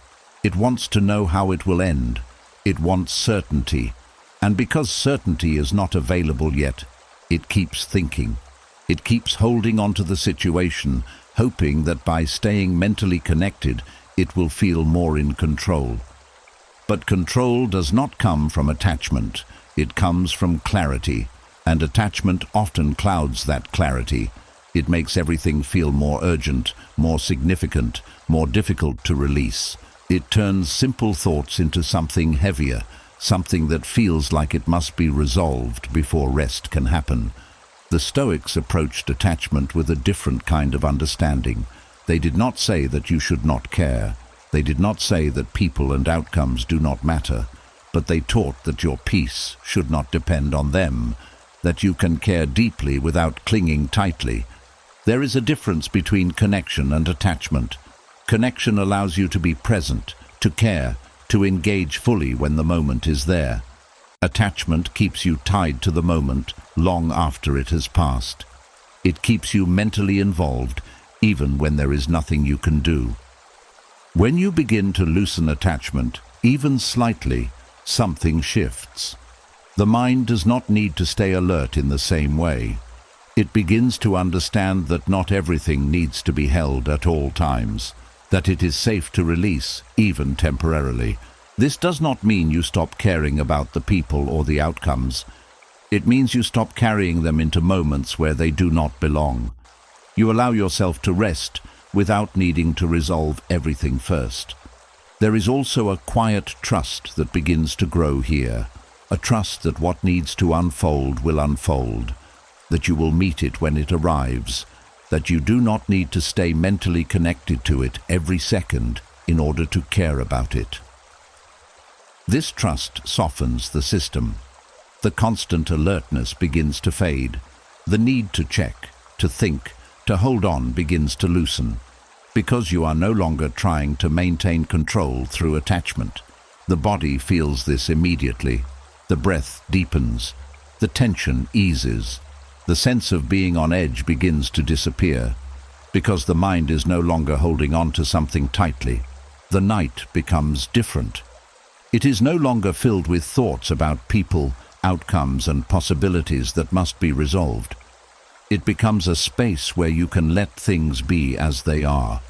It wants to know how it will end. It wants certainty. And because certainty is not available yet, it keeps thinking. It keeps holding on to the situation, hoping that by staying mentally connected, it will feel more in control. But control does not come from attachment. It comes from clarity, and attachment often clouds that clarity. It makes everything feel more urgent, more significant, more difficult to release. It turns simple thoughts into something heavier, something that feels like it must be resolved before rest can happen. The Stoics approached attachment with a different kind of understanding. They did not say that you should not care. They did not say that people and outcomes do not matter, but they taught that your peace should not depend on them, that you can care deeply without clinging tightly. There is a difference between connection and attachment. Connection allows you to be present, to care, to engage fully when the moment is there. Attachment keeps you tied to the moment long after it has passed. It keeps you mentally involved, even when there is nothing you can do. When you begin to loosen attachment, even slightly, something shifts. The mind does not need to stay alert in the same way. It begins to understand that not everything needs to be held at all times, that it is safe to release, even temporarily. This does not mean you stop caring about the people or the outcomes. It means you stop carrying them into moments where they do not belong. You allow yourself to rest without needing to resolve everything first. There is also a quiet trust that begins to grow here, a trust that what needs to unfold will unfold, that you will meet it when it arrives, that you do not need to stay mentally connected to it every second in order to care about it. This trust softens the system. The constant alertness begins to fade. The need to check, to think, to hold on begins to loosen, because you are no longer trying to maintain control through attachment. The body feels this immediately. The breath deepens. The tension eases. The sense of being on edge begins to disappear, because the mind is no longer holding on to something tightly. The night becomes different. It is no longer filled with thoughts about people, outcomes, and possibilities that must be resolved. It becomes a space where you can let things be as they are,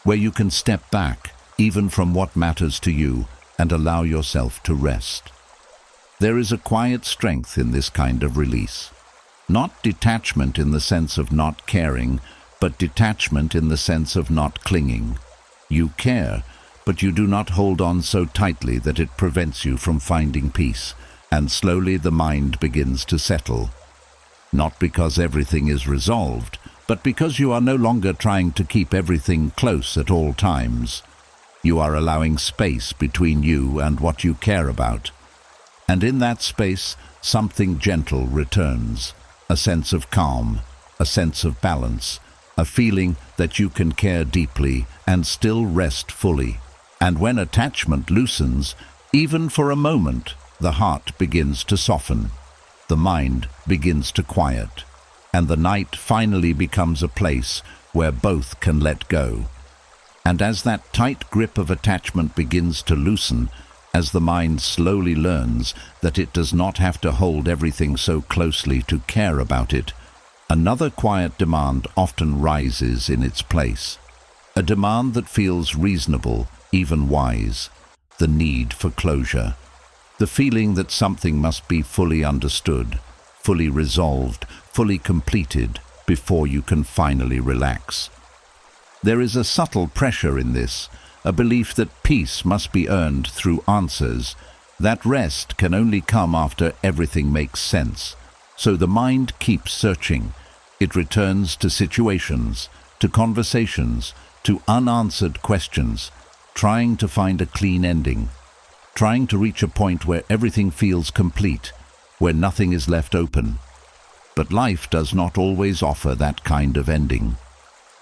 where you can step back, even from what matters to you, and allow yourself to rest. There is a quiet strength in this kind of release. Not detachment in the sense of not caring, but detachment in the sense of not clinging. You care, but you do not hold on so tightly that it prevents you from finding peace, and slowly the mind begins to settle. Not because everything is resolved, but because you are no longer trying to keep everything close at all times. You are allowing space between you and what you care about. And in that space, something gentle returns, a sense of calm, a sense of balance, a feeling that you can care deeply and still rest fully. And when attachment loosens, even for a moment, the heart begins to soften. The mind begins to quiet, and the night finally becomes a place where both can let go. And as that tight grip of attachment begins to loosen, as the mind slowly learns that it does not have to hold everything so closely to care about it, another quiet demand often rises in its place. A demand that feels reasonable, even wise. The need for closure. The feeling that something must be fully understood, fully resolved, fully completed before you can finally relax. There is a subtle pressure in this, a belief that peace must be earned through answers, that rest can only come after everything makes sense. So the mind keeps searching. It returns to situations, to conversations, to unanswered questions, trying to find a clean ending. Trying to reach a point where everything feels complete, where nothing is left open. But life does not always offer that kind of ending.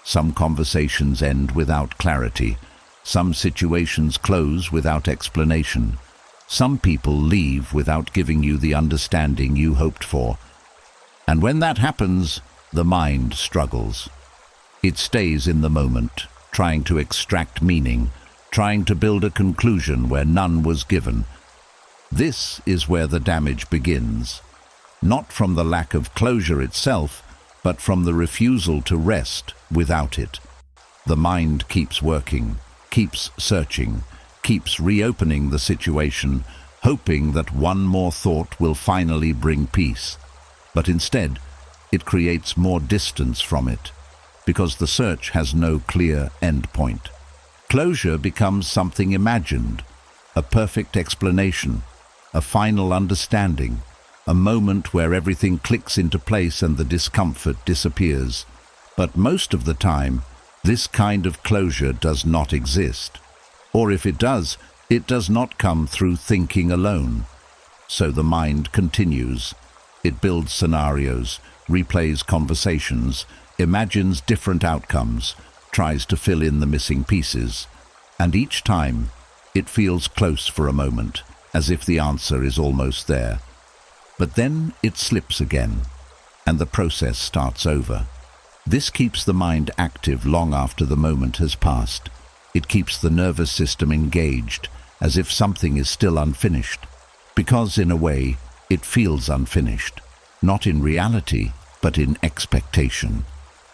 Some conversations end without clarity. Some situations close without explanation. Some people leave without giving you the understanding you hoped for. And when that happens, the mind struggles. It stays in the moment, trying to extract meaning, trying to build a conclusion where none was given. This is where the damage begins, not from the lack of closure itself, but from the refusal to rest without it. The mind keeps working, keeps searching, keeps reopening the situation, hoping that one more thought will finally bring peace. But instead, it creates more distance from it, because the search has no clear end point. Closure becomes something imagined, a perfect explanation, a final understanding, a moment where everything clicks into place and the discomfort disappears. But most of the time, this kind of closure does not exist. Or if it does not come through thinking alone. So the mind continues. It builds scenarios, replays conversations, imagines different outcomes, tries to fill in the missing pieces, and each time it feels close for a moment, as if the answer is almost there. But then it slips again, and the process starts over. This keeps the mind active long after the moment has passed. It keeps the nervous system engaged, as if something is still unfinished, because in a way, it feels unfinished, not in reality, but in expectation.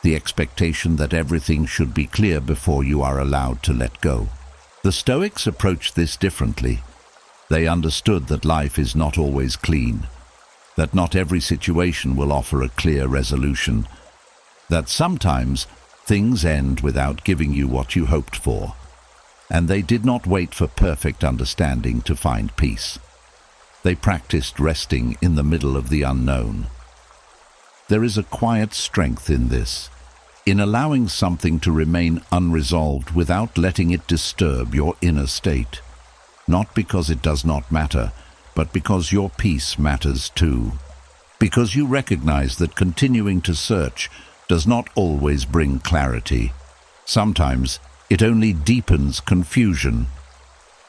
The expectation that everything should be clear before you are allowed to let go. The Stoics approached this differently. They understood that life is not always clean, that not every situation will offer a clear resolution, that sometimes things end without giving you what you hoped for, and they did not wait for perfect understanding to find peace. They practiced resting in the middle of the unknown. There is a quiet strength in this, in allowing something to remain unresolved without letting it disturb your inner state, not because it does not matter, but because your peace matters too, because you recognize that continuing to search does not always bring clarity. Sometimes it only deepens confusion.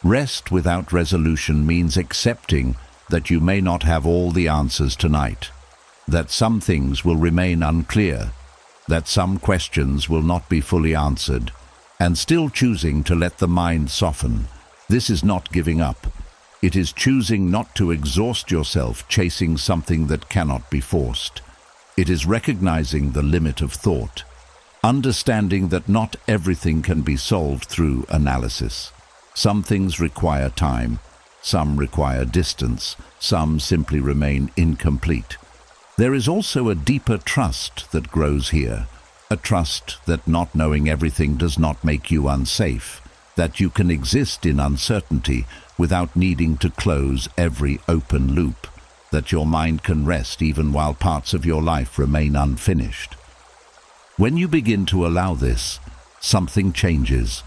Rest without resolution means accepting that you may not have all the answers tonight, that some things will remain unclear, that some questions will not be fully answered, and still choosing to let the mind soften. This is not giving up. It is choosing not to exhaust yourself chasing something that cannot be forced. It is recognizing the limit of thought, understanding that not everything can be solved through analysis. Some things require time, some require distance, some simply remain incomplete. There is also a deeper trust that grows here, a trust that not knowing everything does not make you unsafe, that you can exist in uncertainty without needing to close every open loop, that your mind can rest even while parts of your life remain unfinished. When you begin to allow this, something changes.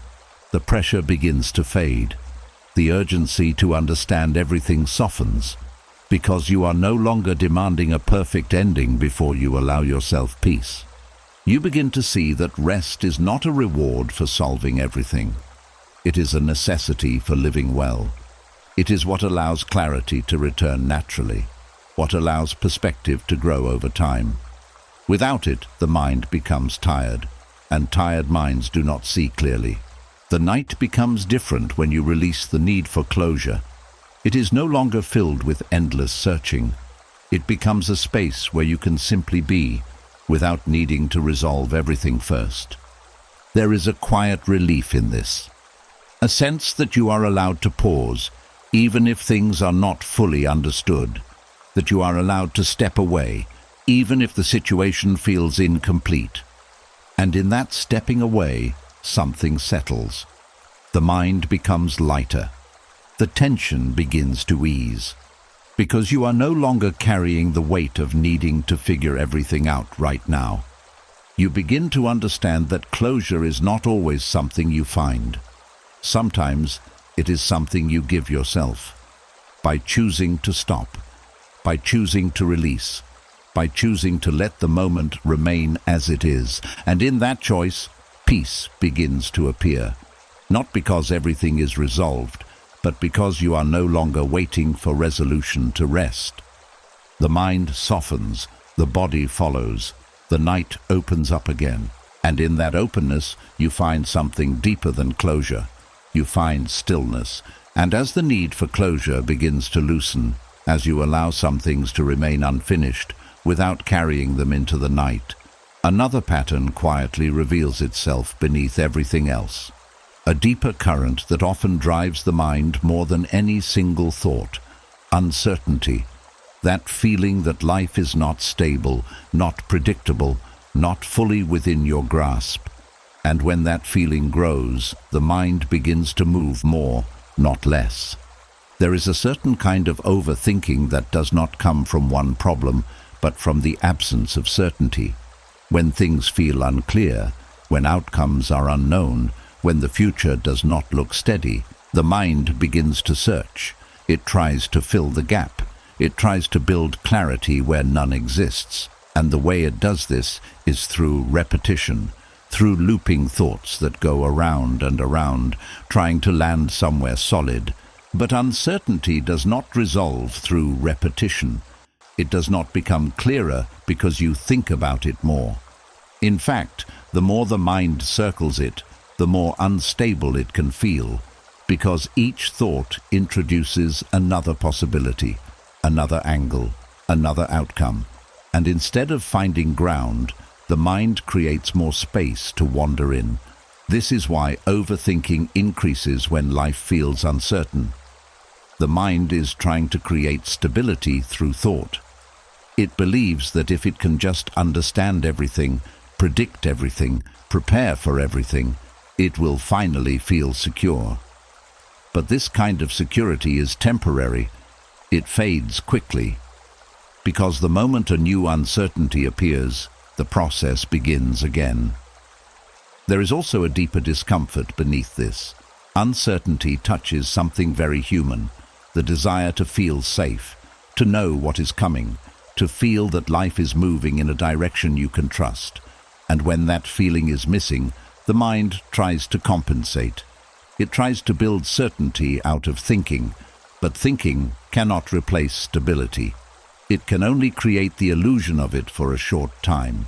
The pressure begins to fade. The urgency to understand everything softens, because you are no longer demanding a perfect ending before you allow yourself peace. You begin to see that rest is not a reward for solving everything. It is a necessity for living well. It is what allows clarity to return naturally, what allows perspective to grow over time. Without it, the mind becomes tired, and tired minds do not see clearly. The night becomes different when you release the need for closure. It is no longer filled with endless searching. It becomes a space where you can simply be, without needing to resolve everything first. There is a quiet relief in this, a sense that you are allowed to pause, even if things are not fully understood, that you are allowed to step away, even if the situation feels incomplete. And in that stepping away, something settles. The mind becomes lighter. The tension begins to ease, because you are no longer carrying the weight of needing to figure everything out right now. You begin to understand that closure is not always something you find. Sometimes it is something you give yourself, by choosing to stop, by choosing to release, by choosing to let the moment remain as it is. And in that choice, peace begins to appear, not because everything is resolved, but because you are no longer waiting for resolution to rest. The mind softens, the body follows, the night opens up again, and in that openness you find something deeper than closure. You find stillness, and as the need for closure begins to loosen, as you allow some things to remain unfinished without carrying them into the night, another pattern quietly reveals itself beneath everything else. A deeper current that often drives the mind more than any single thought. Uncertainty. That feeling that life is not stable, not predictable, not fully within your grasp. And when that feeling grows, the mind begins to move more, not less. There is a certain kind of overthinking that does not come from one problem, but from the absence of certainty. When things feel unclear, when outcomes are unknown, when the future does not look steady, the mind begins to search. It tries to fill the gap. It tries to build clarity where none exists. And the way it does this is through repetition, through looping thoughts that go around and around, trying to land somewhere solid. But uncertainty does not resolve through repetition. It does not become clearer because you think about it more. In fact, the more the mind circles it, the more unstable it can feel, because each thought introduces another possibility, another angle, another outcome, and instead of finding ground, the mind creates more space to wander in. This is why overthinking increases when life feels uncertain. The mind is trying to create stability through thought. It believes that if it can just understand everything, predict everything, prepare for everything, it will finally feel secure. But this kind of security is temporary. It fades quickly. Because the moment a new uncertainty appears, the process begins again. There is also a deeper discomfort beneath this. Uncertainty touches something very human, the desire to feel safe, to know what is coming, to feel that life is moving in a direction you can trust. And when that feeling is missing, the mind tries to compensate. It tries to build certainty out of thinking, but thinking cannot replace stability. It can only create the illusion of it for a short time.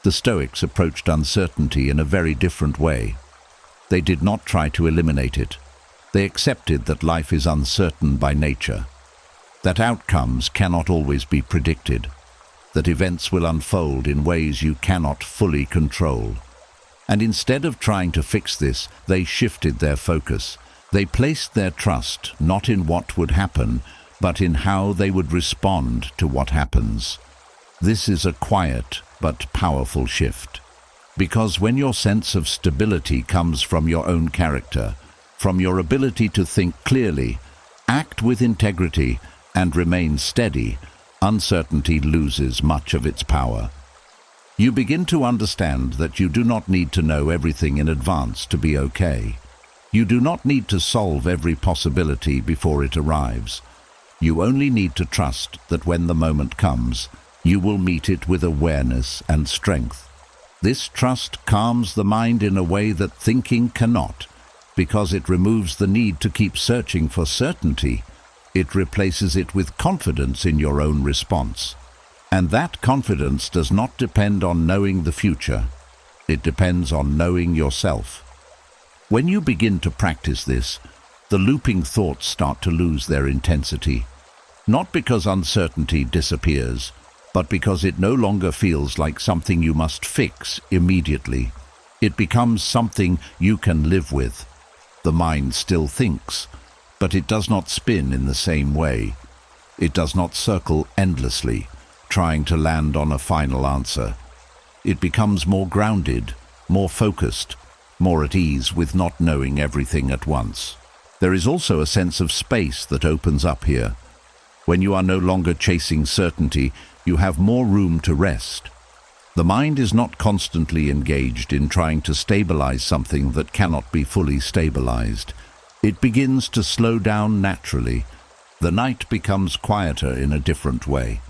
The Stoics approached uncertainty in a very different way. They did not try to eliminate it. They accepted that life is uncertain by nature, that outcomes cannot always be predicted, that events will unfold in ways you cannot fully control. And instead of trying to fix this, they shifted their focus. They placed their trust not in what would happen, but in how they would respond to what happens. This is a quiet but powerful shift. Because when your sense of stability comes from your own character, from your ability to think clearly, act with integrity, and remain steady, uncertainty loses much of its power. You begin to understand that you do not need to know everything in advance to be okay. You do not need to solve every possibility before it arrives. You only need to trust that when the moment comes, you will meet it with awareness and strength. This trust calms the mind in a way that thinking cannot, because it removes the need to keep searching for certainty. It replaces it with confidence in your own response. And that confidence does not depend on knowing the future. It depends on knowing yourself. When you begin to practice this, the looping thoughts start to lose their intensity. Not because uncertainty disappears, but because it no longer feels like something you must fix immediately. It becomes something you can live with. The mind still thinks, but it does not spin in the same way. It does not circle endlessly, trying to land on a final answer. It becomes more grounded, more focused, more at ease with not knowing everything at once. There is also a sense of space that opens up here. When you are no longer chasing certainty, you have more room to rest. The mind is not constantly engaged in trying to stabilize something that cannot be fully stabilized. It begins to slow down naturally. The night becomes quieter in a different way.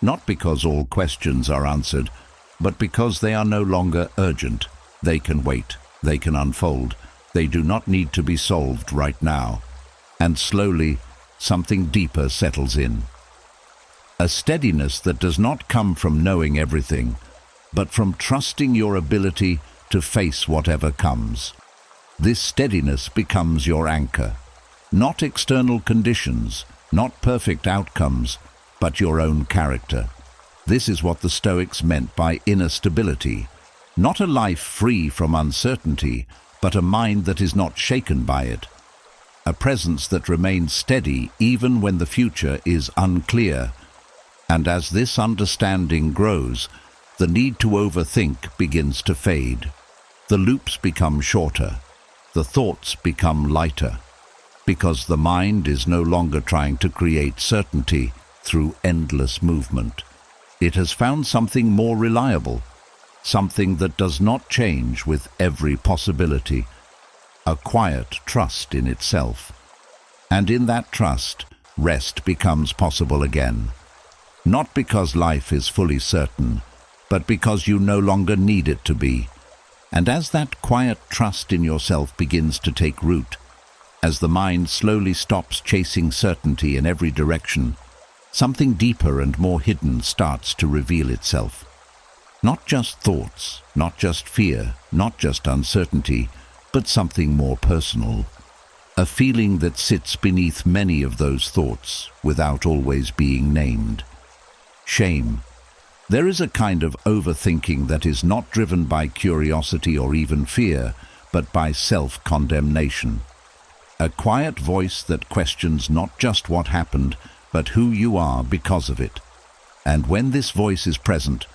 Not because all questions are answered, but because they are no longer urgent. They can wait. They can unfold. They do not need to be solved right now. And slowly, something deeper settles in. A steadiness that does not come from knowing everything, but from trusting your ability to face whatever comes. This steadiness becomes your anchor. Not external conditions, not perfect outcomes, but your own character. This is what the Stoics meant by inner stability. Not a life free from uncertainty, but a mind that is not shaken by it. A presence that remains steady even when the future is unclear. And as this understanding grows, the need to overthink begins to fade. The loops become shorter. The thoughts become lighter. Because the mind is no longer trying to create certainty through endless movement. It has found something more reliable, something that does not change with every possibility, a quiet trust in itself. And in that trust, rest becomes possible again. Not because life is fully certain, but because you no longer need it to be. And as that quiet trust in yourself begins to take root, As the mind slowly stops chasing certainty in every direction, something deeper and more hidden starts to reveal itself. Not just thoughts, not just fear, not just uncertainty, but something more personal. A feeling that sits beneath many of those thoughts without always being named. Shame. There is a kind of overthinking that is not driven by curiosity or even fear, but by self-condemnation. A quiet voice that questions not just what happened, but who you are because of it. And when this voice is present,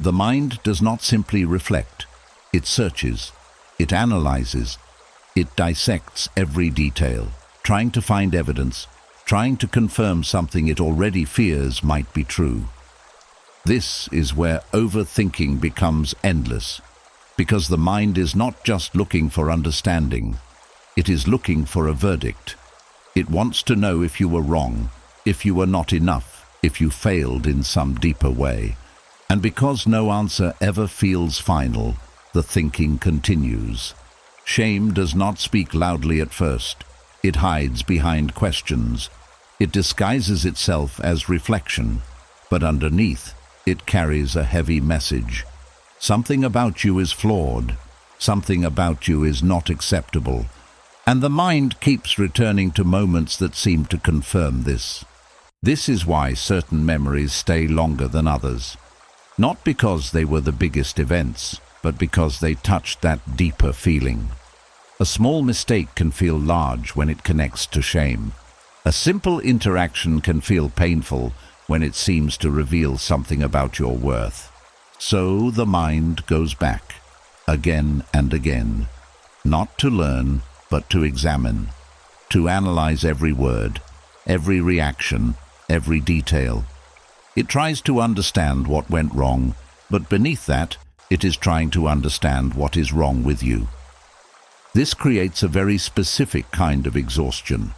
the mind does not simply reflect. It searches, it analyzes, it dissects every detail, trying to find evidence, trying to confirm something it already fears might be true. This is where overthinking becomes endless, because the mind is not just looking for understanding, it is looking for a verdict. It wants to know if you were wrong, if you were not enough, if you failed in some deeper way. And because no answer ever feels final, the thinking continues. Shame does not speak loudly at first. It hides behind questions. It disguises itself as reflection, but underneath, it carries a heavy message. Something about you is flawed. Something about you is not acceptable. And the mind keeps returning to moments that seem to confirm this. This is why certain memories stay longer than others. Not because they were the biggest events, but because they touched that deeper feeling. A small mistake can feel large when it connects to shame. A simple interaction can feel painful when it seems to reveal something about your worth. So the mind goes back, again and again, not to learn, but to examine, to analyze every word, every reaction, every detail. It tries to understand what went wrong, but beneath that, it is trying to understand what is wrong with you. This creates a very specific kind of exhaustion,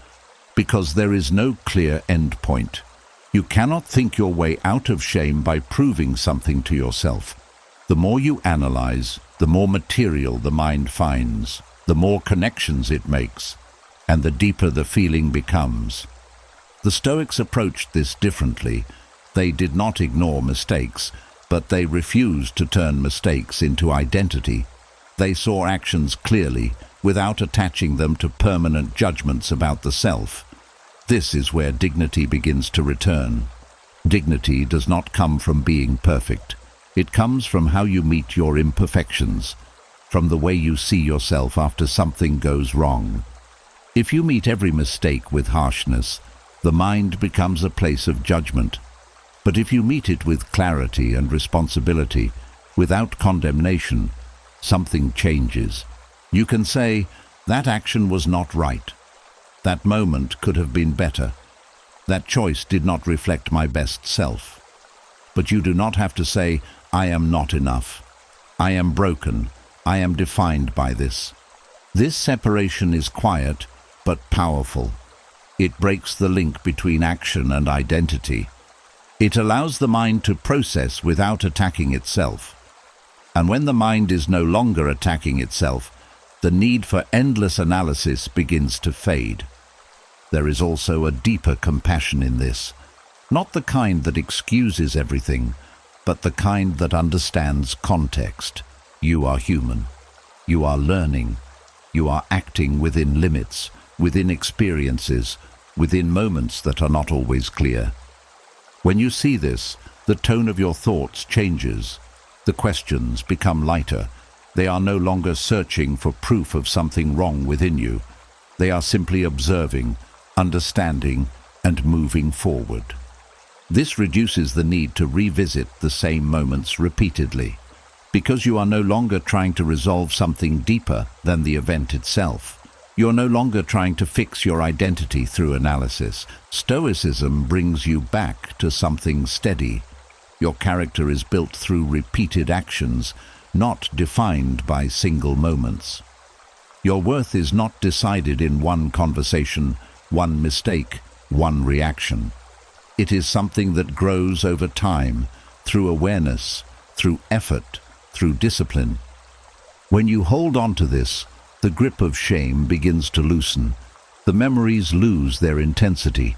because there is no clear end point. You cannot think your way out of shame by proving something to yourself. The more you analyze, the more material the mind finds, the more connections it makes, and the deeper the feeling becomes. The Stoics approached this differently. They did not ignore mistakes, but they refused to turn mistakes into identity. They saw actions clearly, without attaching them to permanent judgments about the self. This is where dignity begins to return. Dignity does not come from being perfect. It comes from how you meet your imperfections, from the way you see yourself after something goes wrong. If you meet every mistake with harshness, the mind becomes a place of judgment. But if you meet it with clarity and responsibility, without condemnation, something changes. You can say, that action was not right. That moment could have been better. That choice did not reflect my best self. But you do not have to say, I am not enough. I am broken. I am defined by this. This separation is quiet, but powerful. It breaks the link between action and identity. It allows the mind to process without attacking itself. And when the mind is no longer attacking itself, the need for endless analysis begins to fade. There is also a deeper compassion in this, not the kind that excuses everything, but the kind that understands context. You are human. You are learning. You are acting within limits, within experiences, within moments that are not always clear. When you see this, the tone of your thoughts changes. The questions become lighter. They are no longer searching for proof of something wrong within you. They are simply observing, understanding, and moving forward. This reduces the need to revisit the same moments repeatedly, because you are no longer trying to resolve something deeper than the event itself. You're no longer trying to fix your identity through analysis. Stoicism brings you back to something steady. Your character is built through repeated actions, not defined by single moments. Your worth is not decided in one conversation, one mistake, one reaction. It is something that grows over time, through awareness, through effort, through discipline. When you hold on to this, the grip of shame begins to loosen. The memories lose their intensity.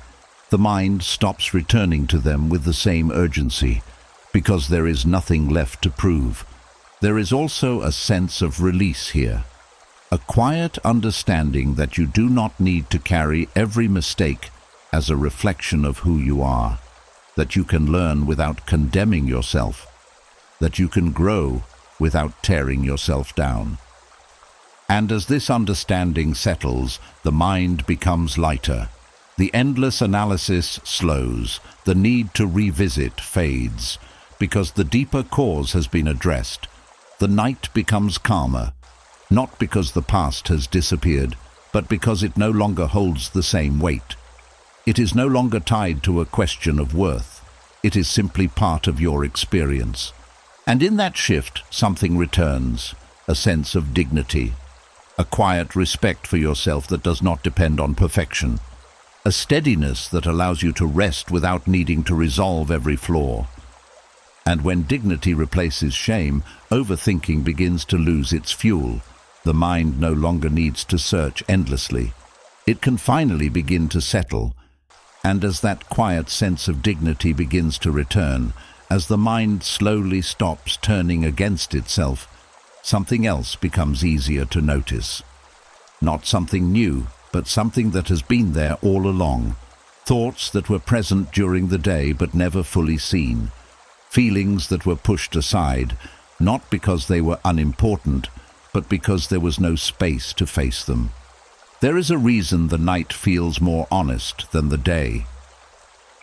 The mind stops returning to them with the same urgency, because there is nothing left to prove. There is also a sense of release here, a quiet understanding that you do not need to carry every mistake as a reflection of who you are, that you can learn without condemning yourself, that you can grow without tearing yourself down. And as this understanding settles, the mind becomes lighter. The endless analysis slows, the need to revisit fades, because the deeper cause has been addressed. The night becomes calmer, not because the past has disappeared, but because it no longer holds the same weight. It is no longer tied to a question of worth. It is simply part of your experience. And in that shift, something returns, a sense of dignity, a quiet respect for yourself that does not depend on perfection, a steadiness that allows you to rest without needing to resolve every flaw. And when dignity replaces shame, overthinking begins to lose its fuel. The mind no longer needs to search endlessly. It can finally begin to settle. And as that quiet sense of dignity begins to return, as the mind slowly stops turning against itself, something else becomes easier to notice. Not something new, but something that has been there all along. Thoughts that were present during the day but never fully seen. Feelings that were pushed aside, not because they were unimportant, but because there was no space to face them. There is a reason the night feels more honest than the day.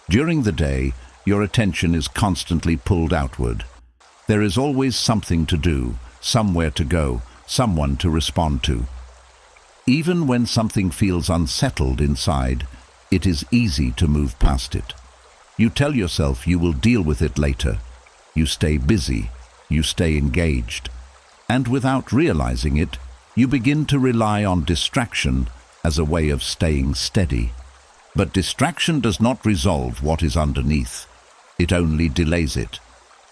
During the day, your attention is constantly pulled outward. There is always something to do, somewhere to go, someone to respond to. Even when something feels unsettled inside, it is easy to move past it. You tell yourself you will deal with it later. You stay busy, you stay engaged, and without realizing it, you begin to rely on distraction as a way of staying steady. But distraction does not resolve what is underneath. It only delays it.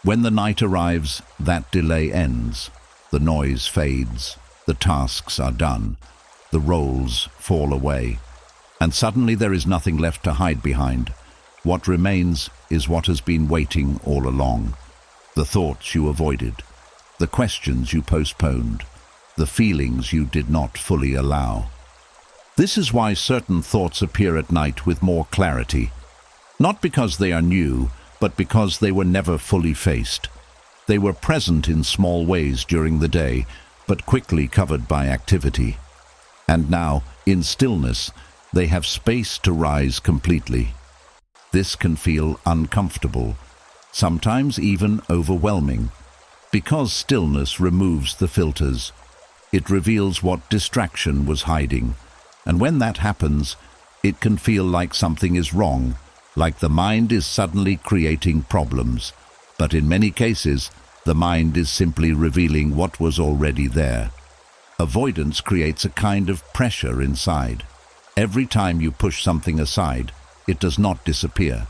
When the night arrives, that delay ends. The noise fades, the tasks are done, the roles fall away, and suddenly there is nothing left to hide behind. What remains is what has been waiting all along. The thoughts you avoided, the questions you postponed, the feelings you did not fully allow. This is why certain thoughts appear at night with more clarity, not because they are new, but because they were never fully faced. They were present in small ways during the day, but quickly covered by activity. And now, in stillness, they have space to rise completely. This can feel uncomfortable, sometimes even overwhelming, because stillness removes the filters. It reveals what distraction was hiding, and when that happens, it can feel like something is wrong, like the mind is suddenly creating problems. But in many cases, the mind is simply revealing what was already there. Avoidance creates a kind of pressure inside. Every time you push something aside, it does not disappear.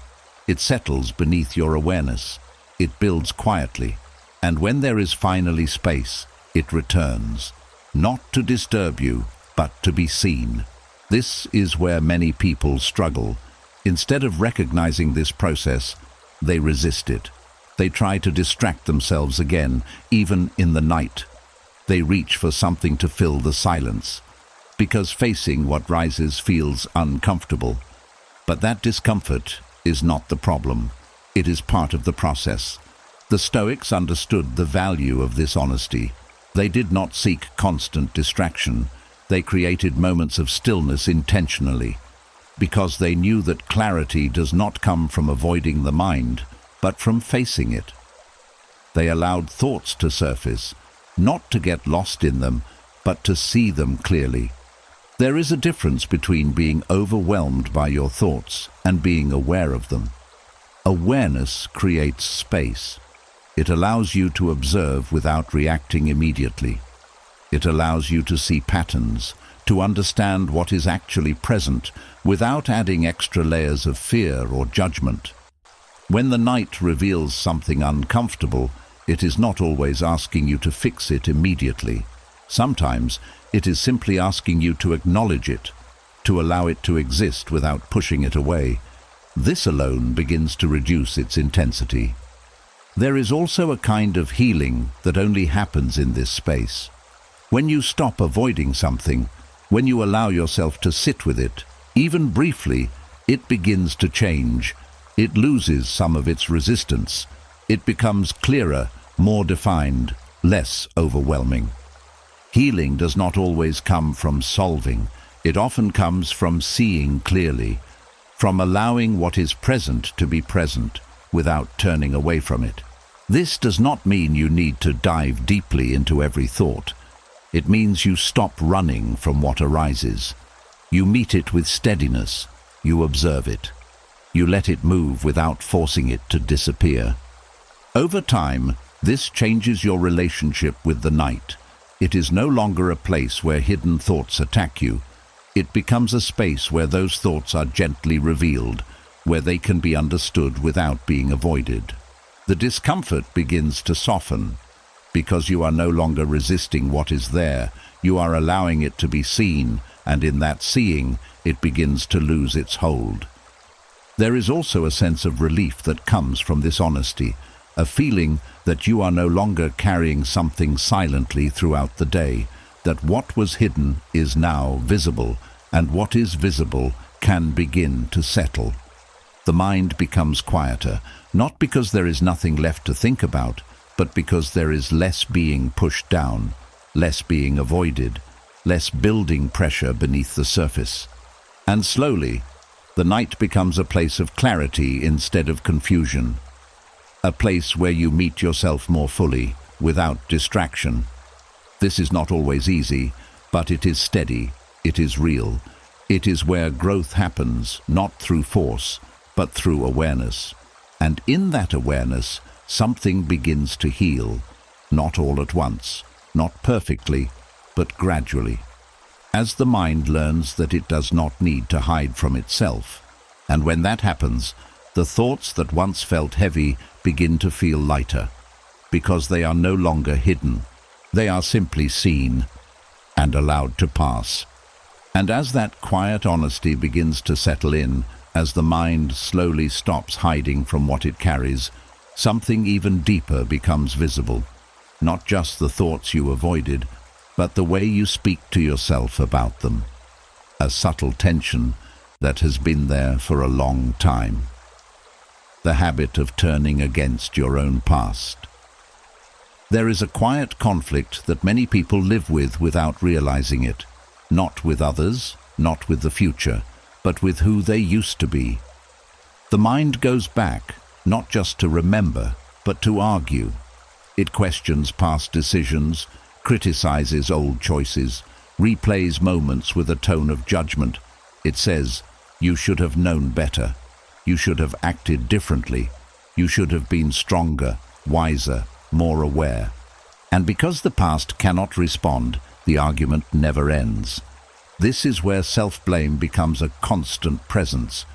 It settles beneath your awareness. It builds quietly. And when there is finally space, it returns, not to disturb you, but to be seen. This is where many people struggle. Instead of recognizing this process, they resist it. They try to distract themselves again, even in the night. They reach for something to fill the silence, because facing what rises feels uncomfortable. But that discomfort is not the problem. It is part of the process. The Stoics understood the value of this honesty. They did not seek constant distraction. They created moments of stillness intentionally, because they knew that clarity does not come from avoiding the mind, but from facing it. They allowed thoughts to surface, not to get lost in them, but to see them clearly. There is a difference between being overwhelmed by your thoughts and being aware of them. Awareness creates space. It allows you to observe without reacting immediately. It allows you to see patterns, to understand what is actually present without adding extra layers of fear or judgment. When the night reveals something uncomfortable, it is not always asking you to fix it immediately. Sometimes it is simply asking you to acknowledge it, to allow it to exist without pushing it away. This alone begins to reduce its intensity. There is also a kind of healing that only happens in this space. When you stop avoiding something, when you allow yourself to sit with it, even briefly, it begins to change. It loses some of its resistance. It becomes clearer, more defined, less overwhelming. Healing does not always come from solving. It often comes from seeing clearly, from allowing what is present to be present without turning away from it. This does not mean you need to dive deeply into every thought. It means you stop running from what arises. You meet it with steadiness. You observe it. You let it move without forcing it to disappear. Over time, this changes your relationship with the night. It is no longer a place where hidden thoughts attack you. It becomes a space where those thoughts are gently revealed, where they can be understood without being avoided. The discomfort begins to soften, because you are no longer resisting what is there. You are allowing it to be seen, and in that seeing, it begins to lose its hold. There is also a sense of relief that comes from this honesty, a feeling that you are no longer carrying something silently throughout the day, that what was hidden is now visible, and what is visible can begin to settle. The mind becomes quieter, not because there is nothing left to think about, but because there is less being pushed down, less being avoided, less building pressure beneath the surface. And slowly, the night becomes a place of clarity instead of confusion, a place where you meet yourself more fully, without distraction. This is not always easy, but it is steady, it is real. It is where growth happens, not through force, but through awareness. And in that awareness, something begins to heal, not all at once, not perfectly, but gradually. As the mind learns that it does not need to hide from itself. And when that happens, the thoughts that once felt heavy begin to feel lighter, because they are no longer hidden. They are simply seen and allowed to pass. And as that quiet honesty begins to settle in, as the mind slowly stops hiding from what it carries, something even deeper becomes visible. Not just the thoughts you avoided, but the way you speak to yourself about them. A subtle tension that has been there for a long time. The habit of turning against your own past. There is a quiet conflict that many people live with without realizing it. Not with others, not with the future, but with who they used to be. The mind goes back, not just to remember, but to argue. It questions past decisions, criticizes old choices, replays moments with a tone of judgment. It says, "You should have known better. You should have acted differently. You should have been stronger, wiser, more aware." And because the past cannot respond, the argument never ends. This is where self-blame becomes a constant presence.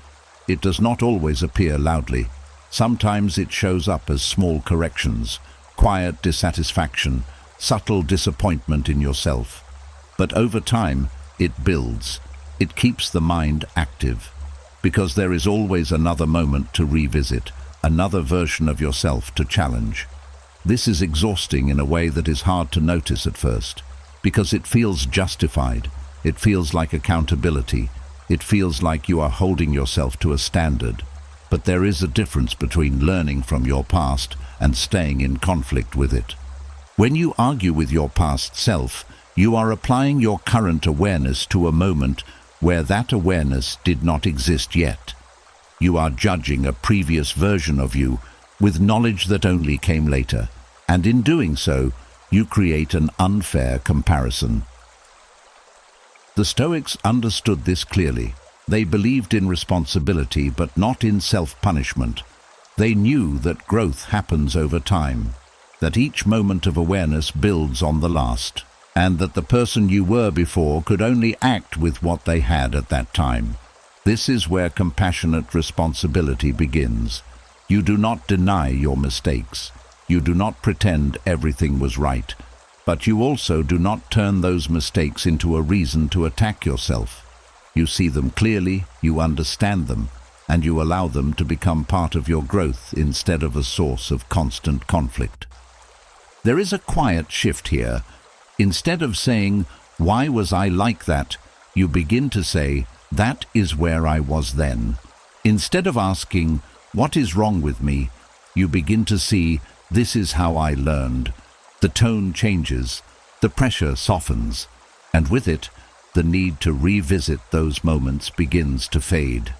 It does not always appear loudly. Sometimes it shows up as small corrections, quiet dissatisfaction, subtle disappointment in yourself. But over time, it builds. It keeps the mind active, because there is always another moment to revisit, another version of yourself to challenge. This is exhausting in a way that is hard to notice at first, because it feels justified. It feels like accountability. It feels like you are holding yourself to a standard. But there is a difference between learning from your past and staying in conflict with it. When you argue with your past self, you are applying your current awareness to a moment where that awareness did not exist yet. You are judging a previous version of you with knowledge that only came later, and in doing so, you create an unfair comparison. The Stoics understood this clearly. They believed in responsibility, but not in self-punishment. They knew that growth happens over time, that each moment of awareness builds on the last, and that the person you were before could only act with what they had at that time. This is where compassionate responsibility begins. You do not deny your mistakes. You do not pretend everything was right. But you also do not turn those mistakes into a reason to attack yourself. You see them clearly, you understand them, and you allow them to become part of your growth instead of a source of constant conflict. There is a quiet shift here. Instead of saying, "Why was I like that?" you begin to say, "That is where I was then." Instead of asking, "What is wrong with me?" you begin to see, "This is how I learned." The tone changes, the pressure softens, and with it, the need to revisit those moments begins to fade.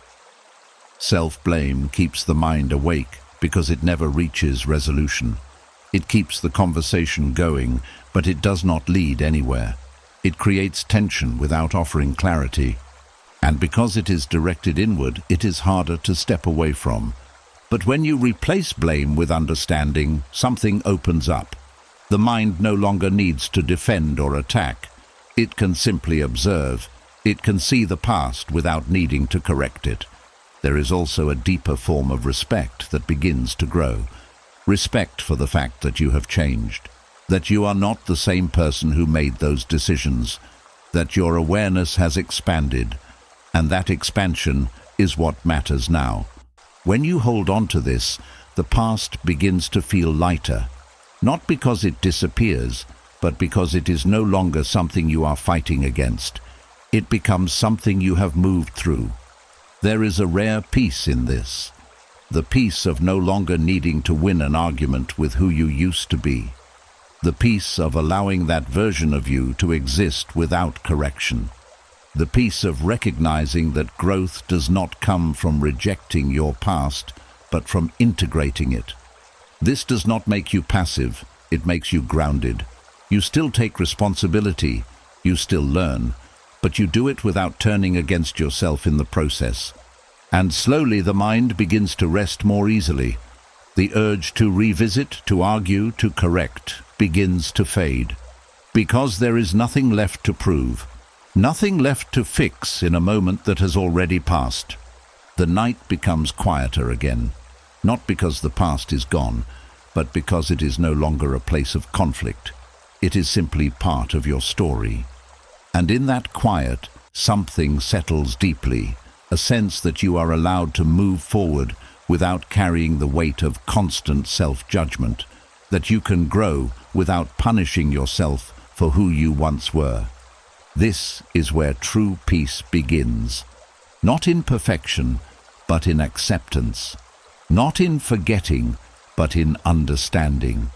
Self-blame keeps the mind awake because it never reaches resolution. It keeps the conversation going, but it does not lead anywhere. It creates tension without offering clarity. And because it is directed inward, it is harder to step away from. But when you replace blame with understanding, something opens up. The mind no longer needs to defend or attack. It can simply observe. It can see the past without needing to correct it. There is also a deeper form of respect that begins to grow. Respect for the fact that you have changed, that you are not the same person who made those decisions, that your awareness has expanded, and that expansion is what matters now. When you hold on to this, the past begins to feel lighter, not because it disappears, but because it is no longer something you are fighting against. It becomes something you have moved through. There is a rare peace in this, the peace of no longer needing to win an argument with who you used to be, the peace of allowing that version of you to exist without correction, the peace of recognizing that growth does not come from rejecting your past, but from integrating it. This does not make you passive, it makes you grounded. You still take responsibility, you still learn, but you do it without turning against yourself in the process. And slowly the mind begins to rest more easily. The urge to revisit, to argue, to correct begins to fade. Because there is nothing left to prove, nothing left to fix in a moment that has already passed. The night becomes quieter again, not because the past is gone, but because it is no longer a place of conflict. It is simply part of your story. And in that quiet, something settles deeply, a sense that you are allowed to move forward without carrying the weight of constant self-judgment, that you can grow without punishing yourself for who you once were. This is where true peace begins, not in perfection, but in acceptance, not in forgetting, but in understanding.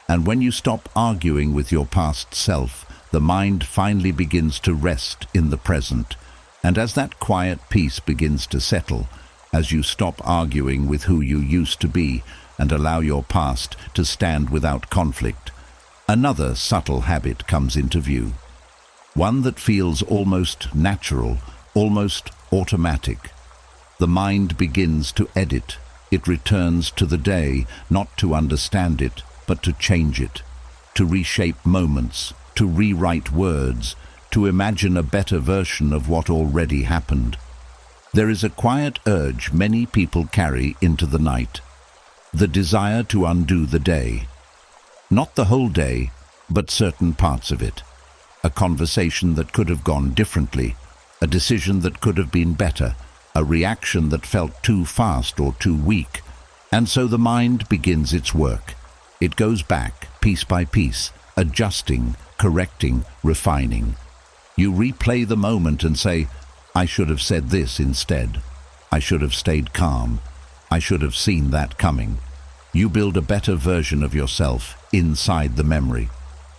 And when you stop arguing with your past self, the mind finally begins to rest in the present. And as that quiet peace begins to settle, as you stop arguing with who you used to be and allow your past to stand without conflict, another subtle habit comes into view. One that feels almost natural, almost automatic. The mind begins to edit. It returns to the day, not to understand it, but to change it, to reshape moments, to rewrite words, to imagine a better version of what already happened. There is a quiet urge many people carry into the night, the desire to undo the day. Not the whole day, but certain parts of it. A conversation that could have gone differently, a decision that could have been better, a reaction that felt too fast or too weak. And so the mind begins its work. It goes back, piece by piece, adjusting, correcting, refining. You replay the moment and say, "I should have said this instead. I should have stayed calm. I should have seen that coming." You build a better version of yourself inside the memory.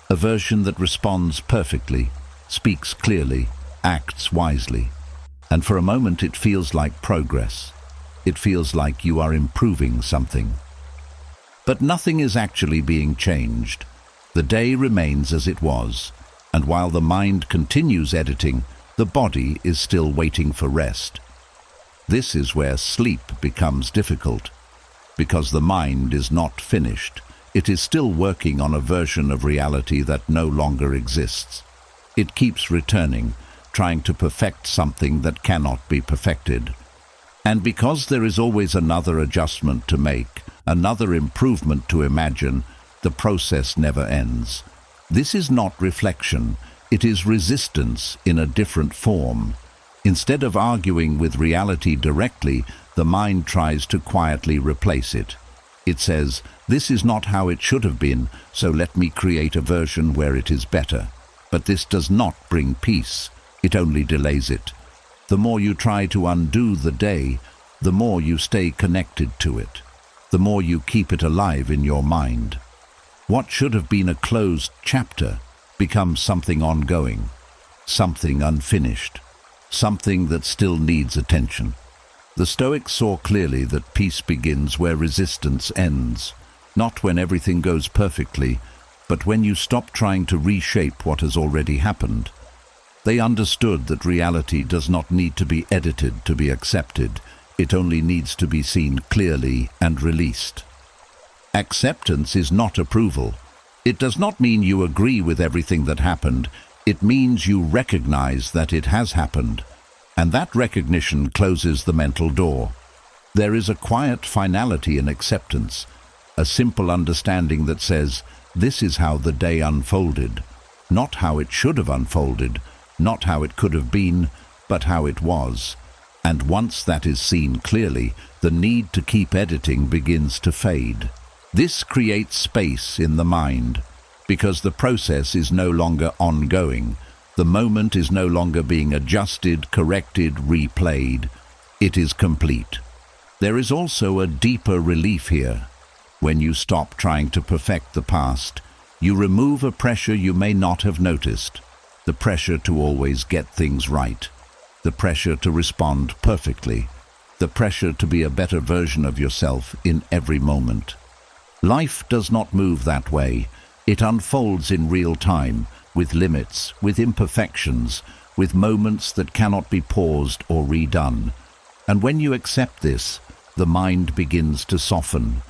A version that responds perfectly, speaks clearly, acts wisely. And for a moment it feels like progress. It feels like you are improving something. But nothing is actually being changed. The day remains as it was, and while the mind continues editing, the body is still waiting for rest. This is where sleep becomes difficult, because the mind is not finished. It is still working on a version of reality that no longer exists. It keeps returning, trying to perfect something that cannot be perfected. And because there is always another adjustment to make, another improvement to imagine, the process never ends. This is not reflection, it is resistance in a different form. Instead of arguing with reality directly, the mind tries to quietly replace it. It says, "This is not how it should have been, so let me create a version where it is better." But this does not bring peace. It only delays it. The more you try to undo the day, the more you stay connected to it. The more you keep it alive in your mind. What should have been a closed chapter becomes something ongoing, something unfinished, something that still needs attention. The Stoics saw clearly that peace begins where resistance ends, not when everything goes perfectly, but when you stop trying to reshape what has already happened. They understood that reality does not need to be edited to be accepted. It only needs to be seen clearly and released. Acceptance is not approval. It does not mean you agree with everything that happened. It means you recognize that it has happened, and that recognition closes the mental door. There is a quiet finality in acceptance, a simple understanding that says, this is how the day unfolded, not how it should have unfolded, not how it could have been, but how it was. And once that is seen clearly, the need to keep editing begins to fade. This creates space in the mind, because the process is no longer ongoing. The moment is no longer being adjusted, corrected, replayed. It is complete. There is also a deeper relief here. When you stop trying to perfect the past, you remove a pressure you may not have noticed. The pressure to always get things right. The pressure to respond perfectly. The pressure to be a better version of yourself in every moment. Life does not move that way. It unfolds in real time, with limits, with imperfections, with moments that cannot be paused or redone. And when you accept this, the mind begins to soften.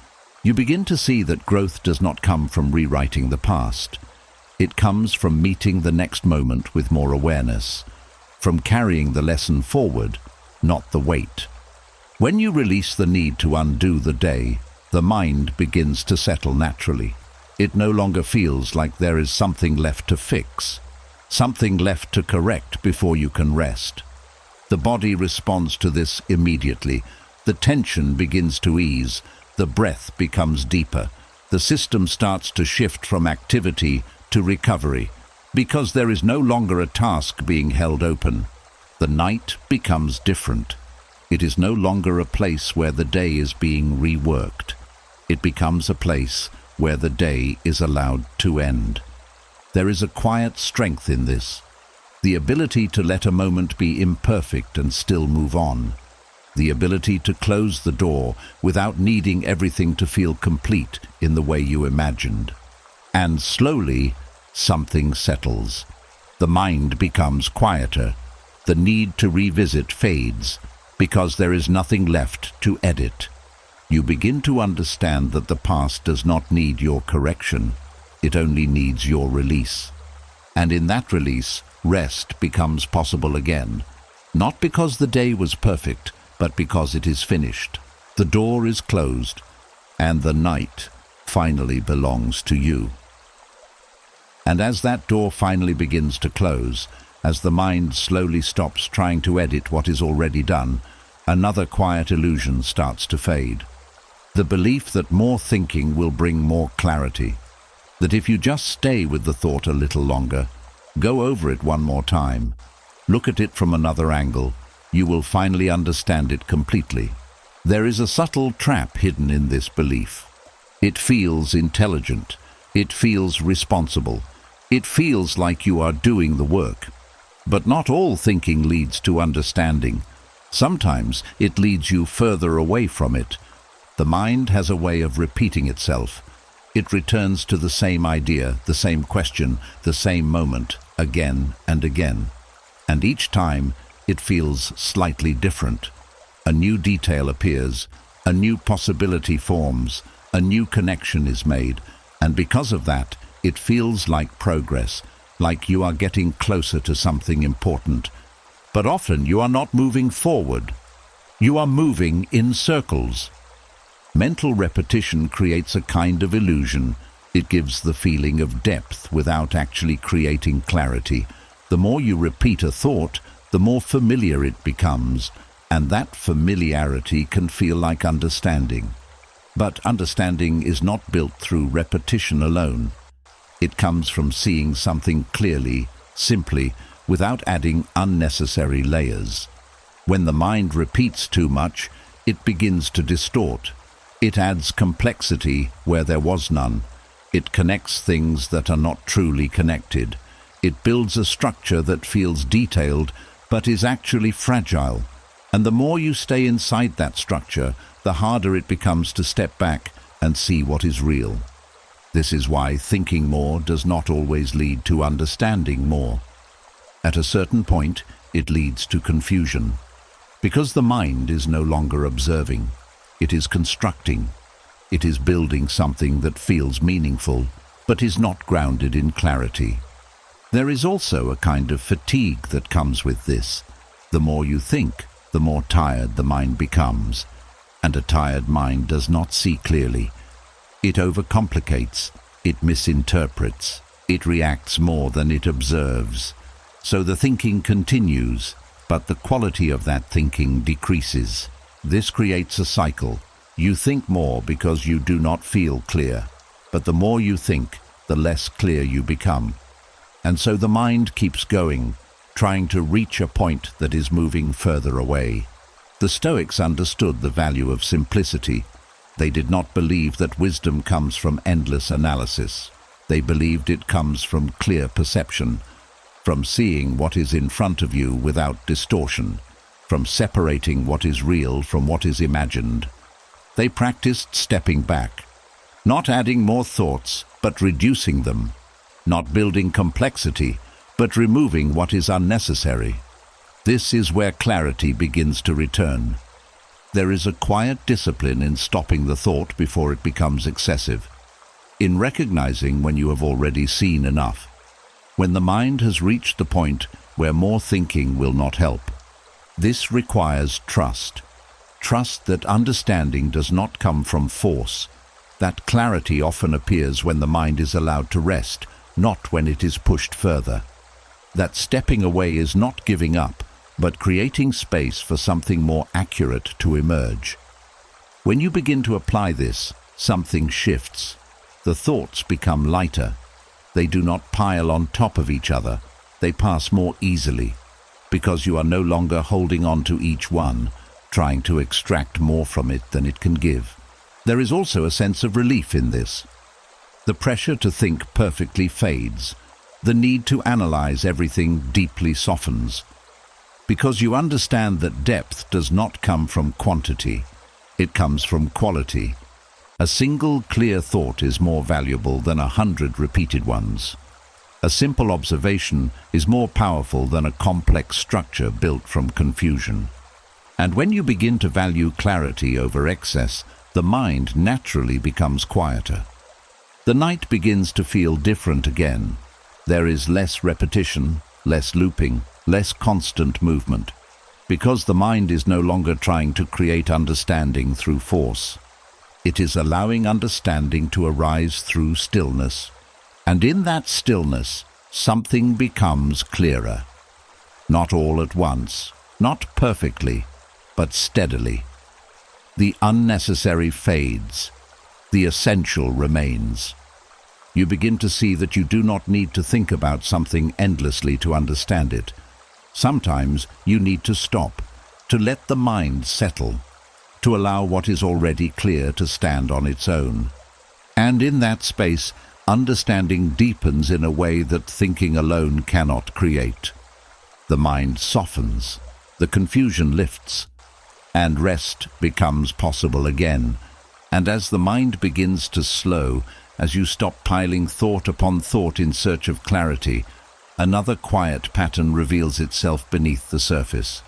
You begin to see that growth does not come from rewriting the past. It comes from meeting the next moment with more awareness, from carrying the lesson forward, not the weight. When you release the need to undo the day, the mind begins to settle naturally. It no longer feels like there is something left to fix, something left to correct before you can rest. The body responds to this immediately. The tension begins to ease. The breath becomes deeper. The system starts to shift from activity to recovery, because there is no longer a task being held open. The night becomes different. It is no longer a place where the day is being reworked. It becomes a place where the day is allowed to end. There is a quiet strength in this, the ability to let a moment be imperfect and still move on, the ability to close the door without needing everything to feel complete in the way you imagined. And slowly, something settles. The mind becomes quieter. The need to revisit fades, because there is nothing left to edit. You begin to understand that the past does not need your correction. It only needs your release. And in that release, rest becomes possible again. Not because the day was perfect, but because it is finished. The door is closed, and the night finally belongs to you. And as that door finally begins to close, as the mind slowly stops trying to edit what is already done, another quiet illusion starts to fade. The belief that more thinking will bring more clarity. That if you just stay with the thought a little longer, go over it one more time, look at it from another angle, you will finally understand it completely. There is a subtle trap hidden in this belief. It feels intelligent. It feels responsible. It feels like you are doing the work. But not all thinking leads to understanding. Sometimes it leads you further away from it. The mind has a way of repeating itself. It returns to the same idea, the same question, the same moment, again and again. And each time, it feels slightly different. A new detail appears, a new possibility forms, a new connection is made, and because of that, it feels like progress, like you are getting closer to something important. But often you are not moving forward. You are moving in circles. Mental repetition creates a kind of illusion. It gives the feeling of depth without actually creating clarity. The more you repeat a thought, the more familiar it becomes, and that familiarity can feel like understanding. But understanding is not built through repetition alone. It comes from seeing something clearly, simply, without adding unnecessary layers. When the mind repeats too much, it begins to distort. It adds complexity where there was none. It connects things that are not truly connected. It builds a structure that feels detailed but is actually fragile. And the more you stay inside that structure, the harder it becomes to step back and see what is real. This is why thinking more does not always lead to understanding more. At a certain point, it leads to confusion. Because the mind is no longer observing, it is constructing. It is building something that feels meaningful, but is not grounded in clarity. There is also a kind of fatigue that comes with this. The more you think, the more tired the mind becomes. And a tired mind does not see clearly. It overcomplicates, it misinterprets, it reacts more than it observes. So the thinking continues, but the quality of that thinking decreases. This creates a cycle. You think more because you do not feel clear, but the more you think, the less clear you become. And so the mind keeps going, trying to reach a point that is moving further away. The Stoics understood the value of simplicity. They did not believe that wisdom comes from endless analysis. They believed it comes from clear perception, from seeing what is in front of you without distortion, from separating what is real from what is imagined. They practiced stepping back, not adding more thoughts, but reducing them, not building complexity, but removing what is unnecessary. This is where clarity begins to return. There is a quiet discipline in stopping the thought before it becomes excessive, in recognizing when you have already seen enough, when the mind has reached the point where more thinking will not help. This requires trust. Trust that understanding does not come from force, that clarity often appears when the mind is allowed to rest, not when it is pushed further. That stepping away is not giving up, but creating space for something more accurate to emerge. When you begin to apply this, something shifts. The thoughts become lighter. They do not pile on top of each other. They pass more easily, because you are no longer holding on to each one, trying to extract more from it than it can give. There is also a sense of relief in this. The pressure to think perfectly fades. The need to analyze everything deeply softens. Because you understand that depth does not come from quantity, it comes from quality. A single clear thought is more valuable than 100 repeated ones. A simple observation is more powerful than a complex structure built from confusion. And when you begin to value clarity over excess, the mind naturally becomes quieter. The night begins to feel different again. There is less repetition, less looping, less constant movement, because the mind is no longer trying to create understanding through force. It is allowing understanding to arise through stillness, and in that stillness, something becomes clearer. Not all at once, not perfectly, but steadily. The unnecessary fades, the essential remains. You begin to see that you do not need to think about something endlessly to understand it. Sometimes you need to stop, to let the mind settle, to allow what is already clear to stand on its own. And in that space, understanding deepens in a way that thinking alone cannot create. The mind softens, the confusion lifts, and rest becomes possible again. And as the mind begins to slow, as you stop piling thought upon thought in search of clarity, another quiet pattern reveals itself beneath the surface.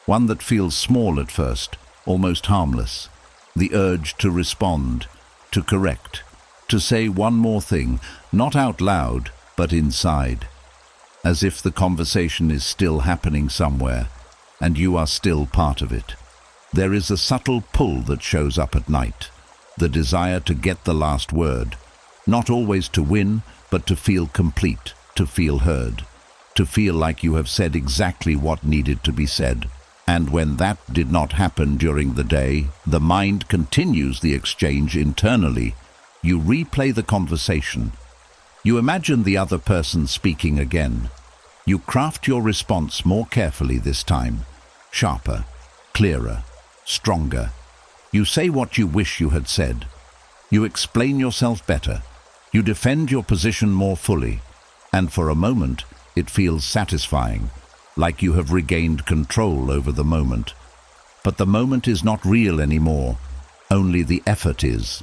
One that feels small at first, almost harmless. The urge to respond, to correct, to say one more thing, not out loud, but inside. As if the conversation is still happening somewhere, and you are still part of it. There is a subtle pull that shows up at night, the desire to get the last word, not always to win, but to feel complete, to feel heard. to feel like you have said exactly what needed to be said. And when that did not happen during the day, the mind continues the exchange internally. You replay the conversation. You imagine the other person speaking again. You craft your response more carefully this time, sharper, clearer, stronger. You say what you wish you had said. You explain yourself better. You defend your position more fully. And for a moment, it feels satisfying, like you have regained control over the moment. But the moment is not real anymore, only the effort is.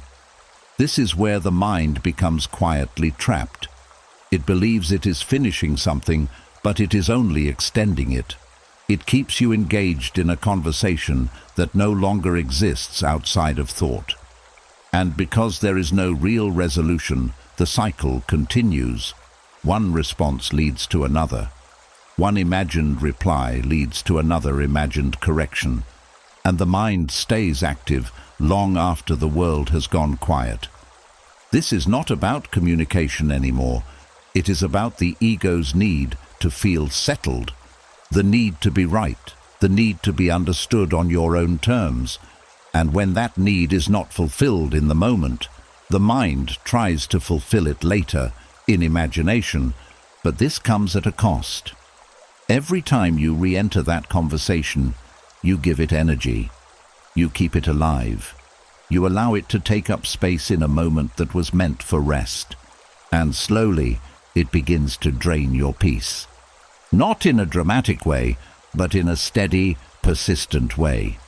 This is where the mind becomes quietly trapped. It believes it is finishing something, but it is only extending it. It keeps you engaged in a conversation that no longer exists outside of thought. And because there is no real resolution, the cycle continues. One response leads to another. One imagined reply leads to another imagined correction. And the mind stays active long after the world has gone quiet. This is not about communication anymore. It is about the ego's need to feel settled, the need to be right, the need to be understood on your own terms. And when that need is not fulfilled in the moment, the mind tries to fulfill it later, in imagination, but this comes at a cost. Every time you re-enter that conversation, you give it energy. You keep it alive. You allow it to take up space in a moment that was meant for rest. And slowly, it begins to drain your peace. Not in a dramatic way, but in a steady, persistent way.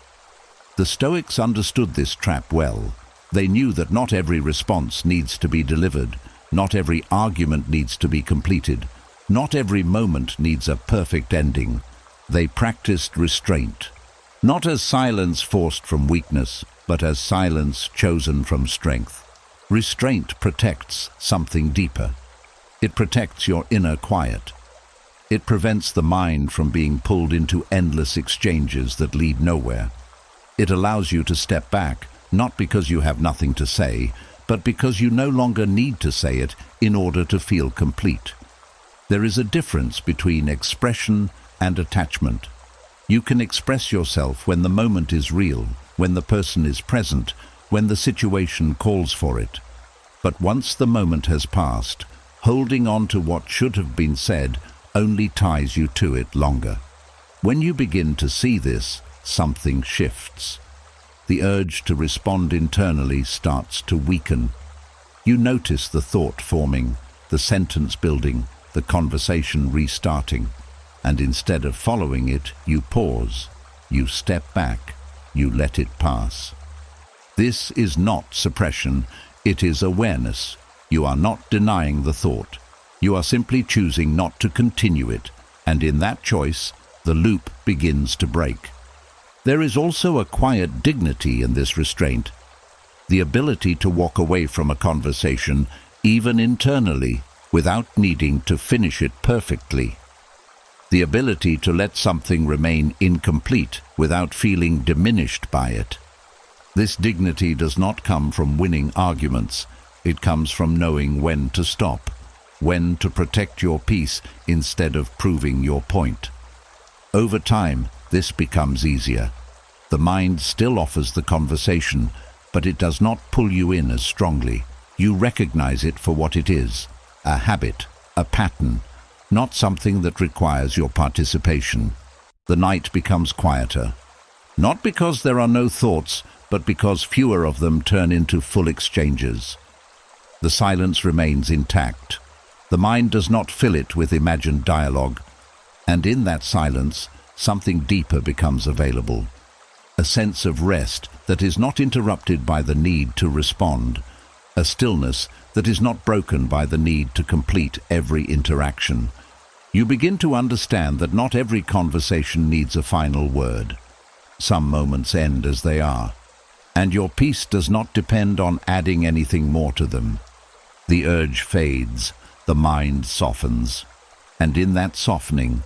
The Stoics understood this trap well. They knew that not every response needs to be delivered. Not every argument needs to be completed. Not every moment needs a perfect ending. They practiced restraint, not as silence forced from weakness, but as silence chosen from strength. Restraint protects something deeper. It protects your inner quiet. It prevents the mind from being pulled into endless exchanges that lead nowhere. It allows you to step back, not because you have nothing to say, but because you no longer need to say it in order to feel complete. There is a difference between expression and attachment. You can express yourself when the moment is real, when the person is present, when the situation calls for it. But once the moment has passed, holding on to what should have been said only ties you to it longer. When you begin to see this, something shifts. The urge to respond internally starts to weaken. You notice the thought forming, the sentence building, the conversation restarting, and instead of following it, you pause, you step back, you let it pass. This is not suppression, it is awareness. You are not denying the thought. You are simply choosing not to continue it, and in that choice, the loop begins to break. There is also a quiet dignity in this restraint, the ability to walk away from a conversation, even internally, without needing to finish it perfectly. The ability to let something remain incomplete without feeling diminished by it. This dignity does not come from winning arguments. It comes from knowing when to stop, when to protect your peace instead of proving your point. Over time, this becomes easier. The mind still offers the conversation, but it does not pull you in as strongly. You recognize it for what it is, a habit, a pattern, not something that requires your participation. The night becomes quieter, not because there are no thoughts, but because fewer of them turn into full exchanges. The silence remains intact. The mind does not fill it with imagined dialogue, and in that silence, something deeper becomes available. A sense of rest that is not interrupted by the need to respond, a stillness that is not broken by the need to complete every interaction. You begin to understand that not every conversation needs a final word. Some moments end as they are, and your peace does not depend on adding anything more to them. The urge fades, the mind softens, and in that softening,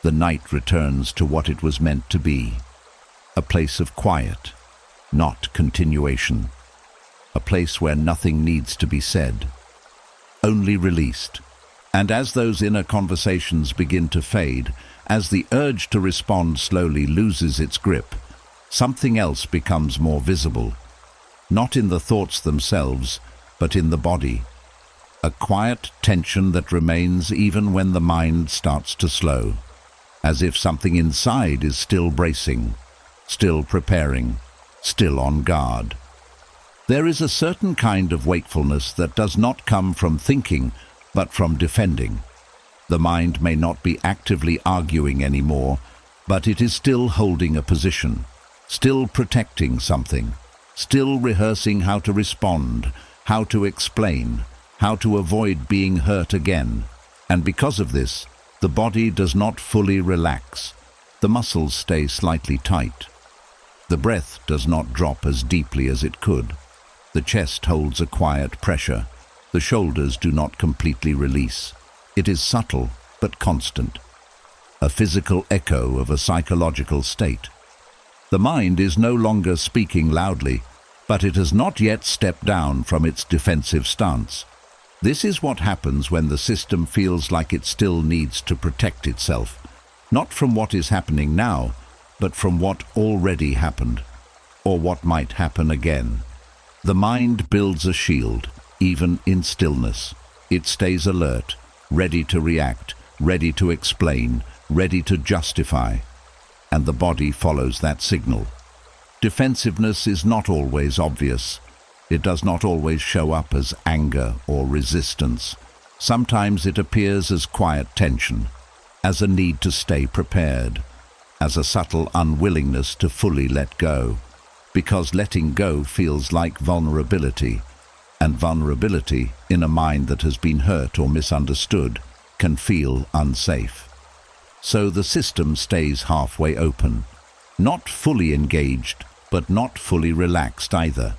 the night returns to what it was meant to be. A place of quiet, not continuation. A place where nothing needs to be said, only released. And as those inner conversations begin to fade, as the urge to respond slowly loses its grip, something else becomes more visible, not in the thoughts themselves, but in the body. A quiet tension that remains even when the mind starts to slow, as if something inside is still bracing, still preparing, still on guard. There is a certain kind of wakefulness that does not come from thinking, but from defending. The mind may not be actively arguing anymore, but it is still holding a position, still protecting something, still rehearsing how to respond, how to explain, how to avoid being hurt again. And because of this, the body does not fully relax. The muscles stay slightly tight. The breath does not drop as deeply as it could. The chest holds a quiet pressure. The shoulders do not completely release. It is subtle but constant, a physical echo of a psychological state. The mind is no longer speaking loudly, but it has not yet stepped down from its defensive stance. This is what happens when the system feels like it still needs to protect itself, not from what is happening now, but from what already happened, or what might happen again. The mind builds a shield, even in stillness. It stays alert, ready to react, ready to explain, ready to justify, and the body follows that signal. Defensiveness is not always obvious. It does not always show up as anger or resistance. Sometimes it appears as quiet tension, as a need to stay prepared, as a subtle unwillingness to fully let go, because letting go feels like vulnerability, and vulnerability, in a mind that has been hurt or misunderstood, can feel unsafe. So the system stays halfway open, not fully engaged, but not fully relaxed either.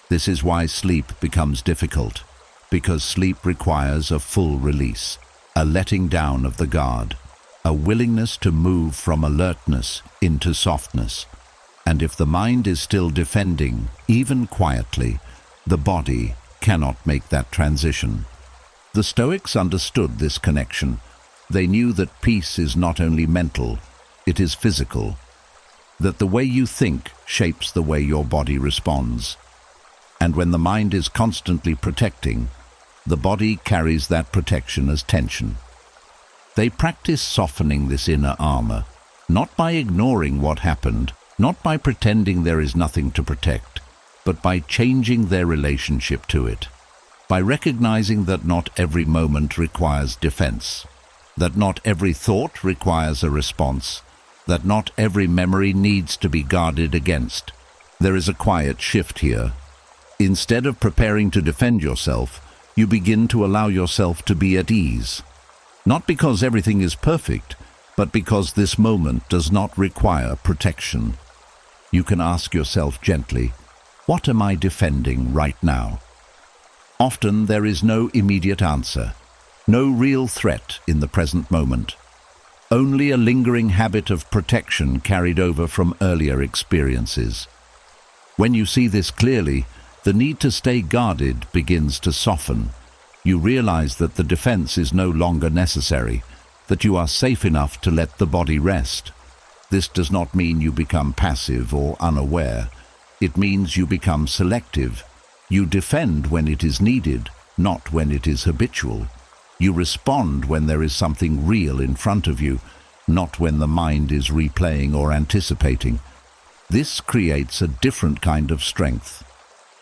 This is why sleep becomes difficult, because sleep requires a full release, a letting down of the guard, a willingness to move from alertness into softness. And if the mind is still defending, even quietly, the body cannot make that transition. The Stoics understood this connection. They knew that peace is not only mental, it is physical, that the way you think shapes the way your body responds. And when the mind is constantly protecting, the body carries that protection as tension. They practice softening this inner armor, not by ignoring what happened, not by pretending there is nothing to protect, but by changing their relationship to it, by recognizing that not every moment requires defense, that not every thought requires a response, that not every memory needs to be guarded against. There is a quiet shift here. Instead of preparing to defend yourself, you begin to allow yourself to be at ease. Not because everything is perfect, but because this moment does not require protection. You can ask yourself gently, what am I defending right now? Often there is no immediate answer, no real threat in the present moment. Only a lingering habit of protection carried over from earlier experiences. When you see this clearly, the need to stay guarded begins to soften. You realize that the defense is no longer necessary, that you are safe enough to let the body rest. This does not mean you become passive or unaware. It means you become selective. You defend when it is needed, not when it is habitual. You respond when there is something real in front of you, not when the mind is replaying or anticipating. This creates a different kind of strength.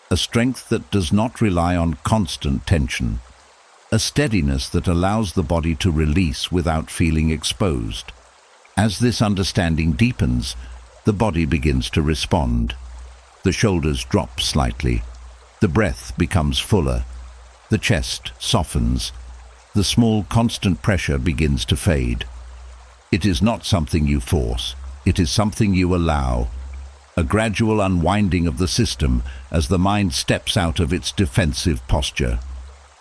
A strength that does not rely on constant tension. A steadiness that allows the body to release without feeling exposed. As this understanding deepens, the body begins to respond. The shoulders drop slightly. The breath becomes fuller. The chest softens. The small constant pressure begins to fade. It is not something you force. It is something you allow. A gradual unwinding of the system as the mind steps out of its defensive posture.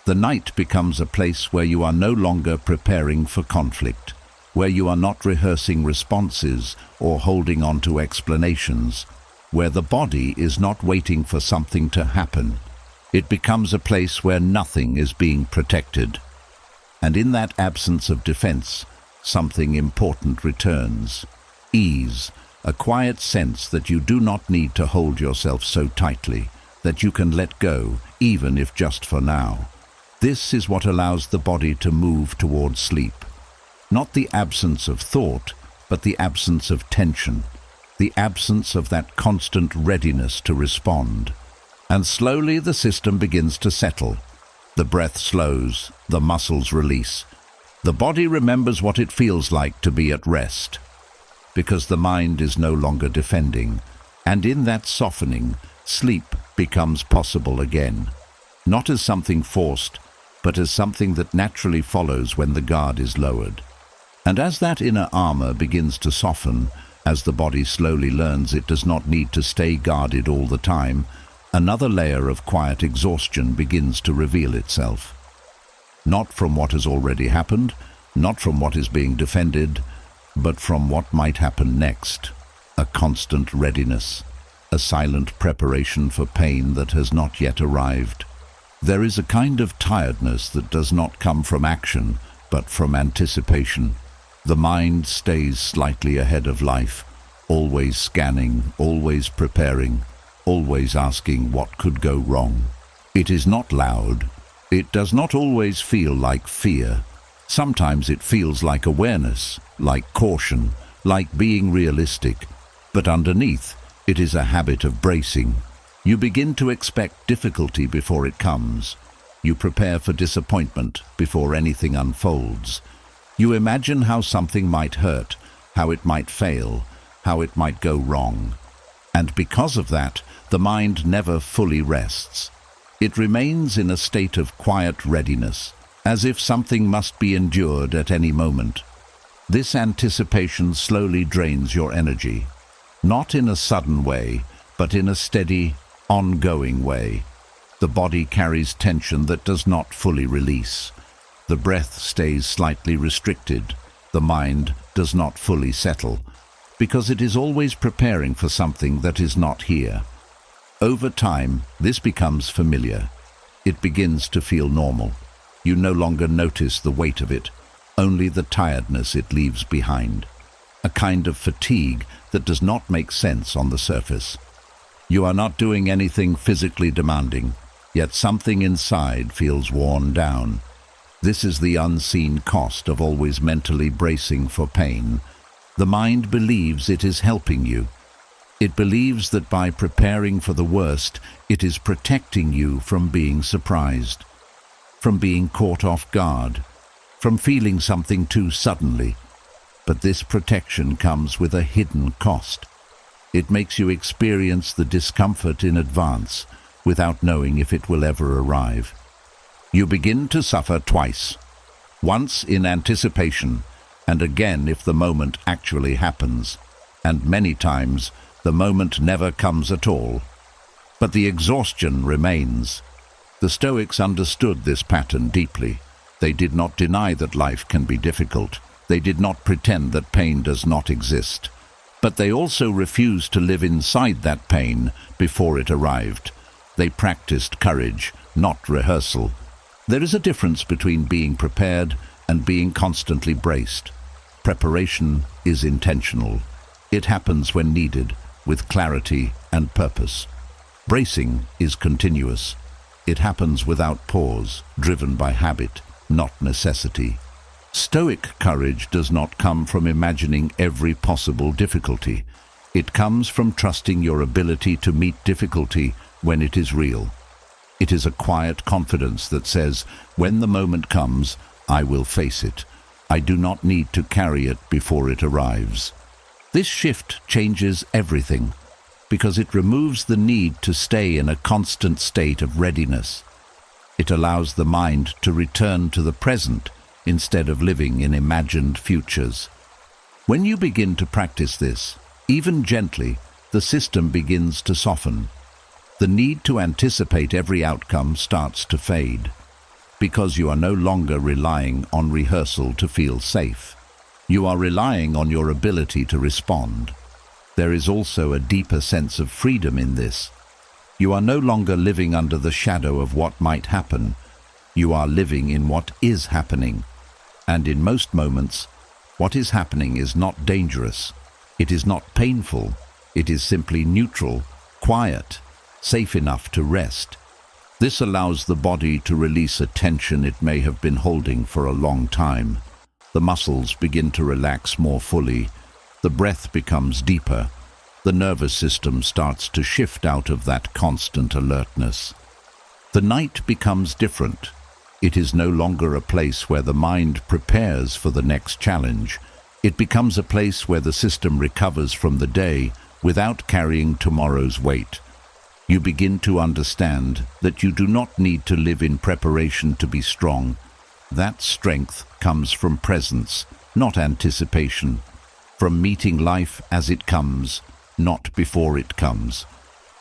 The night becomes a place where you are no longer preparing for conflict, where you are not rehearsing responses or holding on to explanations, where the body is not waiting for something to happen. It becomes a place where nothing is being protected. And in that absence of defense, something important returns. Ease, a quiet sense that you do not need to hold yourself so tightly, that you can let go, even if just for now. This is what allows the body to move towards sleep. Not the absence of thought, but the absence of tension, the absence of that constant readiness to respond. And slowly the system begins to settle. The breath slows, the muscles release. The body remembers what it feels like to be at rest, because the mind is no longer defending, and in that softening, sleep becomes possible again. Not as something forced, but as something that naturally follows when the guard is lowered. And as that inner armor begins to soften, as the body slowly learns it does not need to stay guarded all the time, another layer of quiet exhaustion begins to reveal itself. Not from what has already happened, not from what is being defended, but from what might happen next. A constant readiness, a silent preparation for pain that has not yet arrived. There is a kind of tiredness that does not come from action, but from anticipation. The mind stays slightly ahead of life, always scanning, always preparing, always asking what could go wrong. It is not loud. It does not always feel like fear. Sometimes it feels like awareness, like caution, like being realistic. But underneath, it is a habit of bracing. You begin to expect difficulty before it comes. You prepare for disappointment before anything unfolds. You imagine how something might hurt, how it might fail, how it might go wrong. And because of that, the mind never fully rests. It remains in a state of quiet readiness, as if something must be endured at any moment. This anticipation slowly drains your energy, not in a sudden way, but in a steady, ongoing way. The body carries tension that does not fully release. The breath stays slightly restricted. The mind does not fully settle, because it is always preparing for something that is not here. Over time, this becomes familiar. It begins to feel normal. You no longer notice the weight of it, only the tiredness it leaves behind. A kind of fatigue that does not make sense on the surface. You are not doing anything physically demanding, yet something inside feels worn down. This is the unseen cost of always mentally bracing for pain. The mind believes it is helping you. It believes that by preparing for the worst, it is protecting you from being surprised, from being caught off guard, from feeling something too suddenly. But this protection comes with a hidden cost. It makes you experience the discomfort in advance, without knowing if it will ever arrive. You begin to suffer twice, once in anticipation, and again if the moment actually happens, and many times the moment never comes at all. But the exhaustion remains. The Stoics understood this pattern deeply. They did not deny that life can be difficult. They did not pretend that pain does not exist. But they also refused to live inside that pain before it arrived. They practiced courage, not rehearsal. There is a difference between being prepared and being constantly braced. Preparation is intentional. It happens when needed, with clarity and purpose. Bracing is continuous. It happens without pause, driven by habit, not necessity. Stoic courage does not come from imagining every possible difficulty. It comes from trusting your ability to meet difficulty when it is real. It is a quiet confidence that says, when the moment comes, I will face it. I do not need to carry it before it arrives. This shift changes everything, because it removes the need to stay in a constant state of readiness. It allows the mind to return to the present instead of living in imagined futures. When you begin to practice this, even gently, the system begins to soften. The need to anticipate every outcome starts to fade, because you are no longer relying on rehearsal to feel safe. You are relying on your ability to respond. There is also a deeper sense of freedom in this. You are no longer living under the shadow of what might happen. You are living in what is happening. And in most moments, what is happening is not dangerous. It is not painful. It is simply neutral, quiet, safe enough to rest. This allows the body to release a tension it may have been holding for a long time. The muscles begin to relax more fully. The breath becomes deeper. The nervous system starts to shift out of that constant alertness. The night becomes different. It is no longer a place where the mind prepares for the next challenge. It becomes a place where the system recovers from the day without carrying tomorrow's weight. You begin to understand that you do not need to live in preparation to be strong. That strength comes from presence, not anticipation, from meeting life as it comes, not before it comes.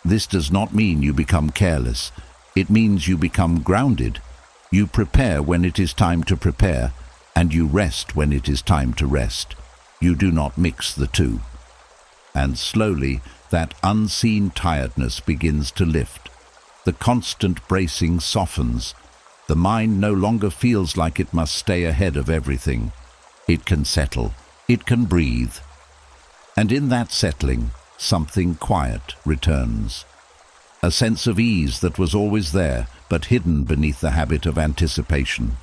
This does not mean you become careless. It means you become grounded. You prepare when it is time to prepare, and you rest when it is time to rest. You do not mix the two. And slowly, that unseen tiredness begins to lift. The constant bracing softens. The mind no longer feels like it must stay ahead of everything. It can settle. It can breathe. And in that settling, something quiet returns. A sense of ease that was always there, but hidden beneath the habit of anticipation.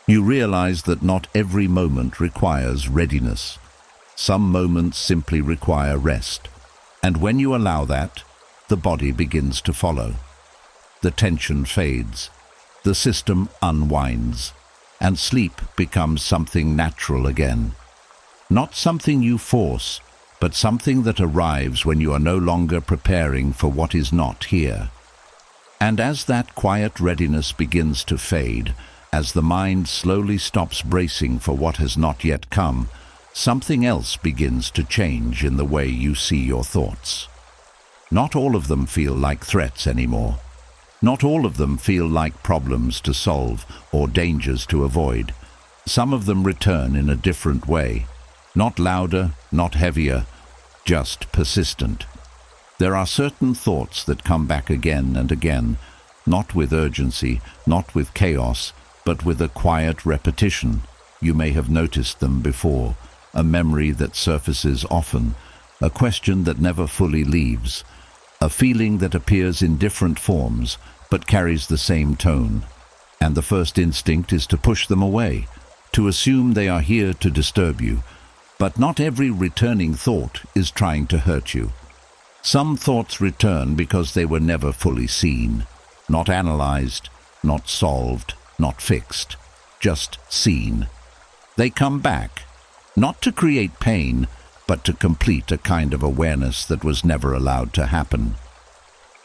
You realize that not every moment requires readiness. Some moments simply require rest. And when you allow that, the body begins to follow. The tension fades. The system unwinds. And sleep becomes something natural again. Not something you force, but something that arrives when you are no longer preparing for what is not here. And as that quiet readiness begins to fade, as the mind slowly stops bracing for what has not yet come, something else begins to change in the way you see your thoughts. Not all of them feel like threats anymore. Not all of them feel like problems to solve or dangers to avoid. Some of them return in a different way. Not louder, not heavier, just persistent. There are certain thoughts that come back again and again, not with urgency, not with chaos, but with a quiet repetition. You may have noticed them before, a memory that surfaces often, a question that never fully leaves, a feeling that appears in different forms but carries the same tone. And the first instinct is to push them away, to assume they are here to disturb you. But not every returning thought is trying to hurt you. Some thoughts return because they were never fully seen, not analyzed, not solved, not fixed, just seen. They come back, not to create pain, but to complete a kind of awareness that was never allowed to happen.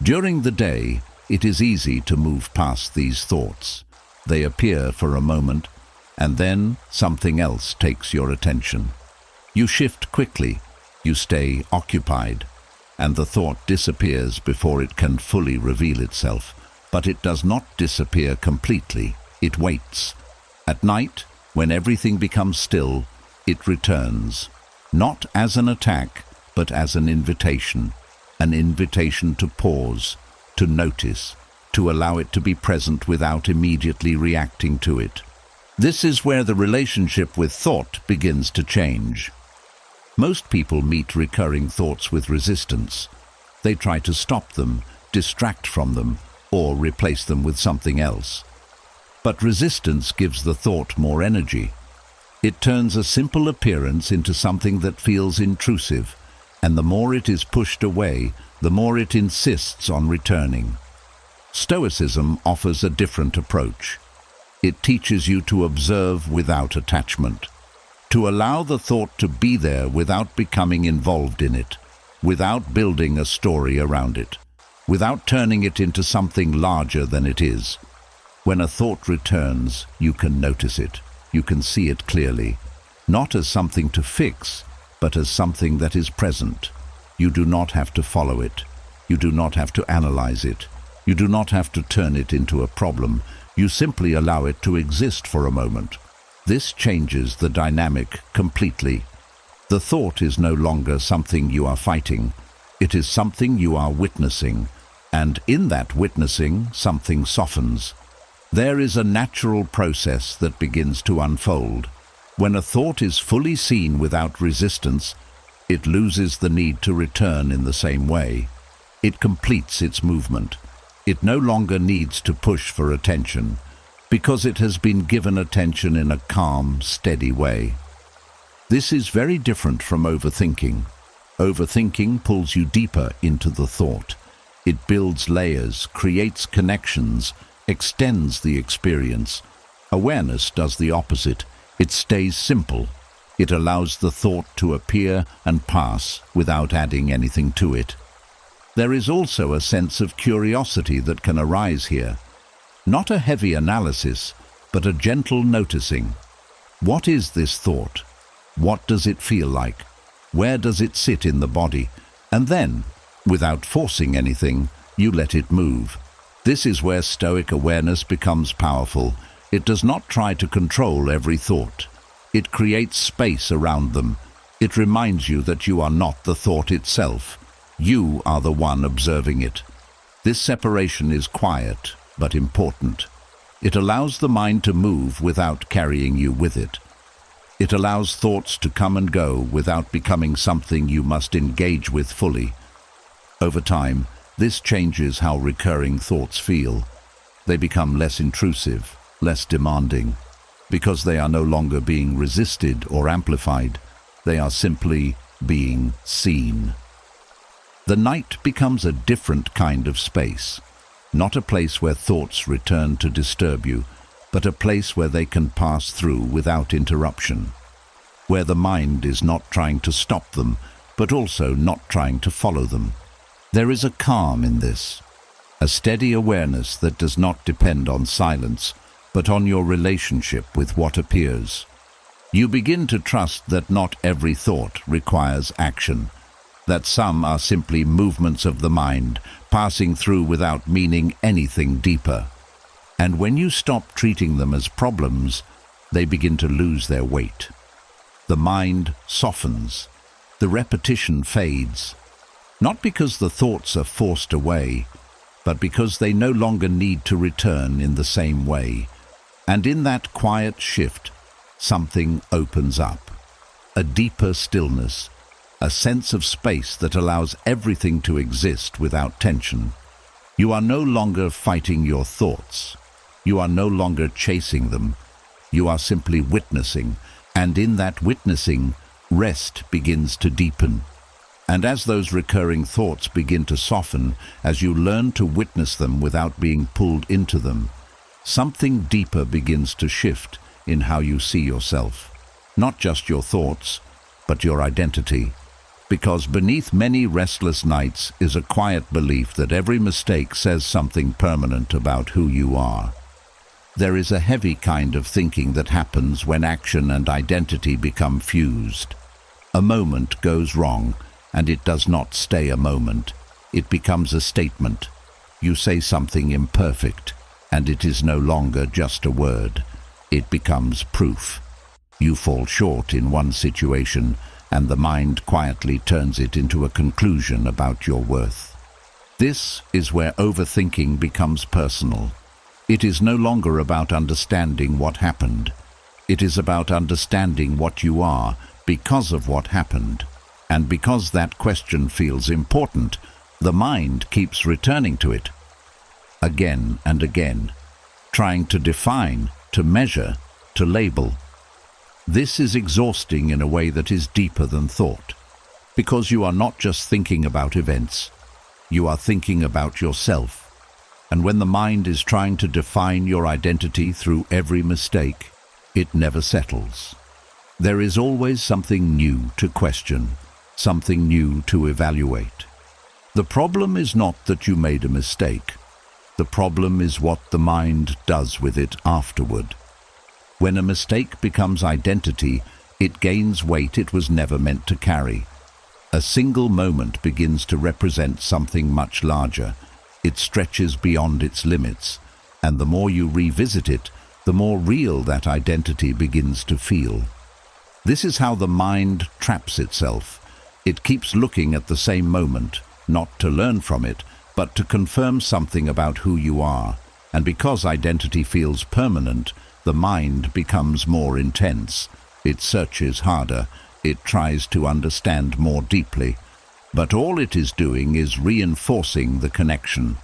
During the day, it is easy to move past these thoughts. They appear for a moment, and then something else takes your attention. You shift quickly, you stay occupied, and the thought disappears before it can fully reveal itself. But it does not disappear completely. It waits. At night, when everything becomes still, it returns, not as an attack, but as an invitation to pause, to notice, to allow it to be present without immediately reacting to it. This is where the relationship with thought begins to change. Most people meet recurring thoughts with resistance. They try to stop them, distract from them, or replace them with something else. But resistance gives the thought more energy. It turns a simple appearance into something that feels intrusive, and the more it is pushed away, the more it insists on returning. Stoicism offers a different approach. It teaches you to observe without attachment, to allow the thought to be there without becoming involved in it, without building a story around it, without turning it into something larger than it is. When a thought returns, you can notice it. You can see it clearly, not as something to fix, but as something that is present. You do not have to follow it. You do not have to analyze it. You do not have to turn it into a problem. You simply allow it to exist for a moment. This changes the dynamic completely. The thought is no longer something you are fighting. It is something you are witnessing, and in that witnessing, something softens. There is a natural process that begins to unfold. When a thought is fully seen without resistance, it loses the need to return in the same way. It completes its movement. It no longer needs to push for attention, because it has been given attention in a calm, steady way. This is very different from overthinking. Overthinking pulls you deeper into the thought. It builds layers, creates connections, extends the experience. Awareness does the opposite. It stays simple. It allows the thought to appear and pass without adding anything to it. There is also a sense of curiosity that can arise here. Not a heavy analysis, but a gentle noticing. What is this thought? What does it feel like? Where does it sit in the body? And then, without forcing anything, you let it move. This is where Stoic awareness becomes powerful. It does not try to control every thought. It creates space around them. It reminds you that you are not the thought itself. You are the one observing it. This separation is quiet, but important. It allows the mind to move without carrying you with it. It allows thoughts to come and go without becoming something you must engage with fully. Over time, this changes how recurring thoughts feel. They become less intrusive, less demanding, because they are no longer being resisted or amplified. They are simply being seen. The night becomes a different kind of space, not a place where thoughts return to disturb you, but a place where they can pass through without interruption, where the mind is not trying to stop them, but also not trying to follow them. There is a calm in this, a steady awareness that does not depend on silence, but on your relationship with what appears. You begin to trust that not every thought requires action, that some are simply movements of the mind, passing through without meaning anything deeper. And when you stop treating them as problems, they begin to lose their weight. The mind softens. The repetition fades. Not because the thoughts are forced away, but because they no longer need to return in the same way. And in that quiet shift, something opens up. A deeper stillness, a sense of space that allows everything to exist without tension. You are no longer fighting your thoughts. You are no longer chasing them. You are simply witnessing, and in that witnessing, rest begins to deepen. And as those recurring thoughts begin to soften, as you learn to witness them without being pulled into them, something deeper begins to shift in how you see yourself. Not just your thoughts, but your identity. Because beneath many restless nights is a quiet belief that every mistake says something permanent about who you are. There is a heavy kind of thinking that happens when action and identity become fused. A moment goes wrong, and it does not stay a moment. It becomes a statement. You say something imperfect, and it is no longer just a word. It becomes proof. You fall short in one situation, and the mind quietly turns it into a conclusion about your worth. This is where overthinking becomes personal. It is no longer about understanding what happened. It is about understanding what you are because of what happened. And because that question feels important, the mind keeps returning to it, again and again, trying to define, to measure, to label. This is exhausting in a way that is deeper than thought, because you are not just thinking about events, you are thinking about yourself. And when the mind is trying to define your identity through every mistake, it never settles. There is always something new to question, something new to evaluate. The problem is not that you made a mistake. The problem is what the mind does with it afterward. When a mistake becomes identity, it gains weight it was never meant to carry. A single moment begins to represent something much larger. It stretches beyond its limits, and the more you revisit it, the more real that identity begins to feel. This is how the mind traps itself. It keeps looking at the same moment, not to learn from it, but to confirm something about who you are. And because identity feels permanent, the mind becomes more intense. It searches harder. It tries to understand more deeply. But all it is doing is reinforcing the connection.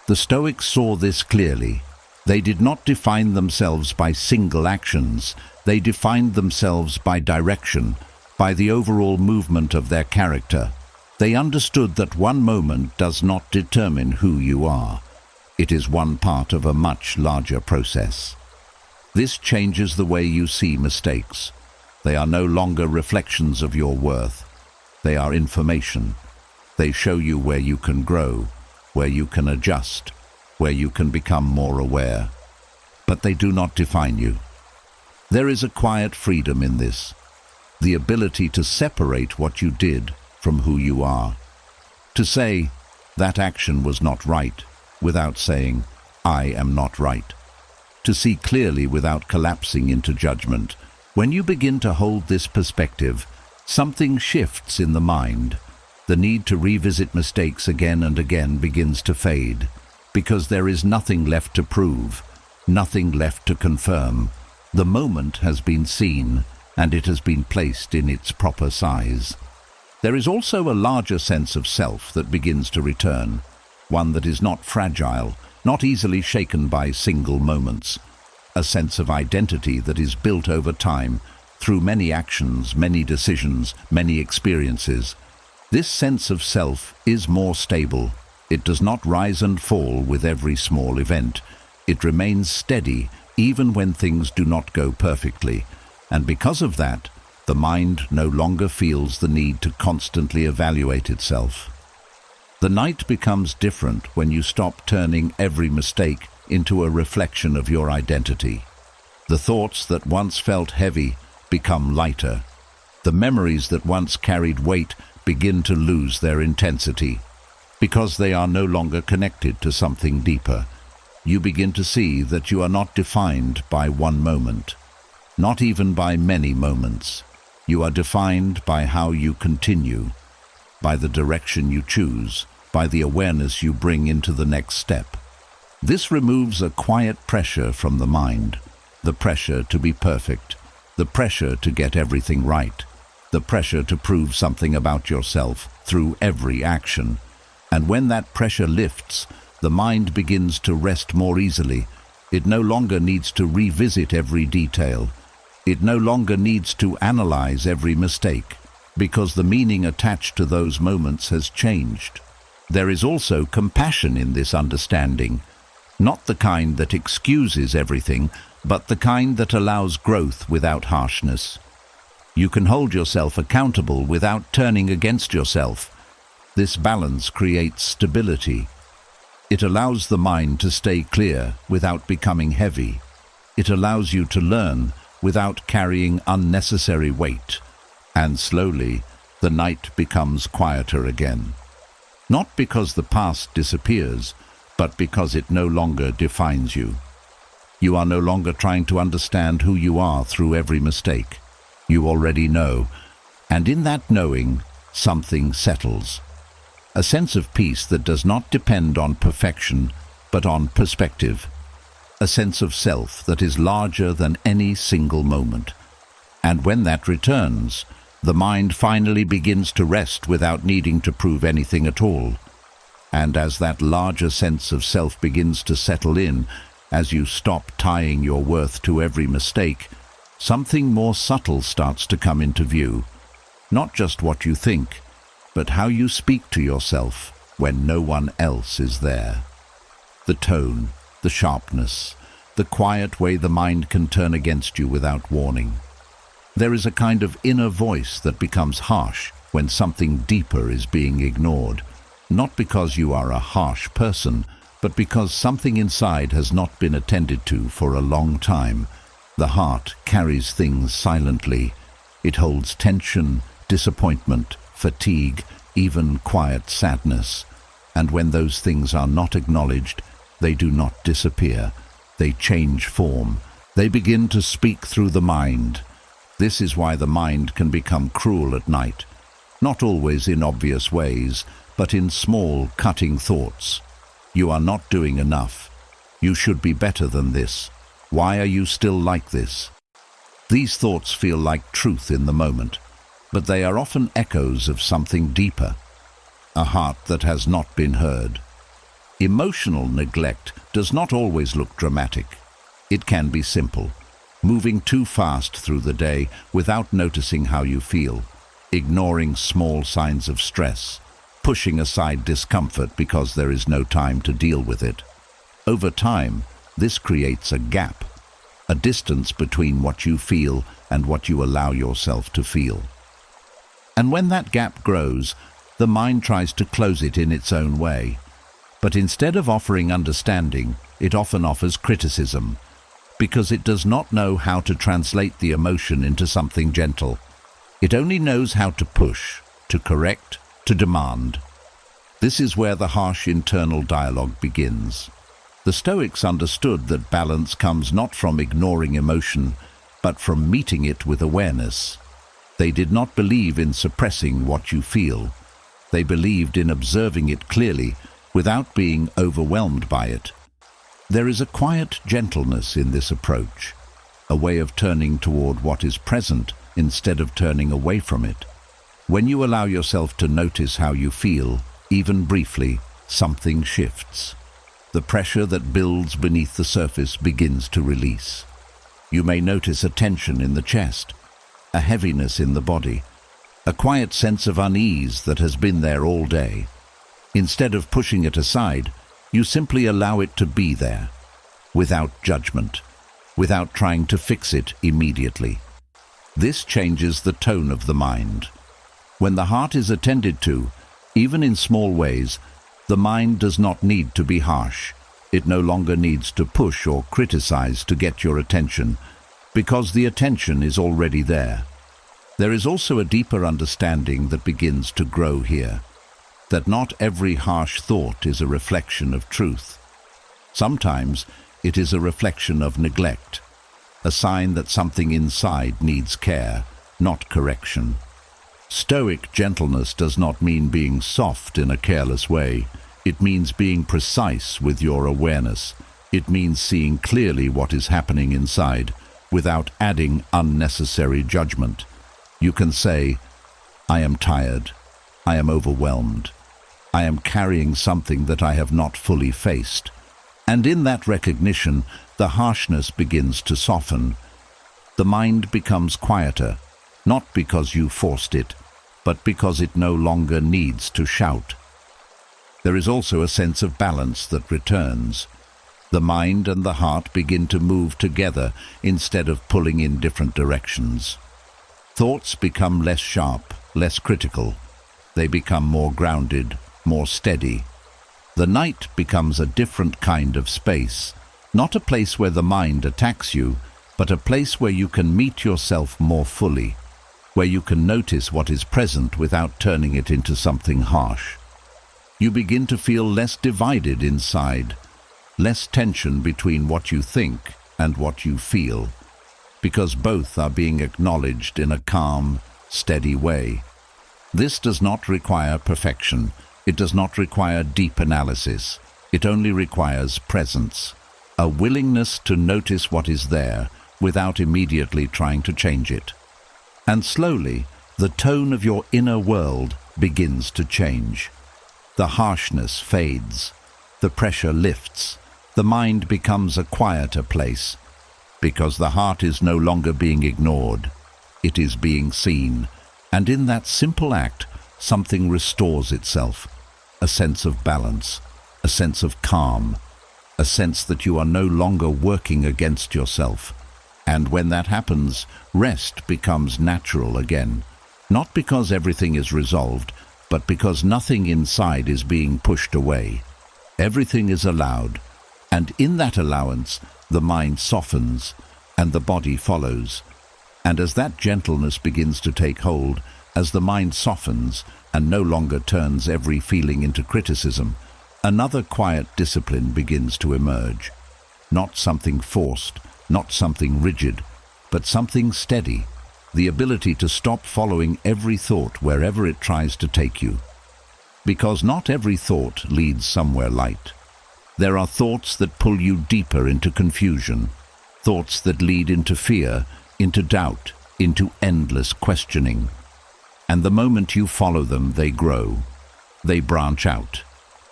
The Stoics saw this clearly. They did not define themselves by single actions. They defined themselves by direction, by the overall movement of their character. They understood that one moment does not determine who you are. It is one part of a much larger process. This changes the way you see mistakes. They are no longer reflections of your worth. They are information. They show you where you can grow, where you can adjust, where you can become more aware. But they do not define you. There is a quiet freedom in this, the ability to separate what you did from who you are. To say, that action was not right, without saying, I am not right. To see clearly without collapsing into judgment. When you begin to hold this perspective, something shifts in the mind. The need to revisit mistakes again and again begins to fade, because there is nothing left to prove, nothing left to confirm. The moment has been seen, and it has been placed in its proper size. There is also a larger sense of self that begins to return, one that is not fragile, not easily shaken by single moments, a sense of identity that is built over time, through many actions, many decisions, many experiences. This sense of self is more stable. It does not rise and fall with every small event. It remains steady even when things do not go perfectly. And because of that, the mind no longer feels the need to constantly evaluate itself. The night becomes different when you stop turning every mistake into a reflection of your identity. The thoughts that once felt heavy become lighter. The memories that once carried weight begin to lose their intensity. Because they are no longer connected to something deeper, you begin to see that you are not defined by one moment, not even by many moments. You are defined by how you continue, by the direction you choose, by the awareness you bring into the next step. This removes a quiet pressure from the mind, the pressure to be perfect, the pressure to get everything right, the pressure to prove something about yourself through every action. And when that pressure lifts, the mind begins to rest more easily. It no longer needs to revisit every detail. It no longer needs to analyze every mistake, because the meaning attached to those moments has changed. There is also compassion in this understanding, not the kind that excuses everything, but the kind that allows growth without harshness. You can hold yourself accountable without turning against yourself. This balance creates stability. It allows the mind to stay clear without becoming heavy. It allows you to learn without carrying unnecessary weight. And slowly, the night becomes quieter again. Not because the past disappears, but because it no longer defines you. You are no longer trying to understand who you are through every mistake. You already know, and in that knowing, something settles. A sense of peace that does not depend on perfection, but on perspective. A sense of self that is larger than any single moment. And when that returns, the mind finally begins to rest without needing to prove anything at all. And as that larger sense of self begins to settle in, as you stop tying your worth to every mistake, something more subtle starts to come into view. Not just what you think, but how you speak to yourself when no one else is there. The tone, the sharpness, the quiet way the mind can turn against you without warning. There is a kind of inner voice that becomes harsh when something deeper is being ignored, not because you are a harsh person, but because something inside has not been attended to for a long time. The heart carries things silently. It holds tension, disappointment, fatigue, even quiet sadness. And when those things are not acknowledged, they do not disappear. They change form. They begin to speak through the mind. This is why the mind can become cruel at night, not always in obvious ways, but in small, cutting thoughts. You are not doing enough. You should be better than this. Why are you still like this? These thoughts feel like truth in the moment, but they are often echoes of something deeper, a heart that has not been heard. Emotional neglect does not always look dramatic. It can be simple, moving too fast through the day without noticing how you feel, ignoring small signs of stress, pushing aside discomfort because there is no time to deal with it. Over time, this creates a gap, a distance between what you feel and what you allow yourself to feel. And when that gap grows, the mind tries to close it in its own way. But instead of offering understanding, it often offers criticism, because it does not know how to translate the emotion into something gentle. It only knows how to push, to correct, to demand. This is where the harsh internal dialogue begins. The Stoics understood that balance comes not from ignoring emotion, but from meeting it with awareness. They did not believe in suppressing what you feel. They believed in observing it clearly, without being overwhelmed by it. There is a quiet gentleness in this approach, a way of turning toward what is present instead of turning away from it. When you allow yourself to notice how you feel, even briefly, something shifts. The pressure that builds beneath the surface begins to release. You may notice a tension in the chest, a heaviness in the body, a quiet sense of unease that has been there all day. Instead of pushing it aside, you simply allow it to be there, without judgment, without trying to fix it immediately. This changes the tone of the mind. When the heart is attended to, even in small ways, the mind does not need to be harsh. It no longer needs to push or criticize to get your attention, because the attention is already there. There is also a deeper understanding that begins to grow here, that not every harsh thought is a reflection of truth. Sometimes it is a reflection of neglect, a sign that something inside needs care, not correction. Stoic gentleness does not mean being soft in a careless way. It means being precise with your awareness. It means seeing clearly what is happening inside, without adding unnecessary judgment. You can say, "I am tired. I am overwhelmed. I am carrying something that I have not fully faced." And in that recognition, the harshness begins to soften. The mind becomes quieter, not because you forced it, but because it no longer needs to shout. There is also a sense of balance that returns. The mind and the heart begin to move together instead of pulling in different directions. Thoughts become less sharp, less critical. They become more grounded, more steady. The night becomes a different kind of space, not a place where the mind attacks you, but a place where you can meet yourself more fully, where you can notice what is present without turning it into something harsh. You begin to feel less divided inside, less tension between what you think and what you feel, because both are being acknowledged in a calm, steady way. This does not require perfection. It does not require deep analysis. It only requires presence, a willingness to notice what is there without immediately trying to change it. And slowly, the tone of your inner world begins to change. The harshness fades, the pressure lifts, the mind becomes a quieter place, because the heart is no longer being ignored. It is being seen, and in that simple act, something restores itself, a sense of balance, a sense of calm, a sense that you are no longer working against yourself. And when that happens, rest becomes natural again, not because everything is resolved, but because nothing inside is being pushed away. Everything is allowed, and in that allowance, the mind softens, and the body follows. And as that gentleness begins to take hold, as the mind softens and no longer turns every feeling into criticism, another quiet discipline begins to emerge. Not something forced, not something rigid, but something steady. The ability to stop following every thought wherever it tries to take you. Because not every thought leads somewhere light. There are thoughts that pull you deeper into confusion, thoughts that lead into fear, into doubt, into endless questioning. And the moment you follow them, they grow. They branch out.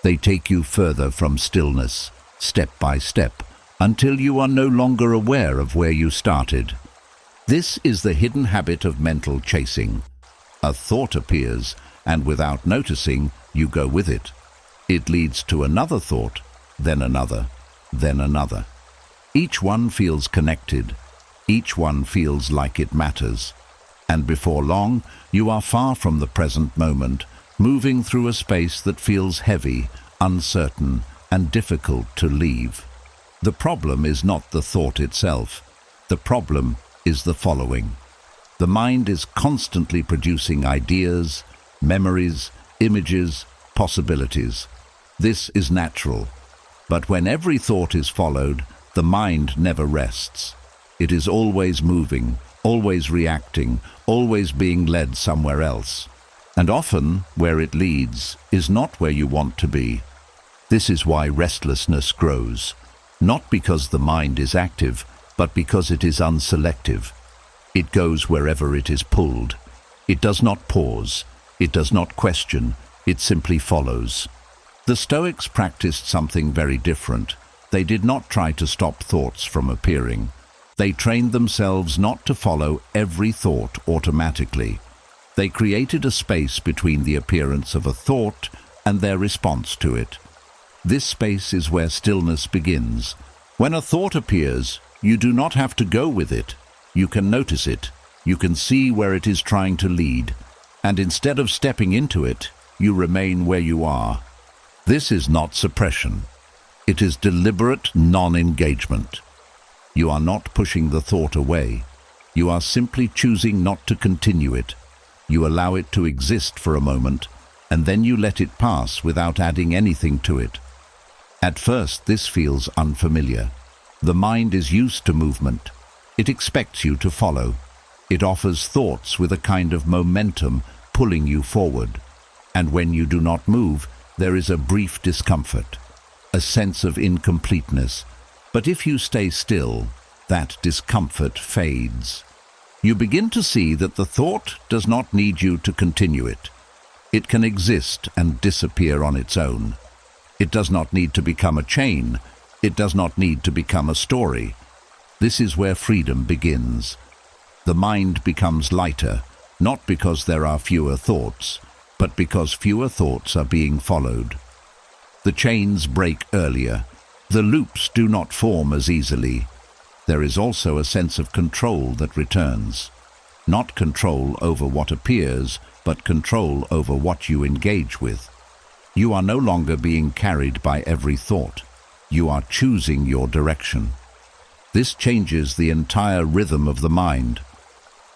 They take you further from stillness, step by step, until you are no longer aware of where you started. This is the hidden habit of mental chasing. A thought appears, and without noticing, you go with it. It leads to another thought, then another, then another. Each one feels connected. Each one feels like it matters. And before long, you are far from the present moment, moving through a space that feels heavy, uncertain, and difficult to leave. The problem is not the thought itself. The problem is the following. The mind is constantly producing ideas, memories, images, possibilities. This is natural. But when every thought is followed, the mind never rests. It is always moving, always reacting, always being led somewhere else. And often, where it leads is not where you want to be. This is why restlessness grows, not because the mind is active, but because it is unselective. It goes wherever it is pulled. It does not pause. It does not question. It simply follows. The Stoics practiced something very different. They did not try to stop thoughts from appearing. They trained themselves not to follow every thought automatically. They created a space between the appearance of a thought and their response to it. This space is where stillness begins. When a thought appears, you do not have to go with it. You can notice it. You can see where it is trying to lead. And instead of stepping into it, you remain where you are. This is not suppression. It is deliberate non-engagement. You are not pushing the thought away. You are simply choosing not to continue it. You allow it to exist for a moment, and then you let it pass without adding anything to it. At first, this feels unfamiliar. The mind is used to movement. It expects you to follow. It offers thoughts with a kind of momentum pulling you forward. And when you do not move, there is a brief discomfort, a sense of incompleteness. But if you stay still, that discomfort fades. You begin to see that the thought does not need you to continue it. It can exist and disappear on its own. It does not need to become a chain. It does not need to become a story. This is where freedom begins. The mind becomes lighter, not because there are fewer thoughts, but because fewer thoughts are being followed. The chains break earlier. The loops do not form as easily. There is also a sense of control that returns. Not control over what appears, but control over what you engage with. You are no longer being carried by every thought. You are choosing your direction. This changes the entire rhythm of the mind.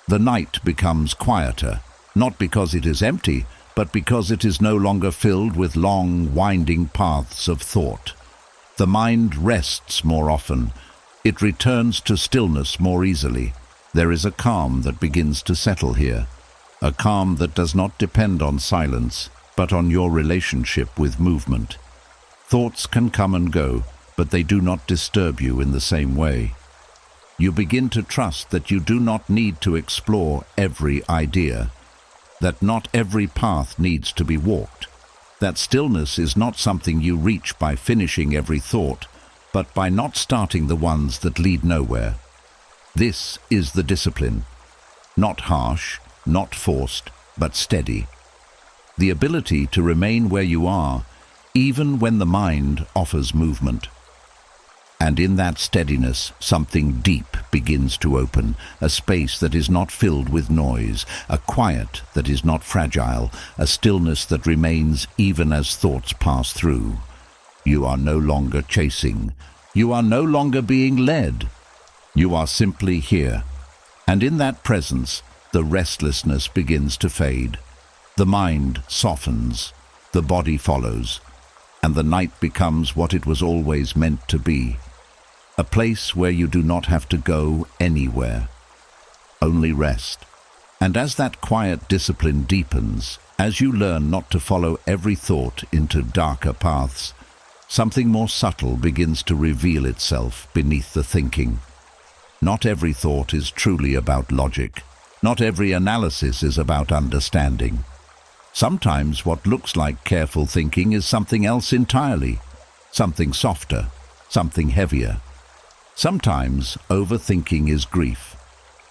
The night becomes quieter, not because it is empty, but because it is no longer filled with long, winding paths of thought. The mind rests more often. It returns to stillness more easily. There is a calm that begins to settle here, a calm that does not depend on silence, but on your relationship with movement. Thoughts can come and go, but they do not disturb you in the same way. You begin to trust that you do not need to explore every idea, that not every path needs to be walked, that stillness is not something you reach by finishing every thought, but by not starting the ones that lead nowhere. This is the discipline, not harsh, not forced, but steady. The ability to remain where you are, even when the mind offers movement. And in that steadiness, something deep begins to open, a space that is not filled with noise, a quiet that is not fragile, a stillness that remains even as thoughts pass through. You are no longer chasing. You are no longer being led. You are simply here. And in that presence, the restlessness begins to fade. The mind softens. The body follows. And the night becomes what it was always meant to be. A place where you do not have to go anywhere. Only rest. And as that quiet discipline deepens, as you learn not to follow every thought into darker paths, Something more subtle begins to reveal itself beneath the thinking. Not every thought is truly about logic. Not every analysis is about understanding. Sometimes what looks like careful thinking is something else entirely, something softer, something heavier. Sometimes overthinking is grief.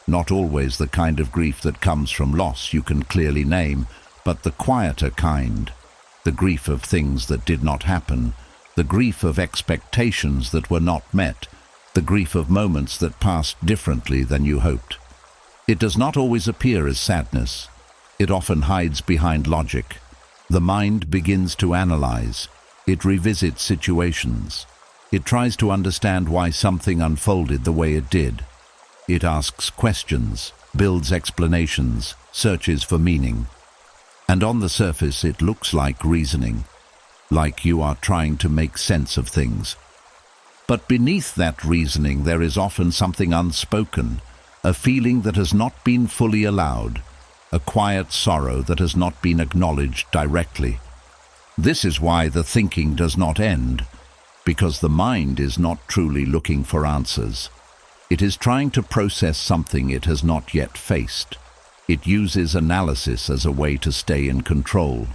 Not always the kind of grief that comes from loss you can clearly name, but the quieter kind, the grief of things that did not happen, the grief of expectations that were not met, the grief of moments that passed differently than you hoped. It does not always appear as sadness. It often hides behind logic. The mind begins to analyze. It revisits situations. It tries to understand why something unfolded the way it did. It asks questions, builds explanations, searches for meaning. And on the surface it looks like reasoning, like you are trying to make sense of things. But beneath that reasoning there is often something unspoken, a feeling that has not been fully allowed, a quiet sorrow that has not been acknowledged directly. This is why the thinking does not end, because the mind is not truly looking for answers. It is trying to process something it has not yet faced. It uses analysis as a way to stay in control.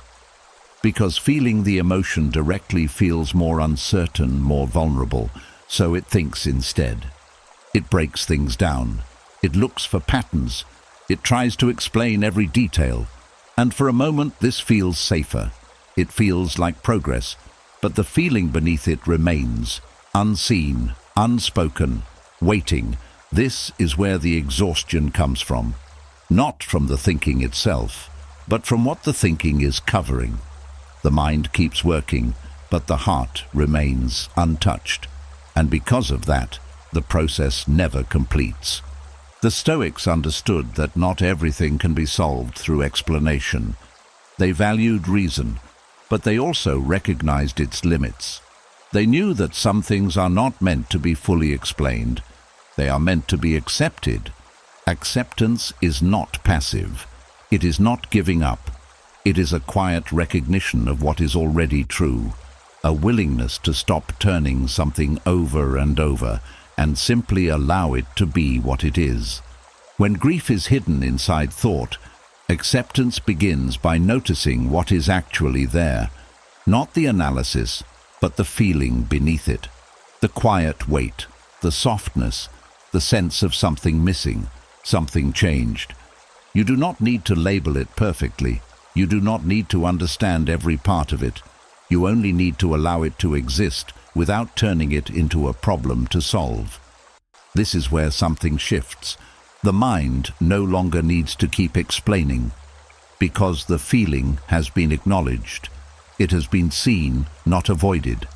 Because feeling the emotion directly feels more uncertain, more vulnerable, so it thinks instead. It breaks things down. It looks for patterns. It tries to explain every detail. And for a moment this feels safer. It feels like progress. But the feeling beneath it remains, unseen, unspoken, waiting. This is where the exhaustion comes from. Not from the thinking itself, but from what the thinking is covering. The mind keeps working, but the heart remains untouched. And because of that, the process never completes. The Stoics understood that not everything can be solved through explanation. They valued reason, but they also recognized its limits. They knew that some things are not meant to be fully explained. They are meant to be accepted. Acceptance is not passive. It is not giving up. It is a quiet recognition of what is already true, a willingness to stop turning something over and over and simply allow it to be what it is. When grief is hidden inside thought, acceptance begins by noticing what is actually there, not the analysis, but the feeling beneath it, the quiet weight, the softness, the sense of something missing, something changed. You do not need to label it perfectly. You do not need to understand every part of it. You only need to allow it to exist without turning it into a problem to solve. This is where something shifts. The mind no longer needs to keep explaining, because the feeling has been acknowledged. It has been seen, not avoided.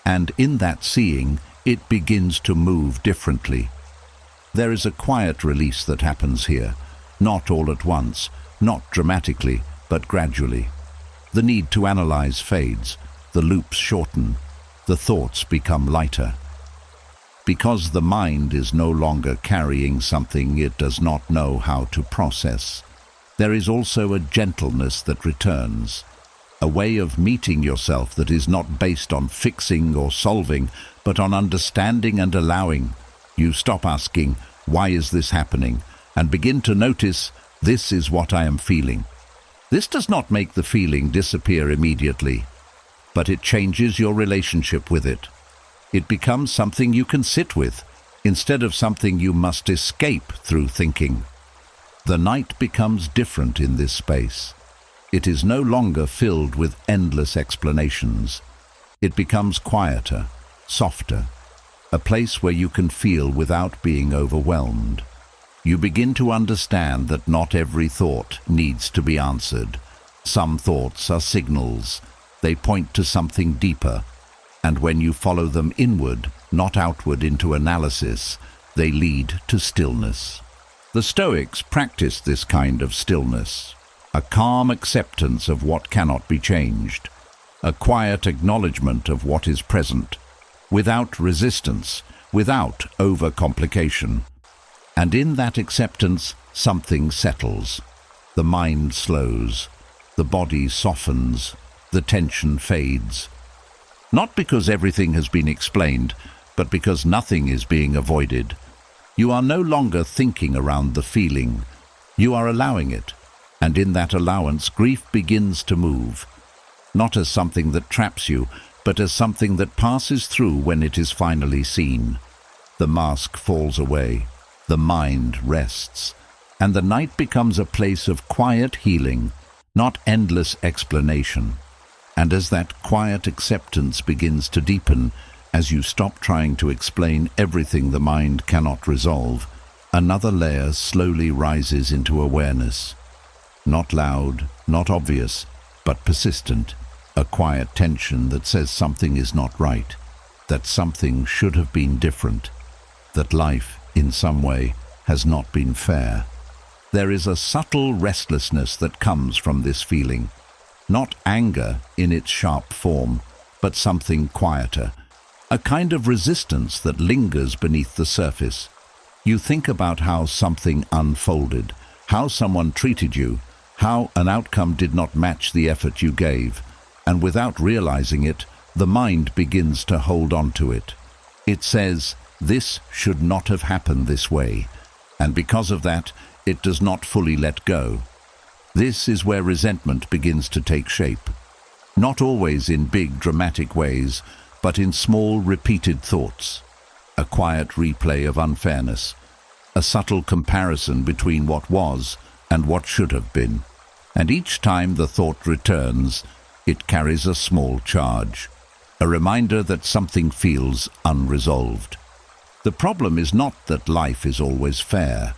And in that seeing, it begins to move differently. There is a quiet release that happens here, not all at once, not dramatically, but gradually. The need to analyze fades, the loops shorten, the thoughts become lighter. Because the mind is no longer carrying something it does not know how to process, there is also a gentleness that returns, a way of meeting yourself that is not based on fixing or solving, but on understanding and allowing. You stop asking, "Why is this happening?" and begin to notice, "This is what I am feeling." This does not make the feeling disappear immediately, but it changes your relationship with it. It becomes something you can sit with, instead of something you must escape through thinking. The night becomes different in this space. It is no longer filled with endless explanations. It becomes quieter, softer, a place where you can feel without being overwhelmed. You begin to understand that not every thought needs to be answered. Some thoughts are signals. They point to something deeper. And when you follow them inward, not outward into analysis, they lead to stillness. The Stoics practiced this kind of stillness, a calm acceptance of what cannot be changed, a quiet acknowledgement of what is present, without resistance, without overcomplication. And in that acceptance, something settles. The mind slows, the body softens, the tension fades. Not because everything has been explained, but because nothing is being avoided. You are no longer thinking around the feeling. You are allowing it, and in that allowance, grief begins to move, not as something that traps you, but as something that passes through when it is finally seen. The mask falls away, the mind rests, and the night becomes a place of quiet healing, not endless explanation. And as that quiet acceptance begins to deepen, as you stop trying to explain everything the mind cannot resolve, another layer slowly rises into awareness. Not loud, not obvious, but persistent. A quiet tension that says something is not right, that something should have been different, that life, in some way, has not been fair. There is a subtle restlessness that comes from this feeling. Not anger in its sharp form, but something quieter. A kind of resistance that lingers beneath the surface. You think about how something unfolded, how someone treated you, how an outcome did not match the effort you gave, and without realizing it, the mind begins to hold on to it. It says, "This should not have happened this way," and because of that, it does not fully let go. This is where resentment begins to take shape. Not always in big, dramatic ways, but in small, repeated thoughts. A quiet replay of unfairness. A subtle comparison between what was and what should have been. And each time the thought returns, it carries a small charge. A reminder that something feels unresolved. The problem is not that life is always fair.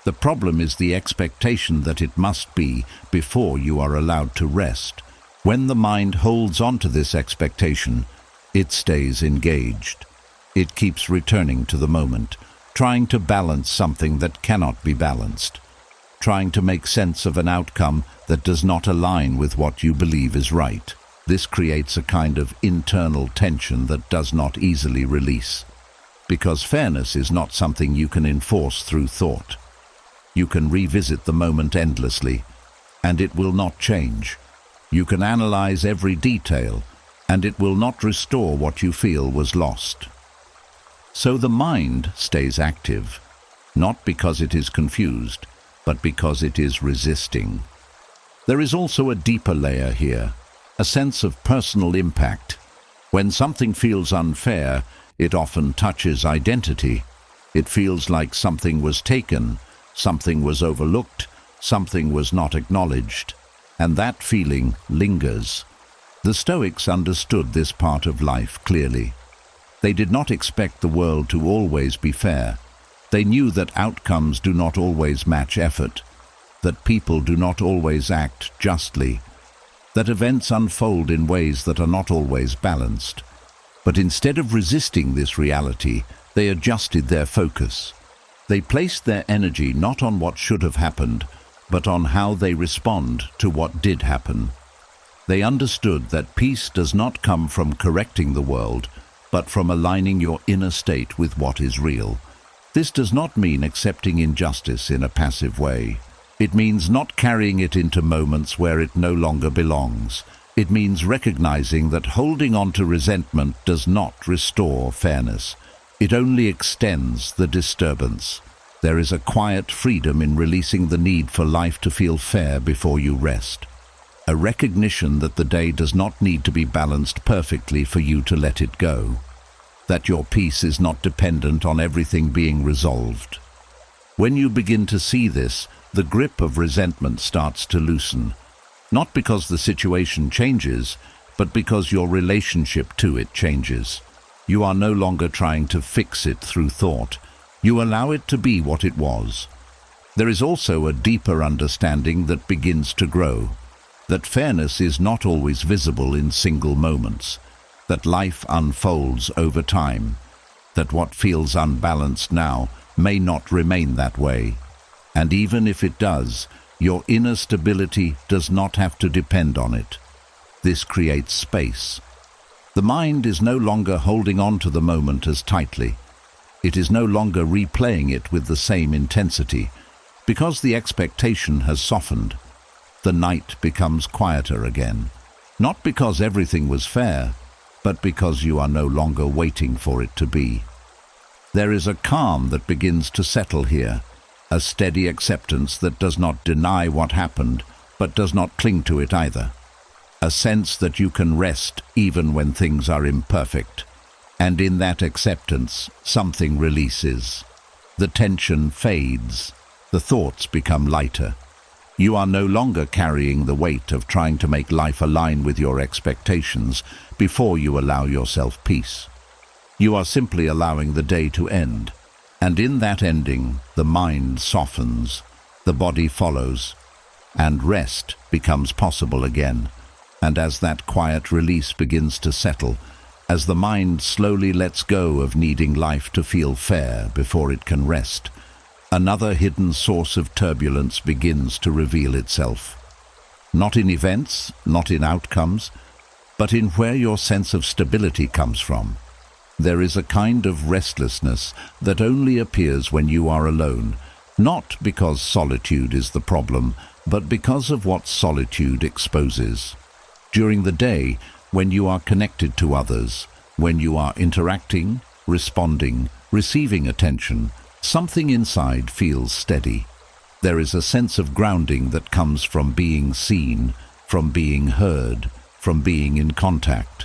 The problem is the expectation that it must be before you are allowed to rest. When the mind holds on to this expectation, it stays engaged. It keeps returning to the moment, trying to balance something that cannot be balanced, trying to make sense of an outcome that does not align with what you believe is right. This creates a kind of internal tension that does not easily release, because fairness is not something you can enforce through thought. You can revisit the moment endlessly, and it will not change. You can analyze every detail, and it will not restore what you feel was lost. So the mind stays active, not because it is confused, but because it is resisting. There is also a deeper layer here, a sense of personal impact. When something feels unfair, it often touches identity. It feels like something was taken, something was overlooked, something was not acknowledged, and that feeling lingers. The Stoics understood this part of life clearly. They did not expect the world to always be fair. They knew that outcomes do not always match effort, that people do not always act justly, that events unfold in ways that are not always balanced. But instead of resisting this reality, they adjusted their focus. They placed their energy not on what should have happened, but on how they respond to what did happen. They understood that peace does not come from correcting the world, but from aligning your inner state with what is real. This does not mean accepting injustice in a passive way. It means not carrying it into moments where it no longer belongs. It means recognizing that holding on to resentment does not restore fairness. It only extends the disturbance. There is a quiet freedom in releasing the need for life to feel fair before you rest. A recognition that the day does not need to be balanced perfectly for you to let it go. That your peace is not dependent on everything being resolved. When you begin to see this, the grip of resentment starts to loosen. Not because the situation changes, but because your relationship to it changes. You are no longer trying to fix it through thought. You allow it to be what it was. There is also a deeper understanding that begins to grow. That fairness is not always visible in single moments. That life unfolds over time. That what feels unbalanced now may not remain that way. And even if it does, your inner stability does not have to depend on it. This creates space. The mind is no longer holding on to the moment as tightly. It is no longer replaying it with the same intensity. Because the expectation has softened, the night becomes quieter again. Not because everything was fair, but because you are no longer waiting for it to be. There is a calm that begins to settle here, a steady acceptance that does not deny what happened, but does not cling to it either. A sense that you can rest even when things are imperfect. And in that acceptance, something releases. The tension fades. The thoughts become lighter. You are no longer carrying the weight of trying to make life align with your expectations before you allow yourself peace. You are simply allowing the day to end. And in that ending, the mind softens, the body follows, and rest becomes possible again. And as that quiet release begins to settle, as the mind slowly lets go of needing life to feel fair before it can rest, another hidden source of turbulence begins to reveal itself. Not in events, not in outcomes, but in where your sense of stability comes from. There is a kind of restlessness that only appears when you are alone, not because solitude is the problem, but because of what solitude exposes. During the day, when you are connected to others, when you are interacting, responding, receiving attention, something inside feels steady. There is a sense of grounding that comes from being seen, from being heard, from being in contact.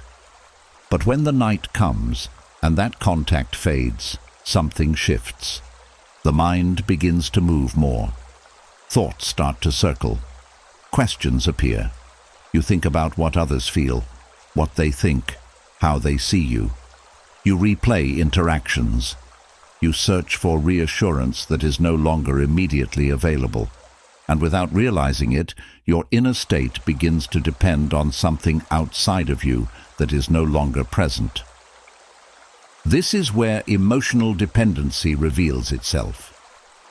But when the night comes, and that contact fades, something shifts. The mind begins to move more. Thoughts start to circle. Questions appear. You think about what others feel, what they think, how they see you. You replay interactions. You search for reassurance that is no longer immediately available. And without realizing it, your inner state begins to depend on something outside of you that is no longer present. This is where emotional dependency reveals itself.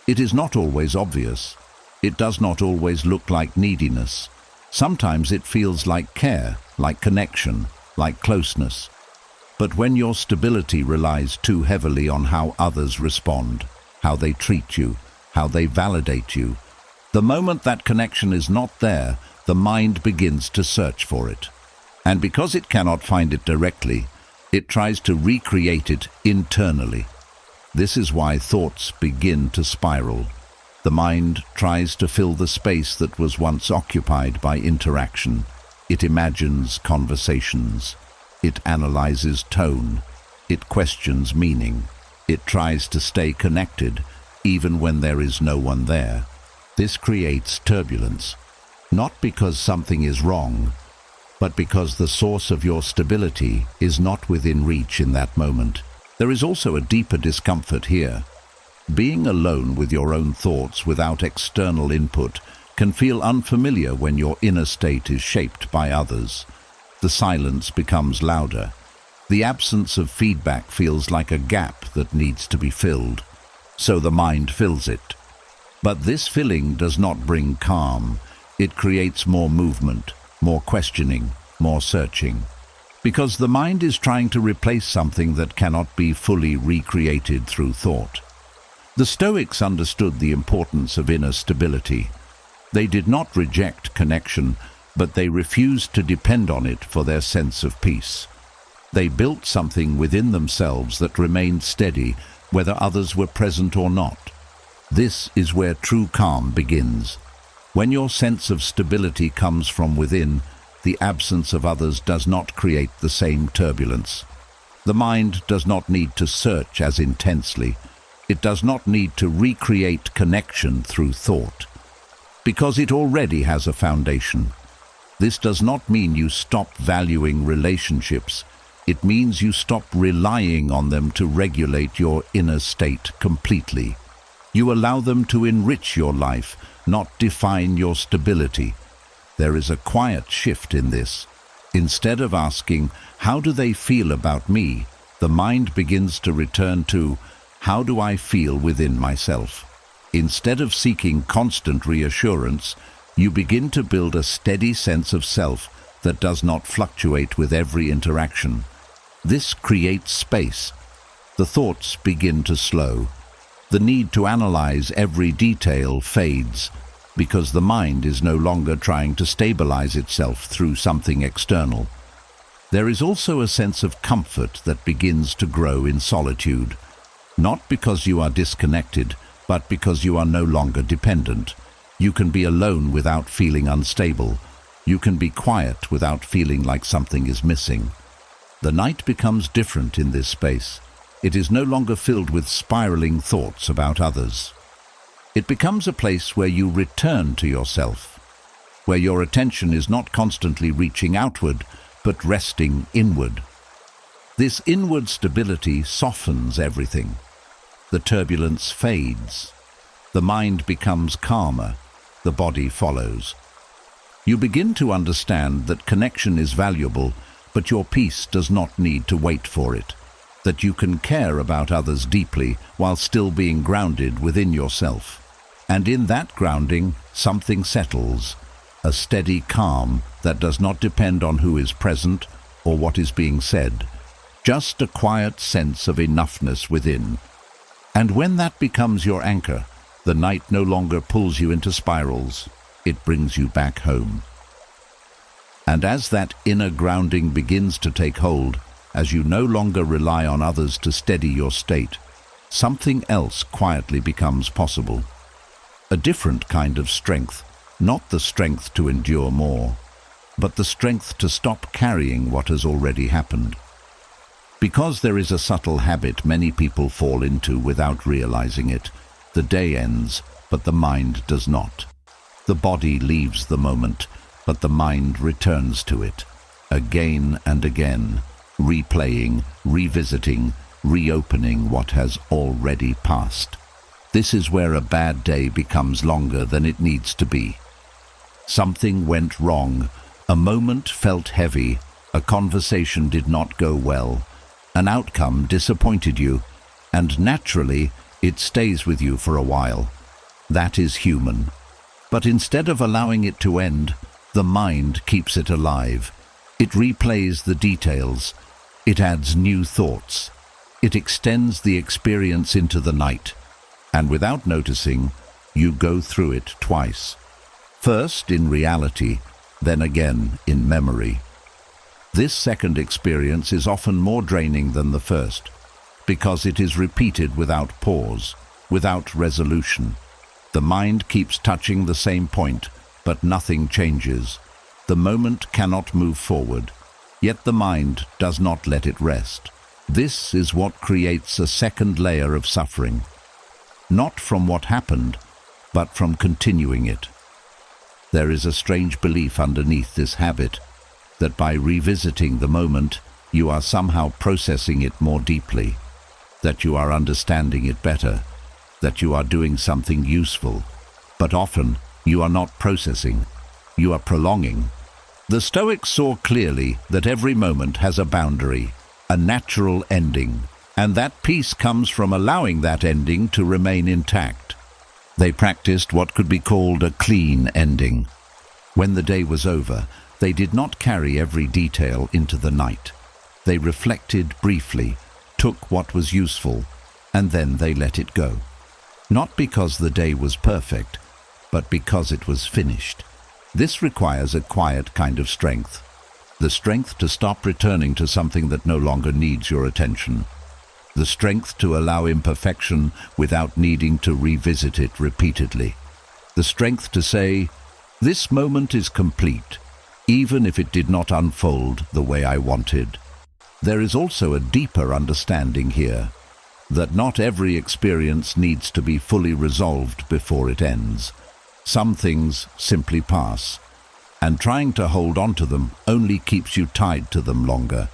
It is not always obvious. It does not always look like neediness. Sometimes it feels like care, like connection, like closeness. But when your stability relies too heavily on how others respond, how they treat you, how they validate you, the moment that connection is not there, the mind begins to search for it. And because it cannot find it directly, it tries to recreate it internally. This is why thoughts begin to spiral. The mind tries to fill the space that was once occupied by interaction. It imagines conversations. It analyzes tone. It questions meaning. It tries to stay connected, even when there is no one there. This creates turbulence, not because something is wrong, but because the source of your stability is not within reach in that moment. There is also a deeper discomfort here. Being alone with your own thoughts without external input can feel unfamiliar when your inner state is shaped by others. The silence becomes louder. The absence of feedback feels like a gap that needs to be filled. So the mind fills it. But this filling does not bring calm. It creates more movement, more questioning, more searching. Because the mind is trying to replace something that cannot be fully recreated through thought. The Stoics understood the importance of inner stability. They did not reject connection, but they refused to depend on it for their sense of peace. They built something within themselves that remained steady, whether others were present or not. This is where true calm begins. When your sense of stability comes from within, the absence of others does not create the same turbulence. The mind does not need to search as intensely. It does not need to recreate connection through thought, because it already has a foundation. This does not mean you stop valuing relationships. It means you stop relying on them to regulate your inner state completely. You allow them to enrich your life, not define your stability. There is a quiet shift in this. Instead of asking, "How do they feel about me?" the mind begins to return to, "How do I feel within myself?" Instead of seeking constant reassurance, you begin to build a steady sense of self that does not fluctuate with every interaction. This creates space. The thoughts begin to slow. The need to analyze every detail fades, because the mind is no longer trying to stabilize itself through something external. There is also a sense of comfort that begins to grow in solitude, not because you are disconnected, but because you are no longer dependent. You can be alone without feeling unstable. You can be quiet without feeling like something is missing. The night becomes different in this space. It is no longer filled with spiraling thoughts about others. It becomes a place where you return to yourself, where your attention is not constantly reaching outward, but resting inward. This inward stability softens everything. The turbulence fades. The mind becomes calmer. The body follows. You begin to understand that connection is valuable, but your peace does not need to wait for it. That you can care about others deeply while still being grounded within yourself. And in that grounding, something settles, a steady calm that does not depend on who is present or what is being said, just a quiet sense of enoughness within. And when that becomes your anchor, the night no longer pulls you into spirals, it brings you back home. And as that inner grounding begins to take hold, as you no longer rely on others to steady your state, something else quietly becomes possible. A different kind of strength, not the strength to endure more, but the strength to stop carrying what has already happened. Because there is a subtle habit many people fall into without realizing it. The day ends, but the mind does not. The body leaves the moment, but the mind returns to it, again and again, replaying, revisiting, reopening what has already passed. This is where a bad day becomes longer than it needs to be. Something went wrong, a moment felt heavy, a conversation did not go well, an outcome disappointed you, and naturally, it stays with you for a while. That is human. But instead of allowing it to end, the mind keeps it alive. It replays the details. It adds new thoughts. It extends the experience into the night. And without noticing, you go through it twice. First in reality, then again in memory. This second experience is often more draining than the first, because it is repeated without pause, without resolution. The mind keeps touching the same point, but nothing changes. The moment cannot move forward, yet the mind does not let it rest. This is what creates a second layer of suffering, not from what happened, but from continuing it. There is a strange belief underneath this habit, that by revisiting the moment, you are somehow processing it more deeply, that you are understanding it better, that you are doing something useful. But often, you are not processing, you are prolonging. The Stoics saw clearly that every moment has a boundary, a natural ending, and that peace comes from allowing that ending to remain intact. They practiced what could be called a clean ending. When the day was over, they did not carry every detail into the night. They reflected briefly, took what was useful, and then they let it go. Not because the day was perfect, but because it was finished. This requires a quiet kind of strength. The strength to stop returning to something that no longer needs your attention. The strength to allow imperfection without needing to revisit it repeatedly. The strength to say, "This moment is complete, even if it did not unfold the way I wanted." There is also a deeper understanding here, that not every experience needs to be fully resolved before it ends. Some things simply pass, and trying to hold on to them only keeps you tied to them longer.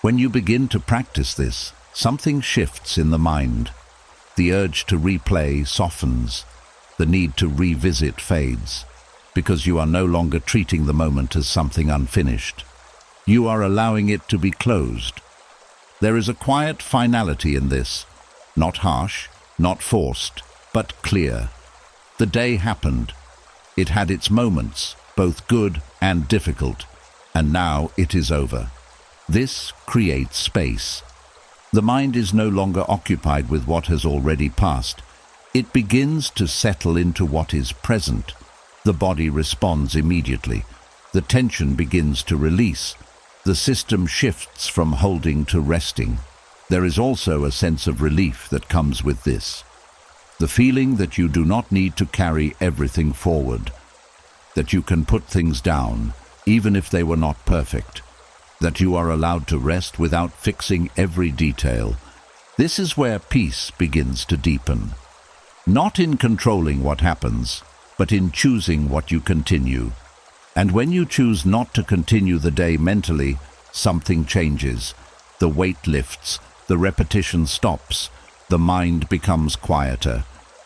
When you begin to practice this, something shifts in the mind. The urge to replay softens. The need to revisit fades, because you are no longer treating the moment as something unfinished. You are allowing it to be closed. There is a quiet finality in this, not harsh, not forced, but clear. The day happened. It had its moments, both good and difficult, and now it is over. This creates space. The mind is no longer occupied with what has already passed. It begins to settle into what is present. The body responds immediately. The tension begins to release. The system shifts from holding to resting. There is also a sense of relief that comes with this. The feeling that you do not need to carry everything forward, that you can put things down, even if they were not perfect, that you are allowed to rest without fixing every detail. This is where peace begins to deepen. Not in controlling what happens, but in choosing what you continue. And when you choose not to continue the day mentally, something changes. The weight lifts, the repetition stops, the mind becomes quieter.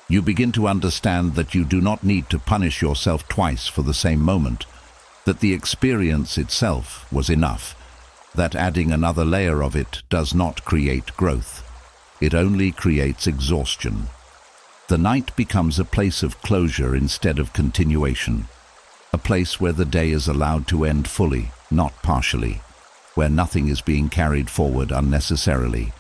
You begin to understand that you do not need to punish yourself twice for the same moment, that the experience itself was enough, that adding another layer of it does not create growth. It only creates exhaustion. The night becomes a place of closure instead of continuation, a place where the day is allowed to end fully, not partially, where nothing is being carried forward unnecessarily.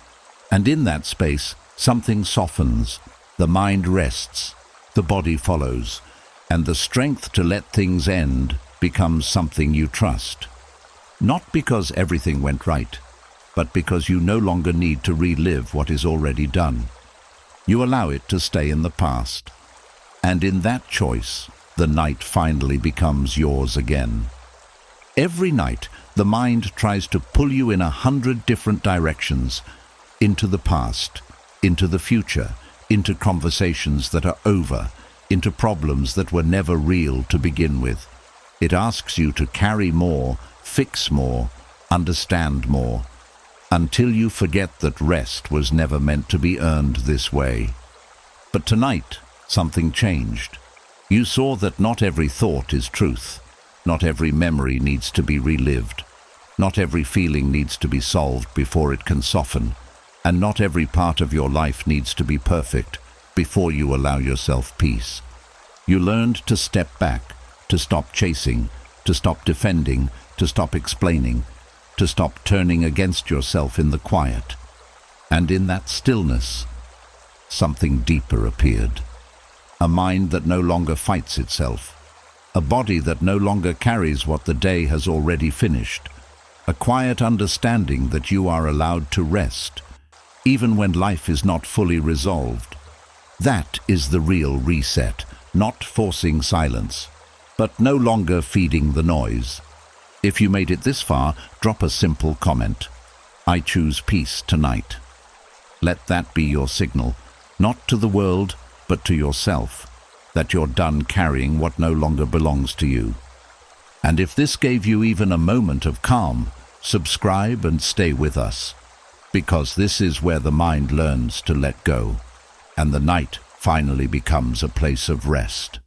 And in that space, something softens, the mind rests, the body follows, and the strength to let things end becomes something you trust. Not because everything went right, but because you no longer need to relive what is already done. You allow it to stay in the past, and in that choice, the night finally becomes yours again. Every night, the mind tries to pull you in 100 different directions, into the past, into the future, into conversations that are over, into problems that were never real to begin with. It asks you to carry more, fix more, understand more, until you forget that rest was never meant to be earned this way. But tonight, something changed. You saw that not every thought is truth. Not every memory needs to be relived. Not every feeling needs to be solved before it can soften. And not every part of your life needs to be perfect before you allow yourself peace. You learned to step back, to stop chasing, to stop defending, to stop explaining, to stop turning against yourself in the quiet. And in that stillness, something deeper appeared. A mind that no longer fights itself. A body that no longer carries what the day has already finished. A quiet understanding that you are allowed to rest, even when life is not fully resolved. That is the real reset, not forcing silence, but no longer feeding the noise. If you made it this far, drop a simple comment. I choose peace tonight. Let that be your signal, not to the world, but to yourself, that you're done carrying what no longer belongs to you. And if this gave you even a moment of calm, subscribe and stay with us, because this is where the mind learns to let go, and the night finally becomes a place of rest.